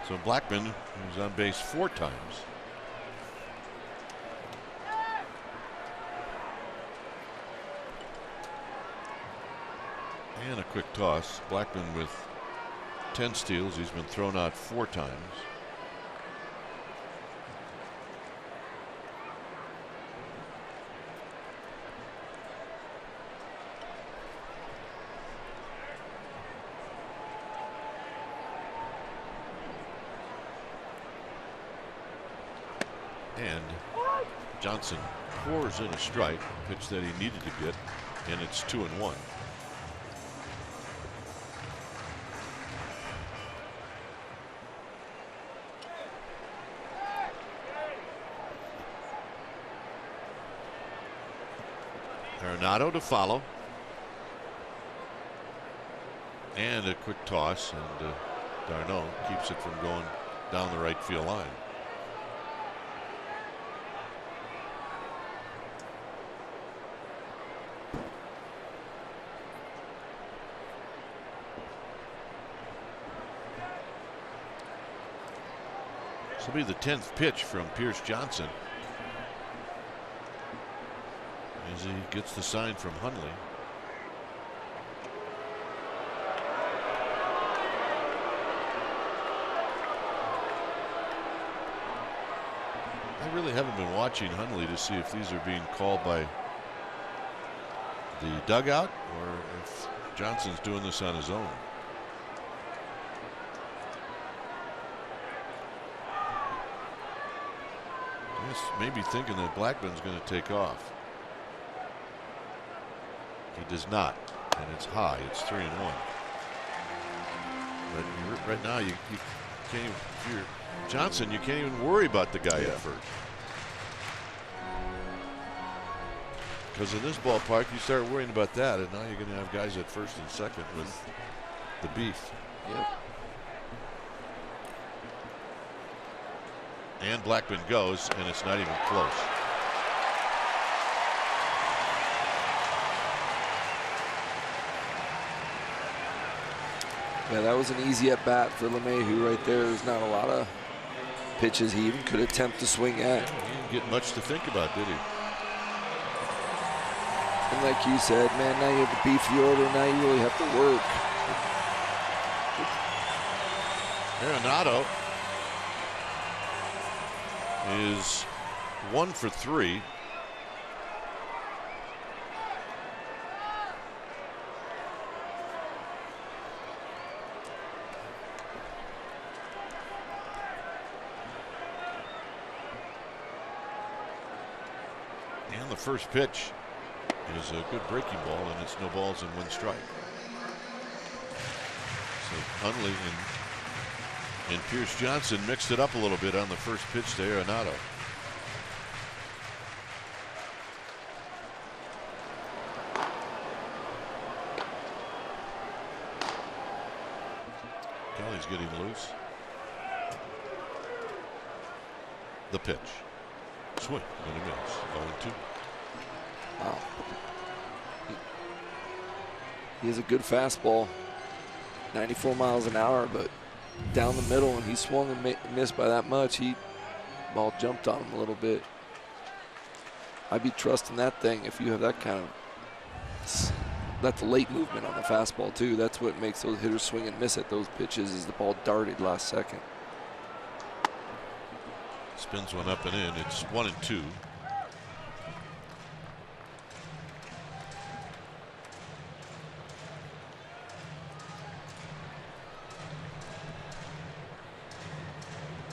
So Blackman, who's on base 4 times. And a quick toss. Blackman with 10 steals. He's been thrown out 4 times. And Johnson pours in a strike, pitch that he needed to get, and it's 2-1. Arenado to follow. And a quick toss, and Darno keeps it from going down the right field line. This will be the 10th pitch from Pierce Johnson as he gets the sign from Hundley. I really haven't been watching Hundley to see if these are being called by the dugout or if Johnson's doing this on his own. Maybe thinking that Blackman's going to take off. He does not, and it's high. It's 3-1. But right now, you can't even, if you're Johnson, you can't even worry about the guy at first. Because in this ballpark, you start worrying about that, and now you're going to have guys at first and second with the beef.
Yep.
And Blackman goes, and it's not even close.
Yeah, that was an easy at bat for LeMahieu right there. There's not a lot of pitches he even could attempt to swing at.
He didn't get much to think about, did he?
And like you said, man, now you have to beef the order. Now you really have to work.
Arenado is 1 for 3. And the first pitch is a good breaking ball, and it's no balls and 1 strike. So Hundley and Pierce Johnson mixed it up a little bit on the first pitch to Arenado. Kelly's getting loose. The pitch. Swing and a miss. 0-2.
Wow. He has a good fastball. 94 miles an hour, but down the middle, and he swung and missed by that much. Ball jumped on him a little bit. I'd be trusting that thing if you have that kind of, that's late movement on the fastball too. That's what makes those hitters swing and miss at those pitches, is the ball darted last second.
Spins one up and in. It's 1-2.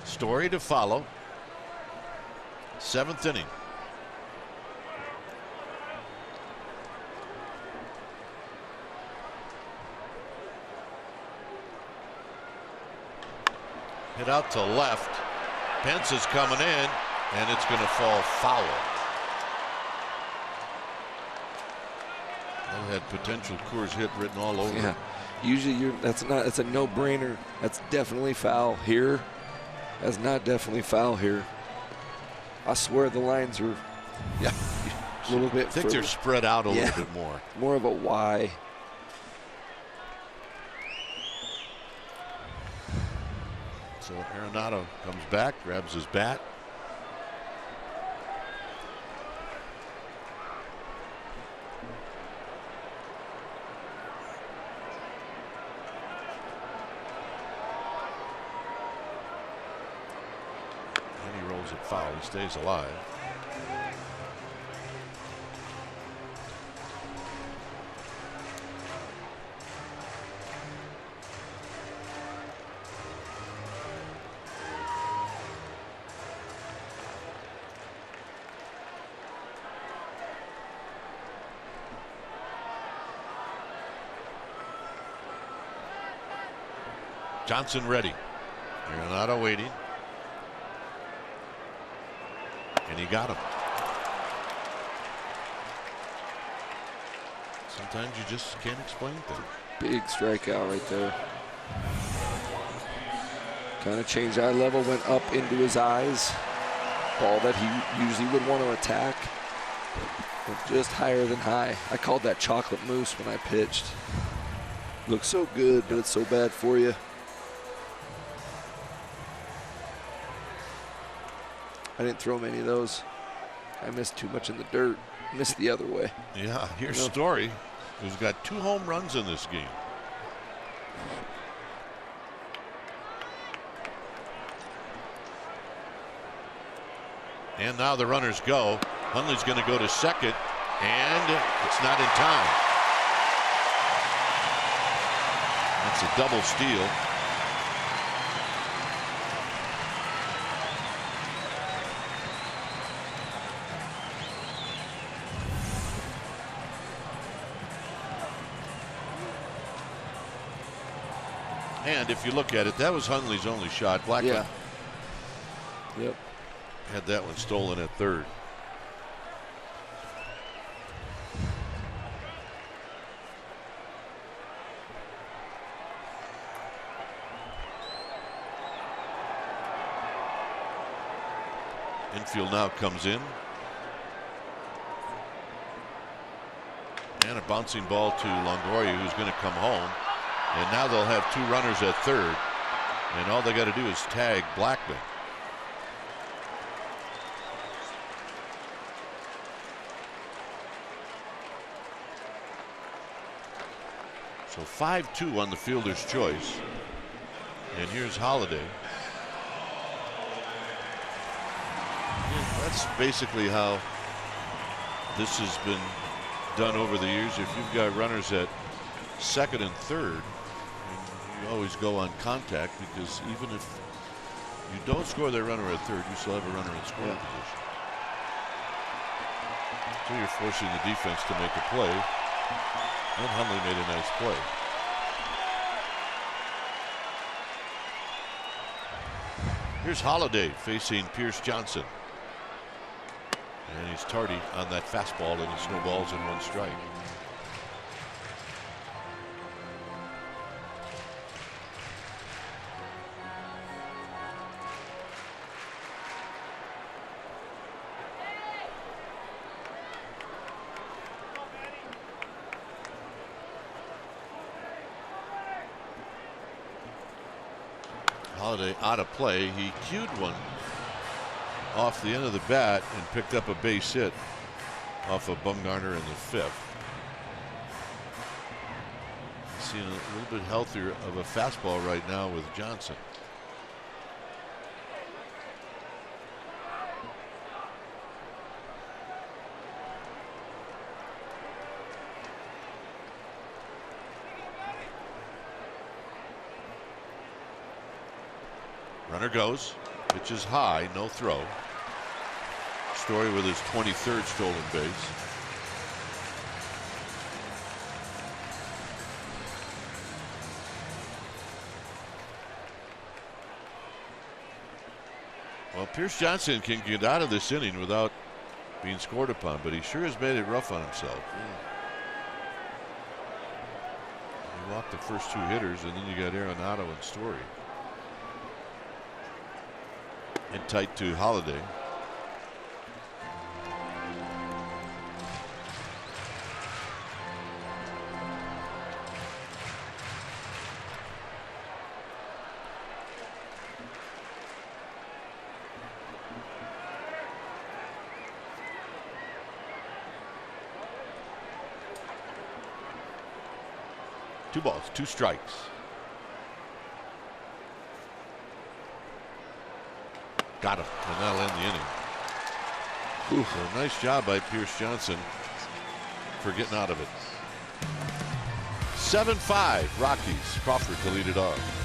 Story to follow. 7th inning. Hit out to left. Pence is coming in, and it's going to fall foul. That had potential Coors hit written all over.
Yeah. Usually that's a no-brainer. That's definitely foul here. That's not definitely foul here. I swear the lines are a little bit.
I think they're spread out a little bit more.
More of a Y.
So Arenado comes back, grabs his bat. And he rolls it foul. He stays alive. Johnson ready. Arenado waiting. And he got him. Sometimes you just can't explain things.
Big strikeout right there. Kind of changed eye level, went up into his eyes. Ball that he usually would want to attack. Went just higher than high. I called that chocolate mousse when I pitched. Looks so good, but it's so bad for you. I didn't throw many of those. I missed too much in the dirt. Missed the other way.
Yeah, here's Story, who's got 2 home runs in this game. And now the runners go. Hundley's going to go to second, and it's not in time. That's a double steal. And if you look at it, that was Hundley's only shot. Blackman had that one stolen at third. Infield now comes in. And a bouncing ball to Longoria, who's going to come home. And now they'll have 2 runners at third. And all they got to do is tag Blackman. So 5-2 on the fielder's choice. And here's Holiday. That's basically how this has been done over the years. If you've got runners at second and third, you always go on contact, because even if you don't score their runner at third, you still have a runner in scoring position. So you're forcing the defense to make a play. And Hundley made a nice play. Here's Holiday facing Pierce Johnson. And he's tardy on that fastball, and he snowballs in 1 strike. Holiday out of play. He cued one off the end of the bat and picked up a base hit off of Bumgarner in the 5th. Seeing a little bit healthier of a fastball right now with Johnson. Runner goes. Pitch is high, no throw. Story with his 23rd stolen base. Well, Pierce Johnson can get out of this inning without being scored upon, but he sure has made it rough on himself. He walked the first 2 hitters, and then you got Arenado and Story. And tight to Holiday. Two balls, 2 strikes. Got him, and that'll end the inning. So nice job by Pierce Johnson for getting out of it. 7-5 Rockies. Crawford to lead it off.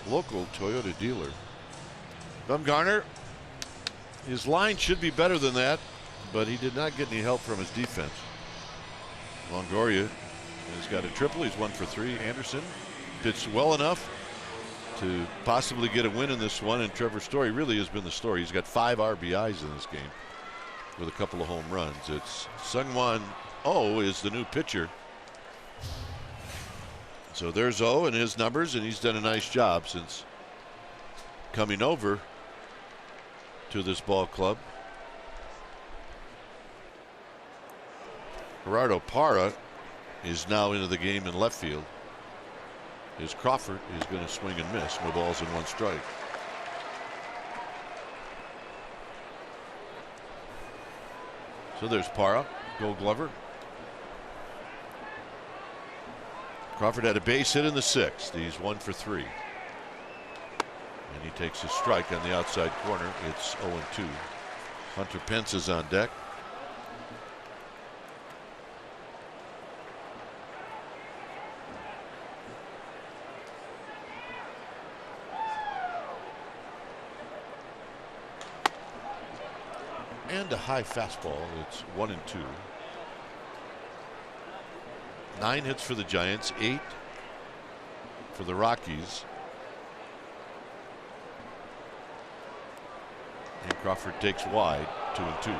Local Toyota dealer. Bumgarner, his line should be better than that, but he did not get any help from his defense. Longoria has got a triple. He's 1 for 3. Anderson pitched well enough to possibly get a win in this one, and Trevor Story really has been the story. He's got 5 RBIs in this game with a couple of home runs. It's Sungwon Oh is the new pitcher. So there's O and his numbers, and he's done a nice job since coming over to this ball club. Gerardo Parra is now into the game in left field. His Crawford is going to swing and miss. No balls and 1 strike. So there's Parra, Gold Glover. Crawford had a base hit in the 6th. He's 1 for 3. And he takes a strike on the outside corner. It's 0-2. Hunter Pence is on deck. And a high fastball. It's 1-2. 9 hits for the Giants, 8 for the Rockies. And Crawford takes wide, 2-2.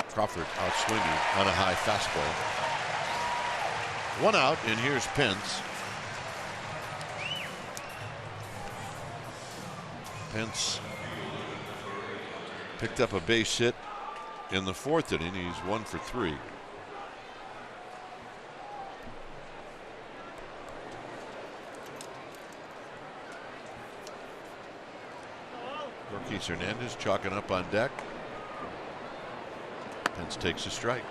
Crawford out swinging on a high fastball. 1 out, and here's Pence. Pence picked up a base hit in the 4th inning. He's 1 for 3. Gorkis Hernandez chalking up on deck. Pence takes a strike.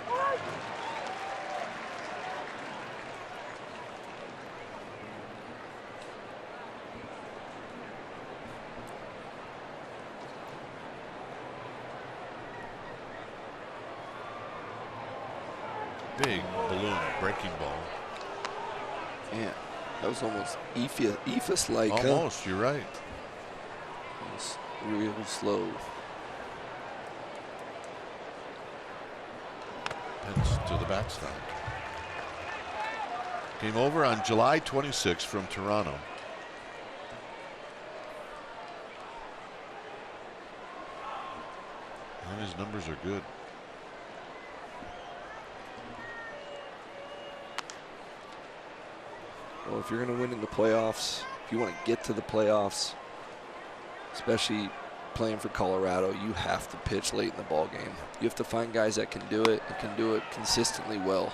Big balloon breaking ball.
Man, that was almost Ephus-like.
Almost, you're right.
It was real slow.
Pence to the backstop. Came over on July 26 from Toronto. And his numbers are good.
Well, if you're going to win in the playoffs, if you want to get to the playoffs, especially playing for Colorado, you have to pitch late in the ball game. You have to find guys that can do it and can do it consistently well.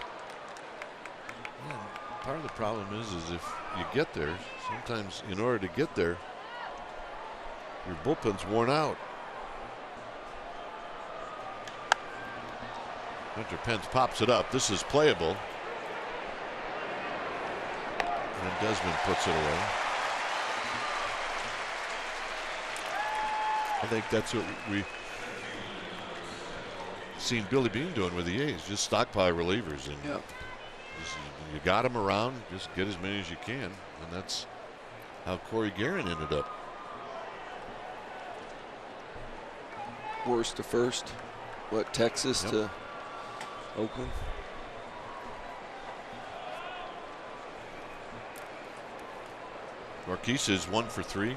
Yeah, part of the problem is if you get there, sometimes in order to get there, your bullpen's worn out. Hunter Pence pops it up. This is playable. And Desmond puts it away. I think that's what we've seen Billy Beane doing with the A's, just stockpile relievers. And
yep.
You got them around, just get as many as you can. And that's how Corey Guerin ended up.
Worst to first. What, Texas
yep.
to Oakland?
Gorkis is 1 for 3.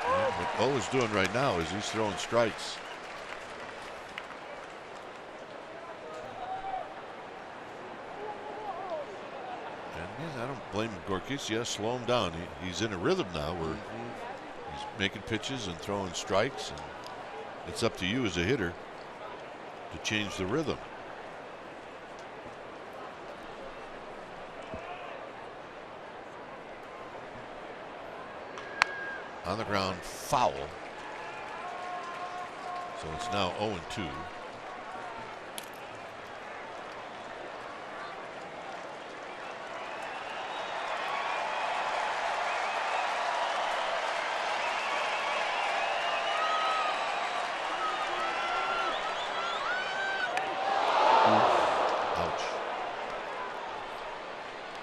And what O is doing right now is he's throwing strikes. And yeah, I don't blame Gorkis. Yeah, slow him down. He's in a rhythm now where he's making pitches and throwing strikes. And it's up to you as a hitter to change the rhythm. On the ground, foul. So it's now 0-2. Ouch.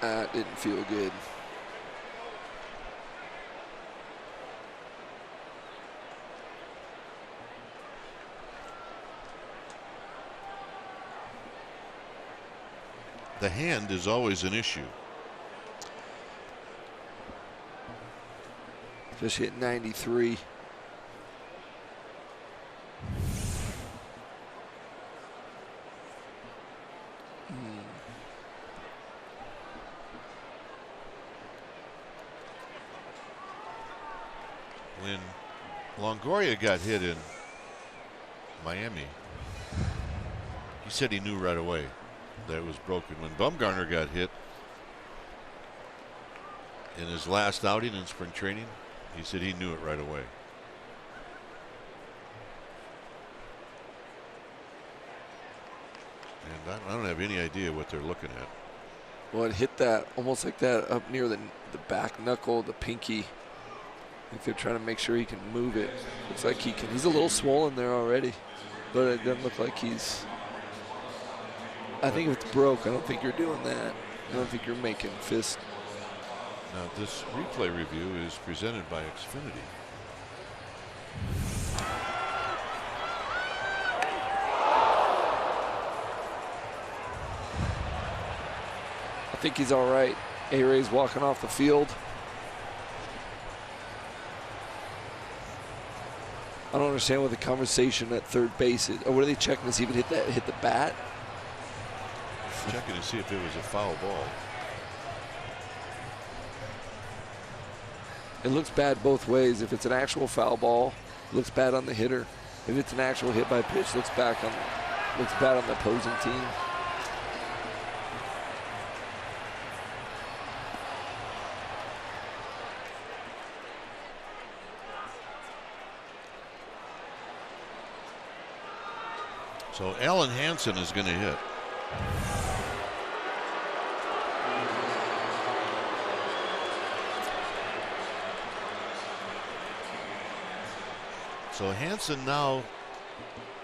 That didn't feel good.
The hand is always an issue.
Just hit 93.
When Longoria got hit in Miami, he said he knew right away that it was broken. When Bumgarner got hit in his last outing in spring training, he said he knew it right away. And I don't have any idea what they're looking at.
Well, it hit that almost like that up near the back knuckle, the pinky. I think they're trying to make sure he can move it. Looks like he can. He's a little swollen there already, but it doesn't look like he's. I think if it's broke, I don't think you're doing that. I don't think you're making fist.
Now, this replay review is presented by Xfinity.
I think he's all right. A-Ray's walking off the field. I don't understand what the conversation at third base is. Or what are they checking to see if it hit the bat?
Checking to see if it was a foul ball.
It looks bad both ways. If it's an actual foul ball, it looks bad on the hitter. If it's an actual hit by pitch, looks bad on the opposing team.
So Alan Hansen is going to hit. So Hansen now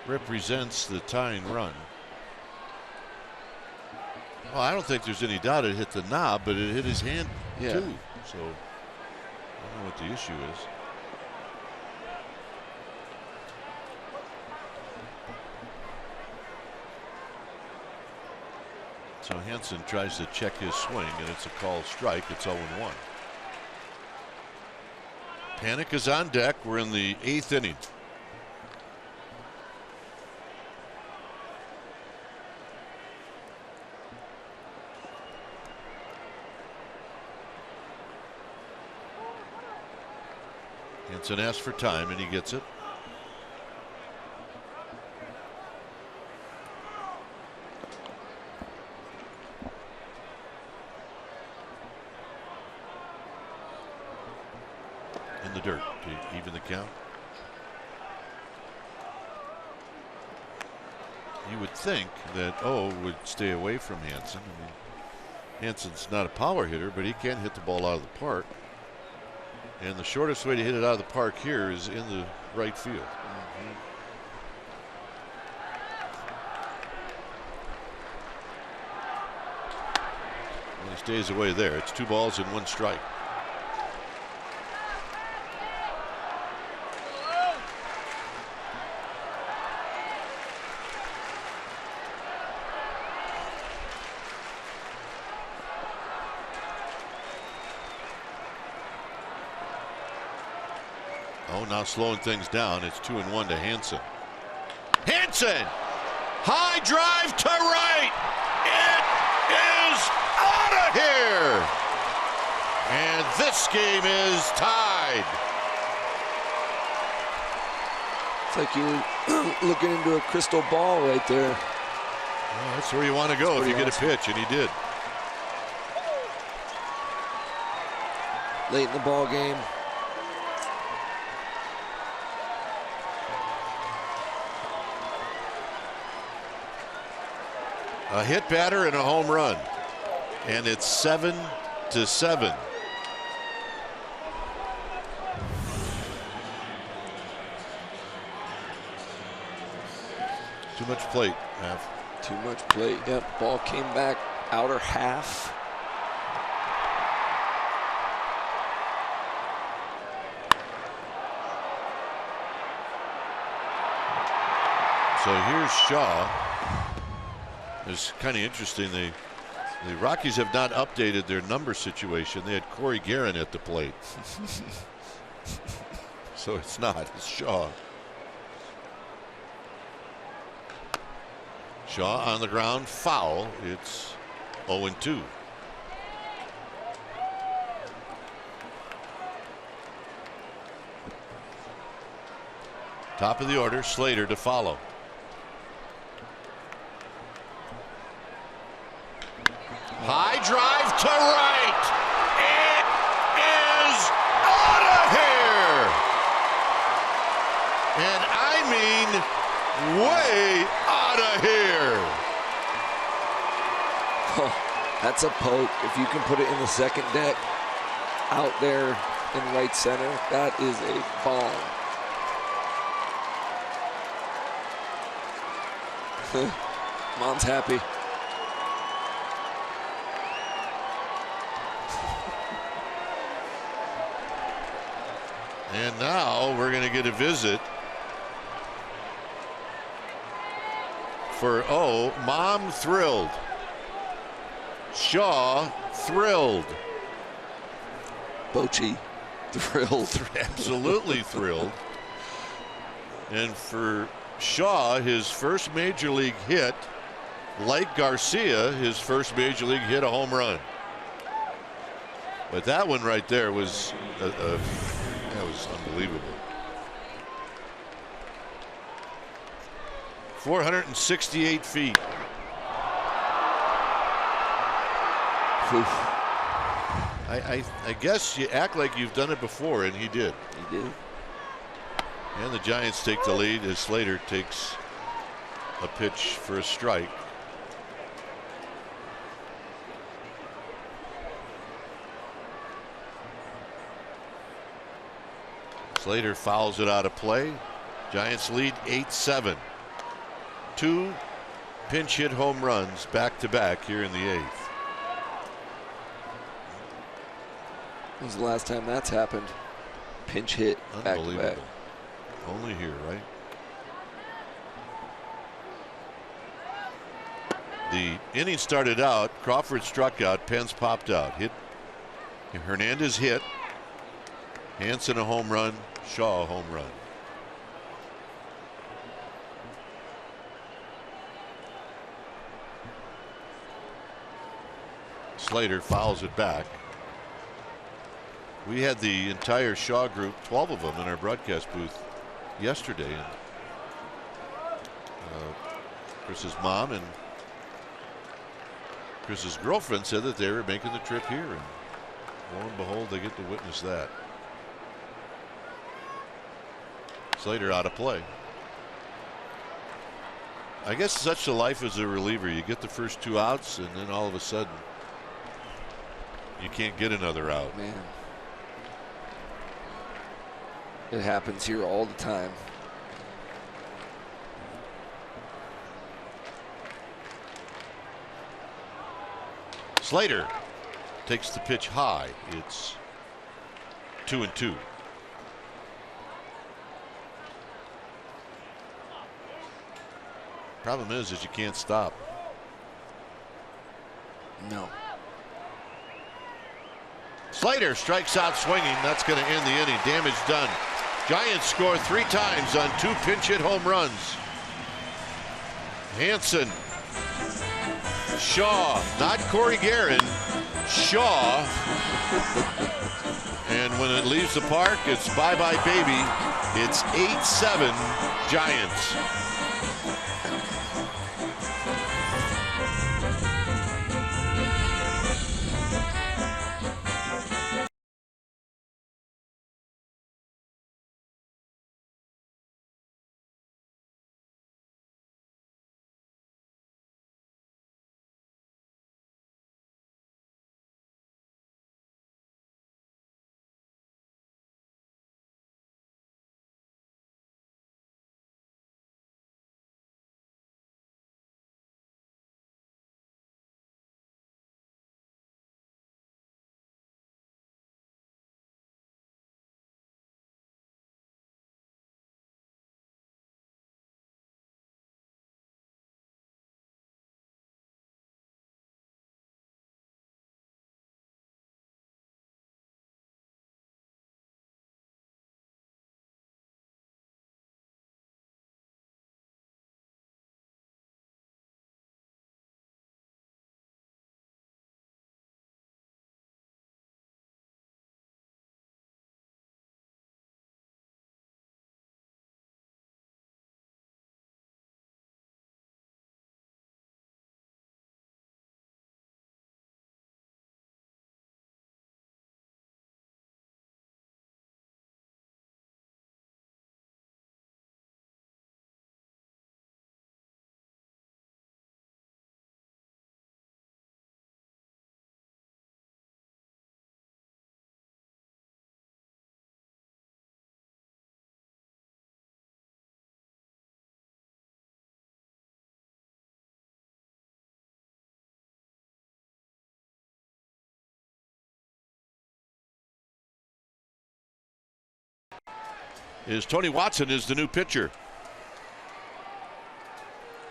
represents the tying run. Well, I don't think there's any doubt it hit the knob, but it hit his hand too. So I don't know what the issue is. So Hansen tries to check his swing, and it's a called strike. It's 0-1. Panic is on deck. We're in the 8th inning. Hansen asks for time, and he gets it. In the dirt to even the count. You would think that O would stay away from Hansen. I mean, Hansen's not a power hitter, but he can hit the ball out of the park. And the shortest way to hit it out of the park here is in the right field. Well, he stays away there. It's 2 balls and 1 strike. Oh, now slowing things down. It's 2-1 to Hansen. Hansen! High drive to right! It is out of here! And this game is tied.
It's like you were looking into a crystal ball right there.
Well, that's where you want to go if you get a pitch, and he did.
Late in the ball game.
A hit batter and a home run. And it's 7-7. Too much plate, Half.
Too much plate. Yep, ball came back outer half.
So here's Shaw. It's kind of interesting. The Rockies have not updated their number situation. They had Corey Guerin at the plate. So it's not. It's Shaw. Shaw on the ground, foul. It's 0-2. Top of the order, Slater to follow. High drive to right. It is out of here. And I mean way out of here.
Oh, that's a poke. If you can put it in the second deck out there in right center, that is a bomb. Mom's happy.
And now we're going to get a visit for Mom thrilled. Shaw thrilled.
Bochy thrilled.
Absolutely thrilled. And for Shaw, his first major league hit, like Garcia, his first major league hit, a home run. But that one right there was that was unbelievable. 468 feet. I guess you act like you've done it before, and he did.
He did.
And the Giants take the lead as Slater takes a pitch for a strike. Slater fouls it out of play. Giants lead 8-7. 2 pinch hit home runs back to back here in the 8th.
When's the last time that's happened? Pinch hit back to back.
Only here, right? The inning started out. Crawford struck out. Pence popped out. Hernandez hit. Hansen a home run. Shaw a home run. Slater fouls it back. We had the entire Shaw group, 12 of them, in our broadcast booth yesterday. And Chris's mom and Chris's girlfriend said that they were making the trip here, and lo and behold, they get to witness that. Slater out of play. I guess such the life as a reliever. You get the first 2 outs, and then all of a sudden, you can't get another out.
Man. It happens here all the time.
Slater takes the pitch high. It's 2-2. Problem is you can't stop.
No.
Slater strikes out swinging. That's going to end the inning. Damage done. Giants score 3 times on 2 pinch hit home runs. Hansen, Shaw, not Corey Guerin, Shaw. And when it leaves the park, it's bye-bye baby. It's 8-7 Giants. Tony Watson is the new pitcher.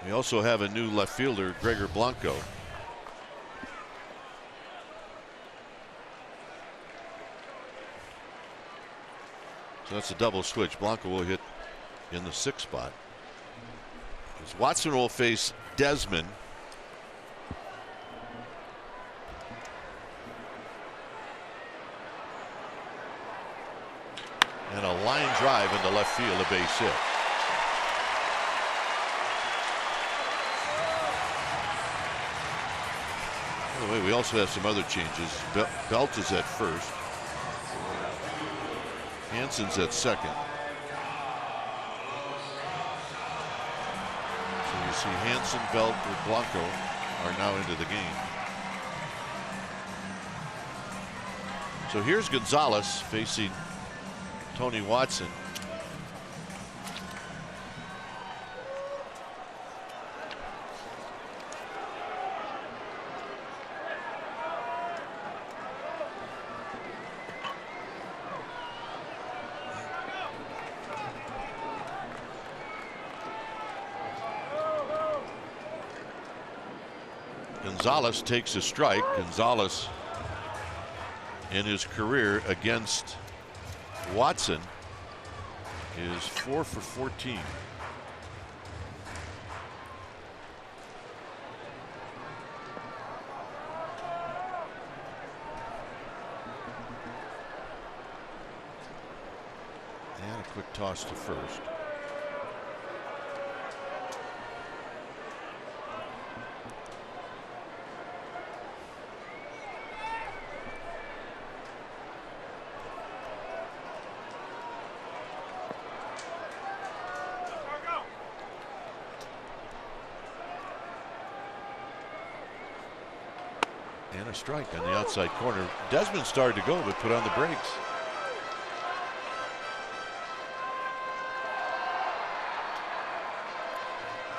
We also have a new left fielder, Gregor Blanco. So that's a double switch. Blanco will hit in the 6th spot. As Watson will face Desmond. And a line drive into left field, a base hit. By the way, we also have some other changes. Belt is at first. Hansen's at second. So you're see Hansen, Belt, and Blanco are now into the game. So here's Gonzalez facing Tony Watson. Gonzalez takes a strike. Gonzalez in his career against Watson is 4 for 14. And a quick toss to first. And a strike on the outside corner. Desmond started to go, but put on the brakes.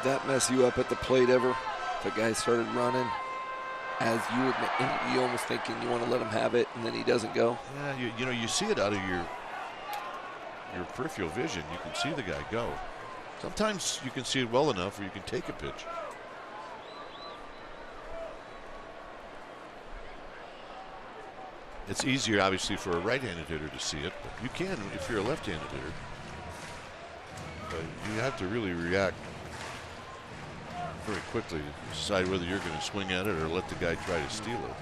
That mess you up at the plate ever? The guy started running as you would, you almost thinking you want to let him have it, and then he doesn't go.
Yeah, you know, you see it out of your peripheral vision. You can see the guy go. Sometimes you can see it well enough where you can take a pitch. It's easier, obviously, for a right-handed hitter to see it, but you can if you're a left-handed hitter. But you have to really react very quickly to decide whether you're going to swing at it or let the guy try to steal it.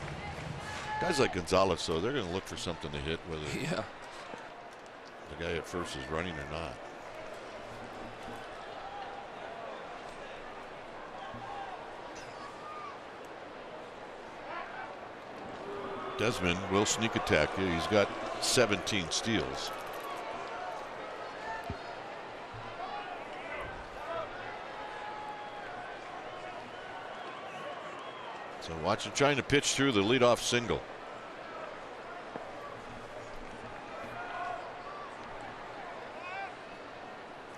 Guys like Gonzalez, though, they're going to look for something to hit, whether the guy at first is running or not. Desmond will sneak attack you. He's got 17 steals. So watch him trying to pitch through the leadoff single.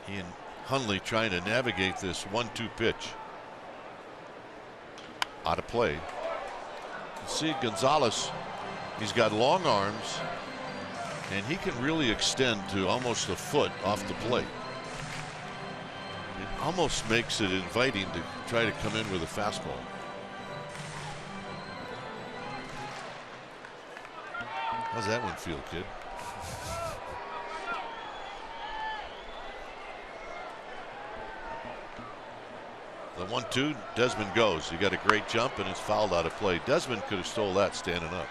He and Hundley trying to navigate this 1-2 pitch. Out of play. See Gonzalez, he's got long arms and he can really extend to almost a foot off the plate. It almost makes it inviting to try to come in with a fastball. How's that one feel, kid? The 1-2, Desmond goes. He got a great jump and it's fouled out of play. Desmond could have stole that standing up.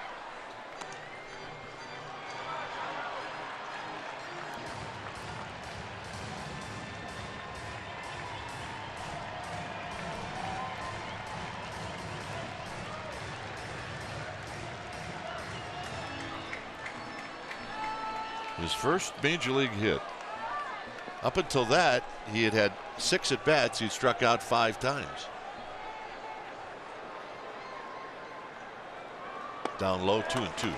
His first major league hit. Up until that, he had had 6 at-bats. He struck out 5 times. Down low, 2-2.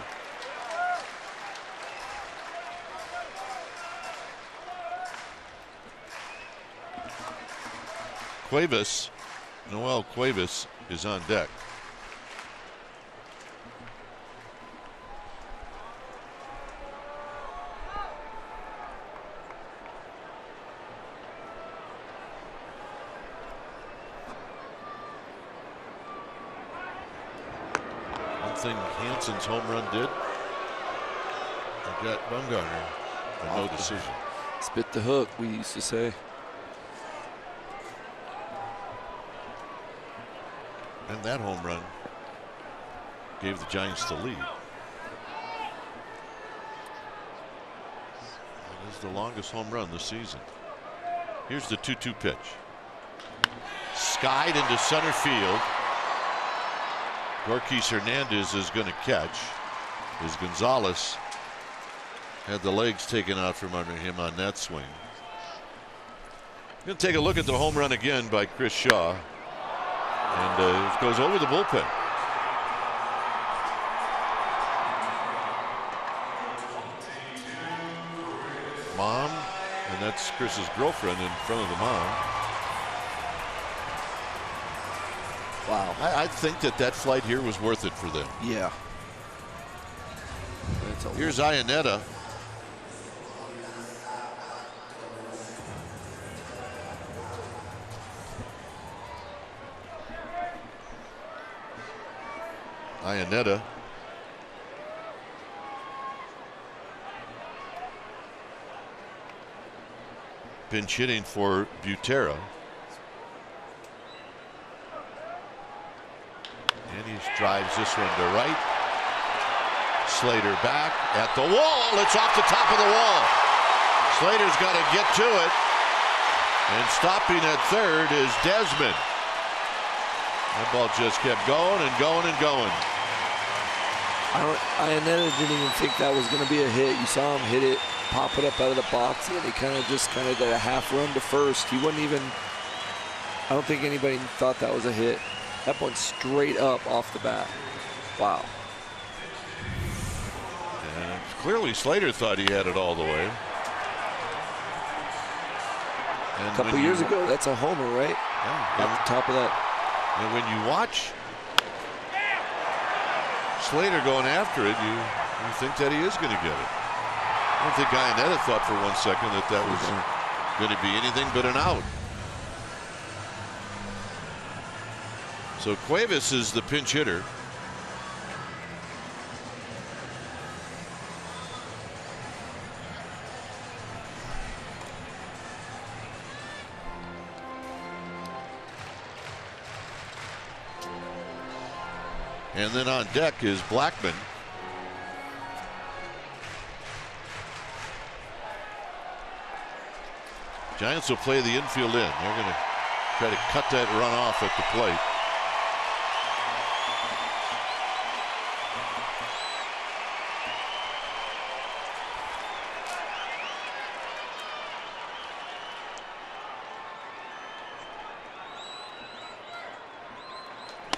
Cuevas, Noel Cuevas is on deck. Thing Hansen's home run did, I got Bumgarner a no decision.
Spit the hook, we used to say.
And that home run gave the Giants the lead. That is the longest home run this season. Here's the 2-2 pitch. Skied into center field. Gorkis Hernandez is going to catch as Gonzalez had the legs taken out from under him on that swing. Going to take a look at the home run again by Chris Shaw. And it goes over the bullpen. Mom, and that's Chris's girlfriend in front of the mom.
Wow.
I think that flight here was worth it for them.
Yeah.
Here's Iannetta. Iannetta. Pinch hitting for Butera. And he drives this one to right. Slater back at the wall. It's off the top of the wall. Slater's got to get to it. And stopping at third is Desmond. That ball just kept going and going and going.
Iannetta didn't even think that was going to be a hit. You saw him hit it, pop it up out of the box, and he kind of did a half run to first. He wasn't even, I don't think anybody thought that was a hit. That went straight up off the bat. Wow.
And clearly Slater thought he had it all the way. And
a couple years ago, that's a homer, right?
Yeah,
at the top of that.
And when you watch Slater going after it, you think that he is going to get it. I don't think Iannetta thought for 1 second that was going to be anything but an out. So Cuevas is the pinch hitter. And then on deck is Blackman. Giants will play the infield in. They're going to try to cut that run off at the plate.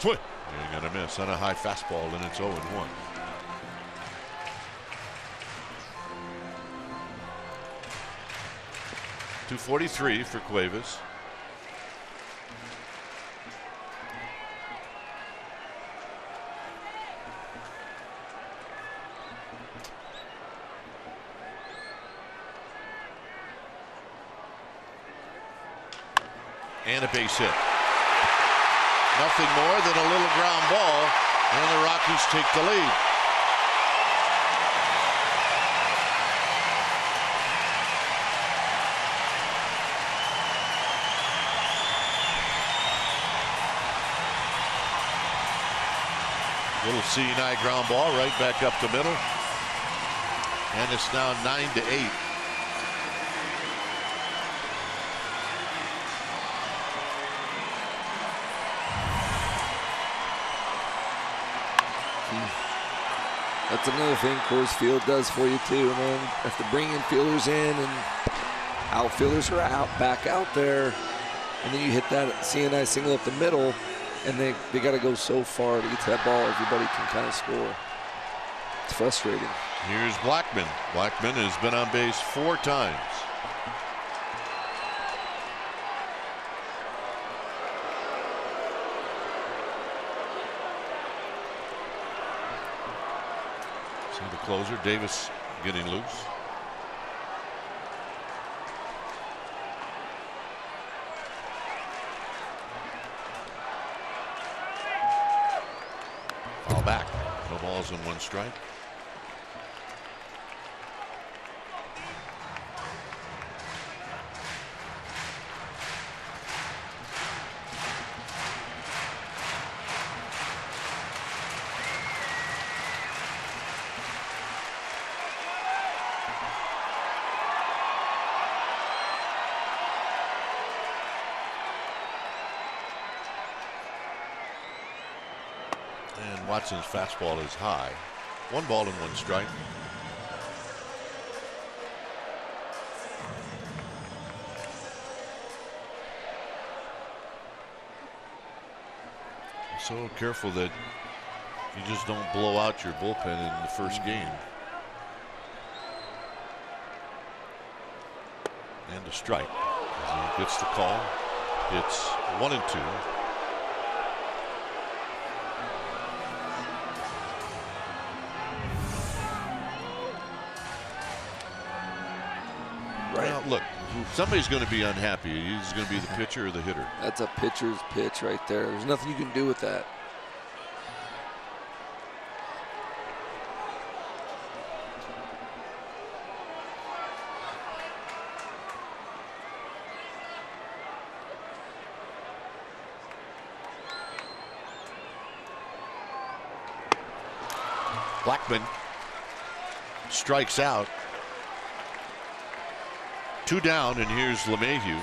Swing. You're going to miss on a high fastball, and it's 0-1. .243 for Cuevas. And a base hit. Nothing more than a little ground ball, and the Rockies take the lead. Little seeing-eye ground ball right back up the middle, and it's now 9-8.
That's another thing Coors Field does for you too, man. You have to bring infielders in and outfielders are out, back out there, and then you hit that CNI single up the middle, and they got to go so far to get to that ball. Everybody can kind of score. It's frustrating.
Here's Blackman. Blackman has been on base 4 times. The closer, Davis, getting loose. Foul back. No balls and 1 strike. And Watson's fastball is high. 1 ball and 1 strike. so careful that you just don't blow out your bullpen in the first game. And a strike as he gets the call. It's 1-2. Well, look, somebody's going to be unhappy. He's going to be the pitcher or the hitter.
That's a pitcher's pitch right there. There's nothing you can do with that.
Blackman strikes out. 2 down, and here's LeMahieu.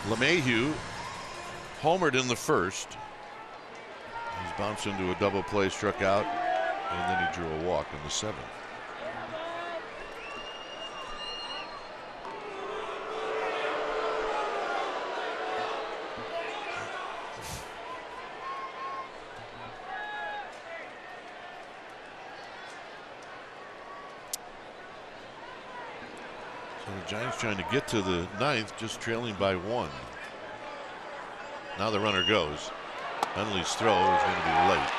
LeMahieu homered in the first. He's bounced into a double play, struck out, and then he drew a walk in the 7th. So the Giants trying to get to the 9th, just trailing by 1. Now the runner goes. Hundley's throw is going to be late.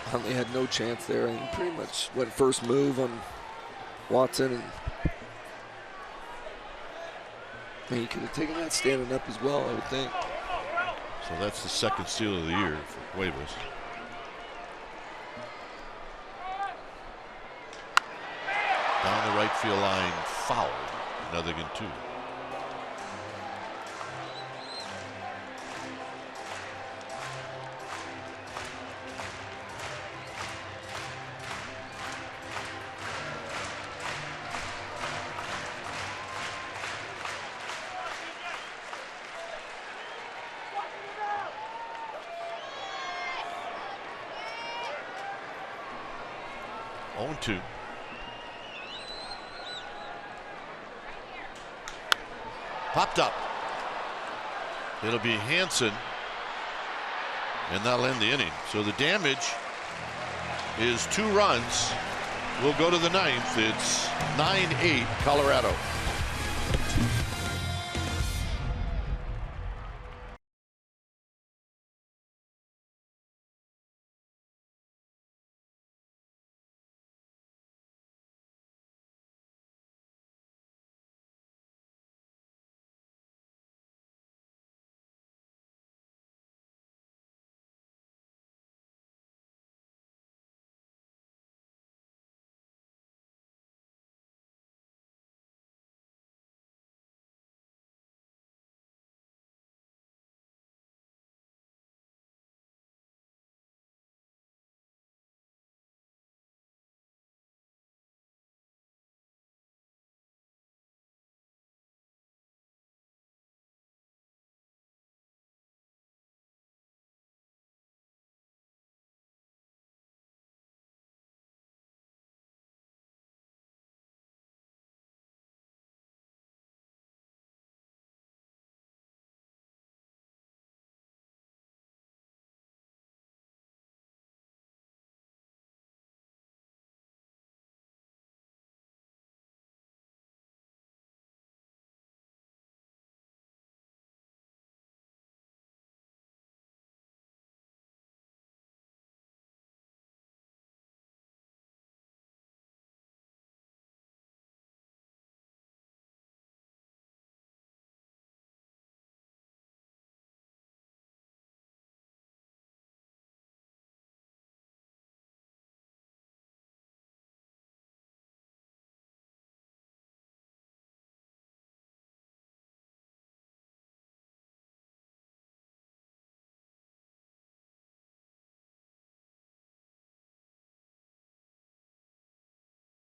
Huntley had no chance there, and he pretty much went first move on Watson, and he could have taken that standing up as well, I would think.
So that's the 2nd steal of the year for Cuevas. Down the right field line, foul. Nothing in 2. On 2. Popped up. It'll be Hansen, and that'll end the inning. So the damage is 2 runs. We'll go to the 9th. It's 9-8 Colorado.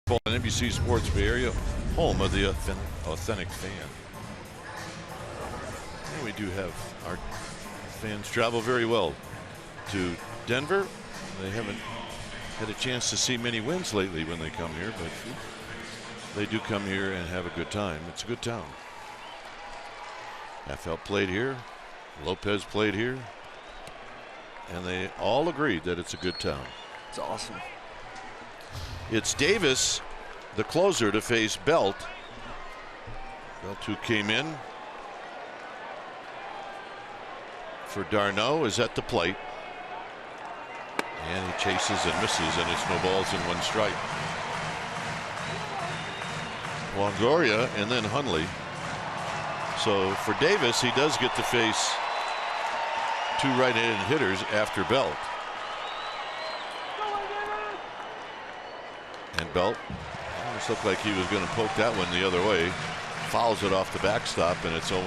On NBC Sports Bay Area, home of the authentic fan. And we do have our fans travel very well to Denver. They haven't had a chance to see many wins lately when they come here, but they do come here and have a good time. It's a good town. Affelt played here. Lopez played here. And they all agreed that it's a good town.
It's awesome.
It's Davis, the closer, to face Belt. Belt, who came in for d'Arnaud, is at the plate. And he chases and misses, and it's no balls and one strike. Longoria and then Hundley. So for Davis, he does get to face two right-handed hitters after Belt. And Belt almost looked like he was going to poke that one the other way. Fouls it off the backstop, and it's 0-2.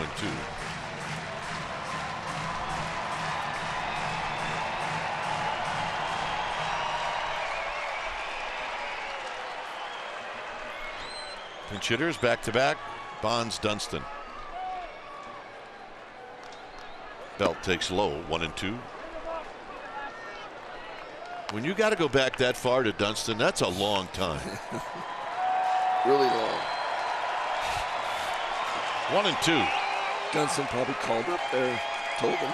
Pinch hitters back-to-back. Bonds, Dunston. Belt takes low, 1-2. When you got to go back that far to Dunston, that's a long time.
Really long.
1-2.
Dunston probably called up there, told him.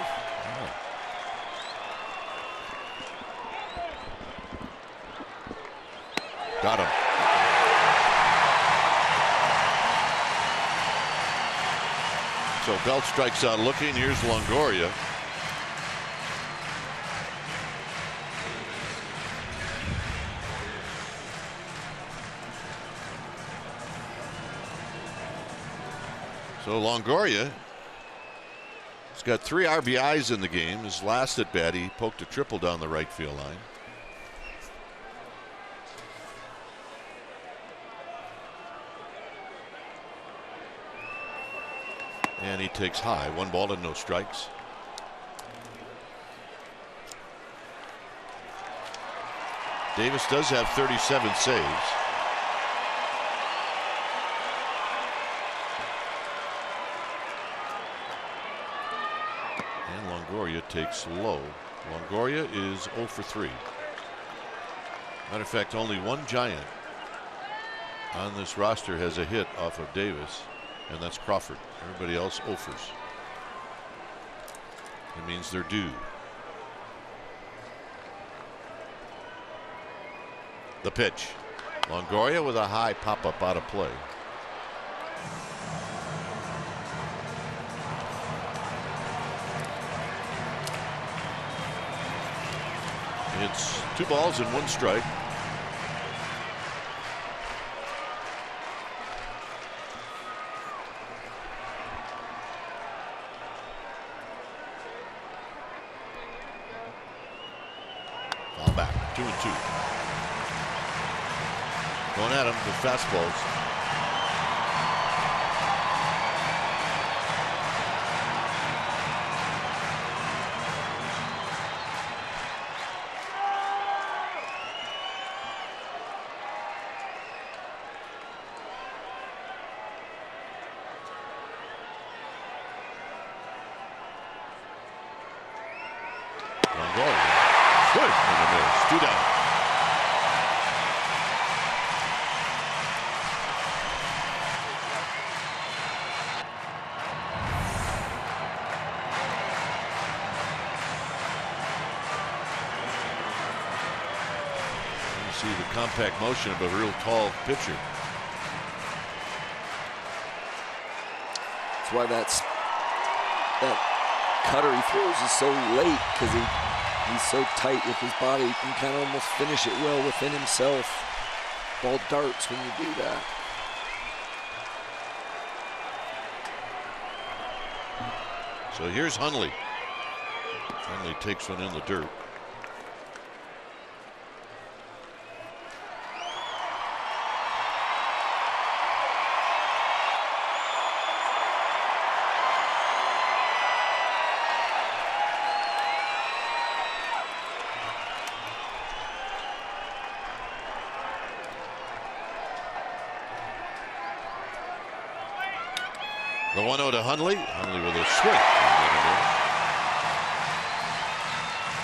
Got him. So Belt strikes out looking. Here's Longoria. So Longoria has got 3 RBIs in the game. His last at bat, he poked a triple down the right field line. And he takes high. 1 ball and no strikes. Davis does have 37 saves. And Longoria takes low. Longoria is 0 for 3. Matter of fact, only one Giant on this roster has a hit off of Davis, and that's Crawford. Everybody else offers. It means they're due. The pitch. Longoria with a high pop-up out of play. It's 2 balls and 1 strike. Foul back. 2-2. Going at him with fastballs. Good. And a miss. 2 down. You see the compact motion of a real tall pitcher.
That's why that cutter he throws is so late, because he's so tight with his body. He can kind of almost finish it well within himself. Ball darts when you do that.
So here's Hundley. Hundley takes one in the dirt. The 1-0 to Hundley. Hundley with a swing.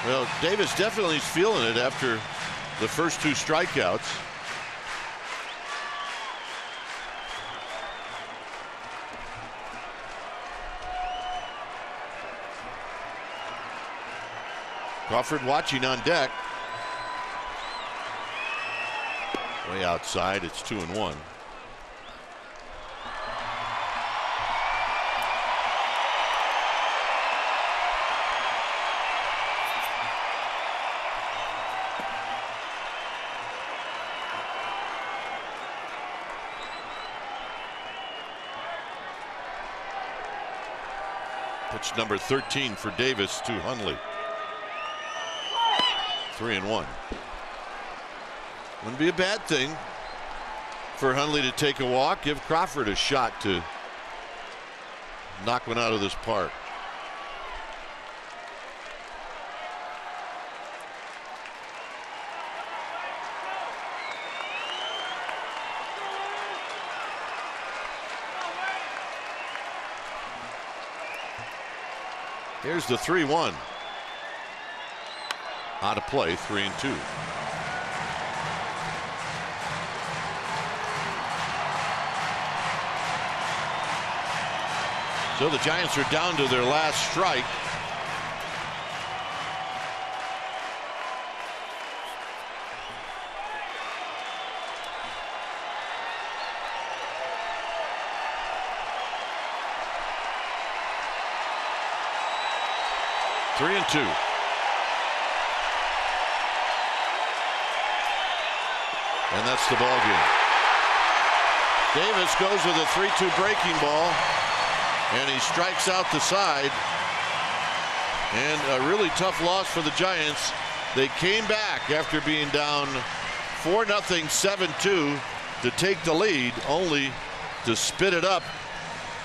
Well, Davis definitely is feeling it after the first 2 strikeouts. Crawford watching on deck. Way outside, it's 2-1. Pitch number 13 for Davis to Hundley. 3-1. Wouldn't be a bad thing for Hundley to take a walk, give Crawford a shot to knock one out of this park. Here's the 3-1. Out of play, 3-2. So the Giants are down to their last strike. Three and 2. And that's the ball game. Davis goes with a 3-2 breaking ball, and he strikes out the side. And a really tough loss for the Giants. They came back after being down 4-0, 7-2 to take the lead, only to spit it up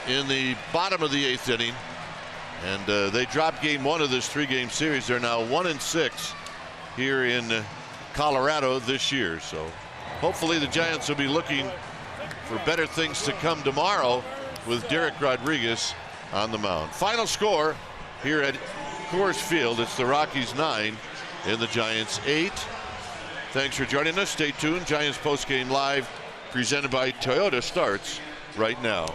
in the bottom of the 8th inning. And they dropped game 1 of this 3-game series. They're now 1-6 here in Colorado this year. So hopefully the Giants will be looking for better things to come tomorrow with Derek Rodriguez on the mound. Final score here at Coors Field. It's the Rockies 9 and the Giants 8. Thanks for joining us. Stay tuned. Giants postgame live presented by Toyota starts right now.